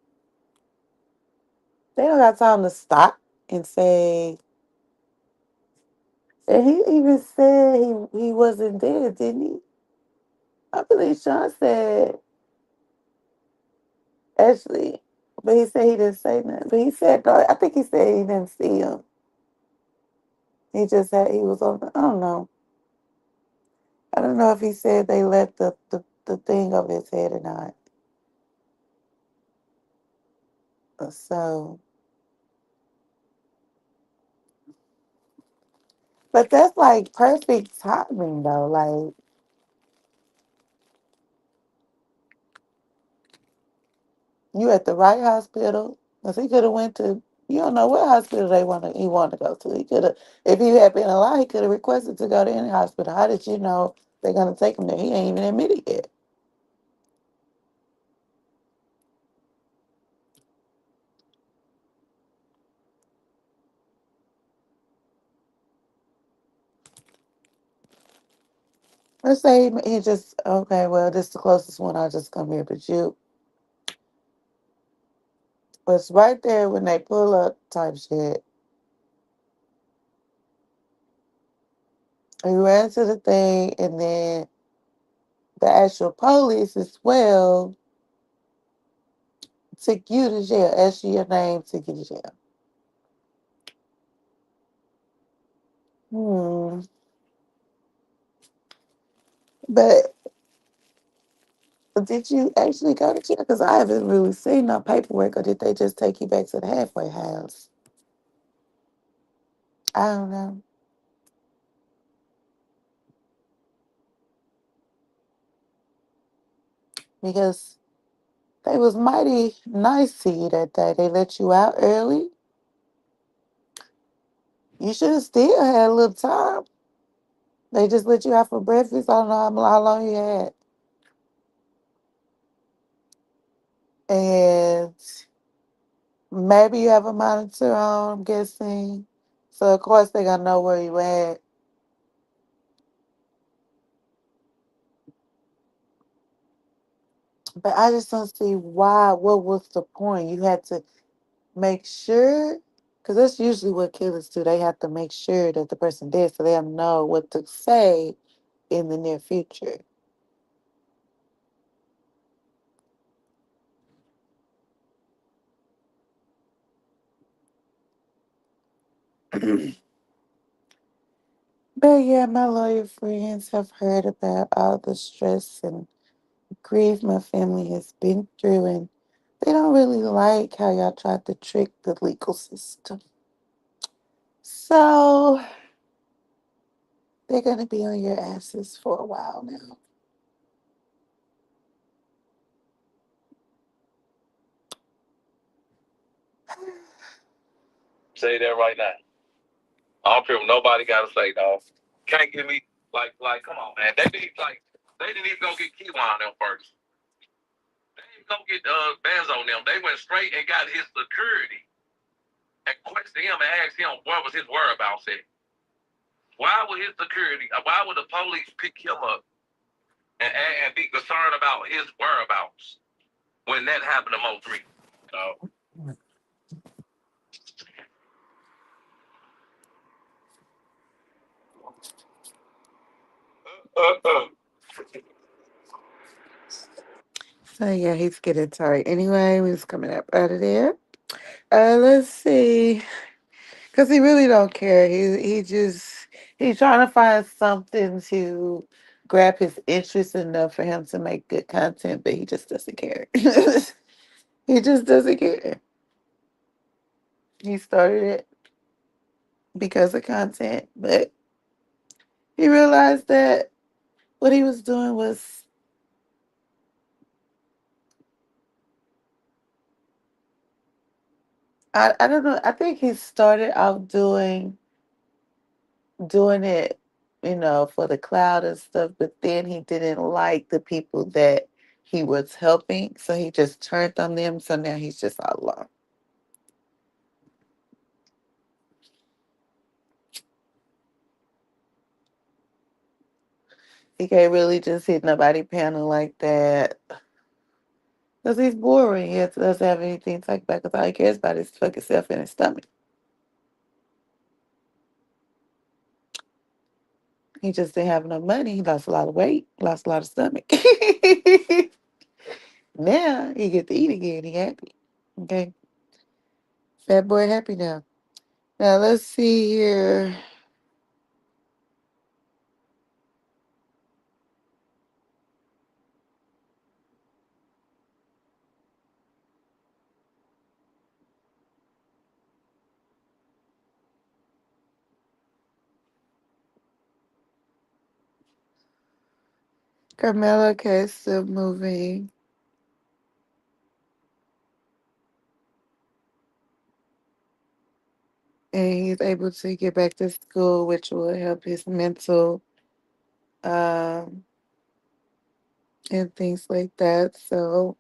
They don't got time to stop and say. And he even said he wasn't dead, didn't he? I believe Sean said actually, but he said he didn't say nothing. But he said no, I think he said he didn't see him. He just had he was on. I don't know. I don't know if he said they let the thing over his head or not. So, but that's like perfect timing though. Like you at the right hospital. Cause he could have went to you don't know what hospital he wanted to go to. He could have if he had been alive, he could have requested to go to any hospital. How did you know they're gonna take him there? He ain't even admitted yet. Let's say he just okay, well, this is the closest one I'll just come here, but you was right there when they pull up type shit. He ran to the thing and then the actual police as well took you to jail, asked you your name, took you to jail. But did you actually go to jail? Because I haven't really seen no paperwork, or did they just take you back to the halfway house? I don't know. Because they was mighty nice to you that day. They let you out early. You should have still had a little time. They just let you out for breakfast. I don't know how long you had. And maybe you have a monitor on, I'm guessing. So, of course, they're going to know where you at. But I just don't see why. What was the point? You had to make sure, because that's usually what killers do. They have to make sure that the person dead so they'll know what to say in the near future. But yeah, my lawyer friends have heard about all the stress and grief my family has been through, and they don't really like how y'all tried to trick the legal system. So they're going to be on your asses for a while now. Say that right now. I don't care what nobody got to say, dog. Can't give me, come on, man. They didn't even go get Kiwan on them first. They didn't go get Benzo on them. They went straight and got his security and questioned him and asked him what was his whereabouts at. Why would his security, why would the police pick him up and be concerned about his whereabouts when that happened to Mo3? So yeah, he's getting tired. Anyway, we was coming up out of there. Let's see. Cause he really don't care. He's trying to find something to grab his interest enough for him to make good content, but he just doesn't care. He just doesn't care. He started it because of content, but he realized that what he was doing was I don't know. I think he started out doing it, for the cloud and stuff, but then he didn't like the people that he was helping, so he just turned on them. So now he's just all alone. He can't really just hit nobody panel like that because he's boring. He doesn't have anything to talk about because all he cares about is his fucking self and his stomach. He just didn't have enough money. He lost a lot of weight, lost a lot of stomach. Now he get to eat again. He happy. Okay. Fat boy happy now. Now let's see here. Carmelo K is still moving. And he's able to get back to school, which will help his mental and things like that. So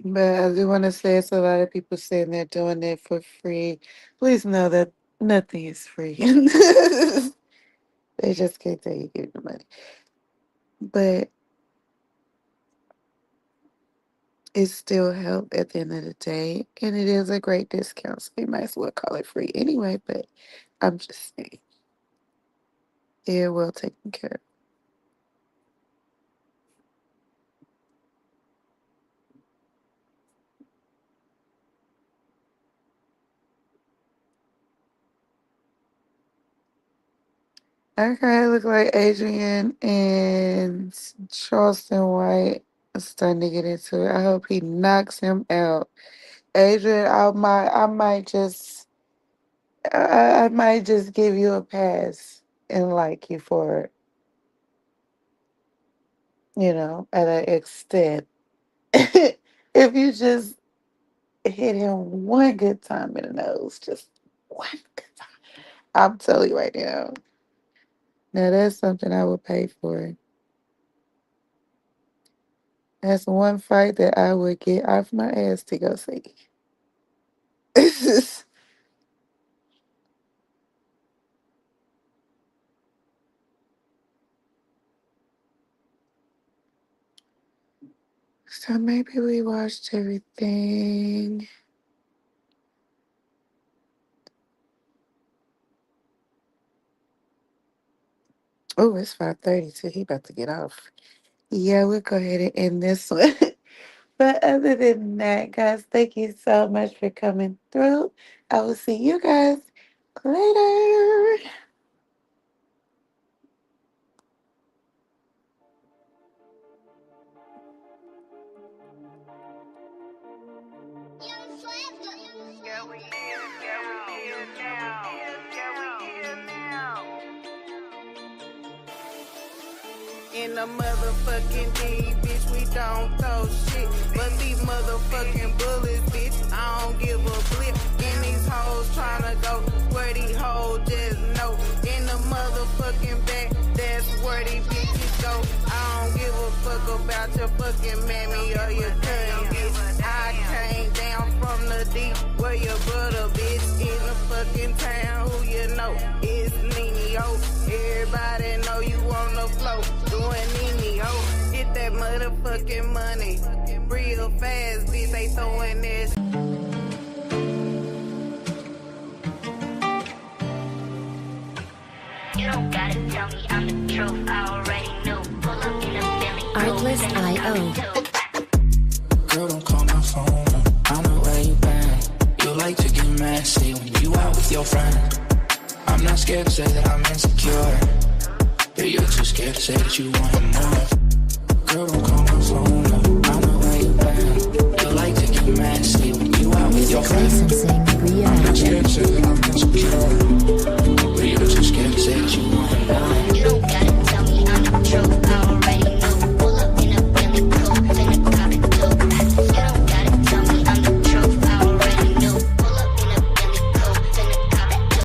but I do want to say it's a lot of people saying they're doing it for free. Please know that nothing is free. They just can't tell you give the money. But it still help at the end of the day. And it is a great discount. So you might as well call it free anyway. But I'm just saying. They're well taken care of. Okay, look like Adrian and Charleston White are starting to get into it. I hope he knocks him out. Adrian, I might just give you a pass and like you for it, at an extent. If you just hit him one good time in the nose, just one good time. I'm telling you right now. Now that's something I would pay for. That's one fight that I would get off my ass to go see. So maybe we watched everything. Oh, it's 5:32. He about to get off. Yeah, we'll go ahead and end this one. But other than that, guys, thank you so much for coming through. I will see you guys later. In the motherfucking D, bitch, we don't throw shit. But these motherfucking bullets, bitch, I don't give a blip. And these hoes tryna go where these hoes just know. In the motherfucking back, that's where these bitches go. I don't give a fuck about your fucking mammy or your cousin, bitch. I came down from the deep where your brother, bitch. In the fucking town, who you know? It's Nene, oh. Everybody know you on the floor. Doing Nene, oh. Get that motherfucking money real fast, bitch. They throwing this. You don't gotta tell me I'm the truth, I already knew. Pull up in a Billy. Artlist.io. Girl, don't call my phone. I know where you been. You like to get messy when you out with your friend. I'm not scared to say that I'm insecure. Yeah, you're too scared to say that you want more. Girl, don't call my phone. I know where you been. You like to get messy when you out with your friend. I'm not scared to say that I'm insecure.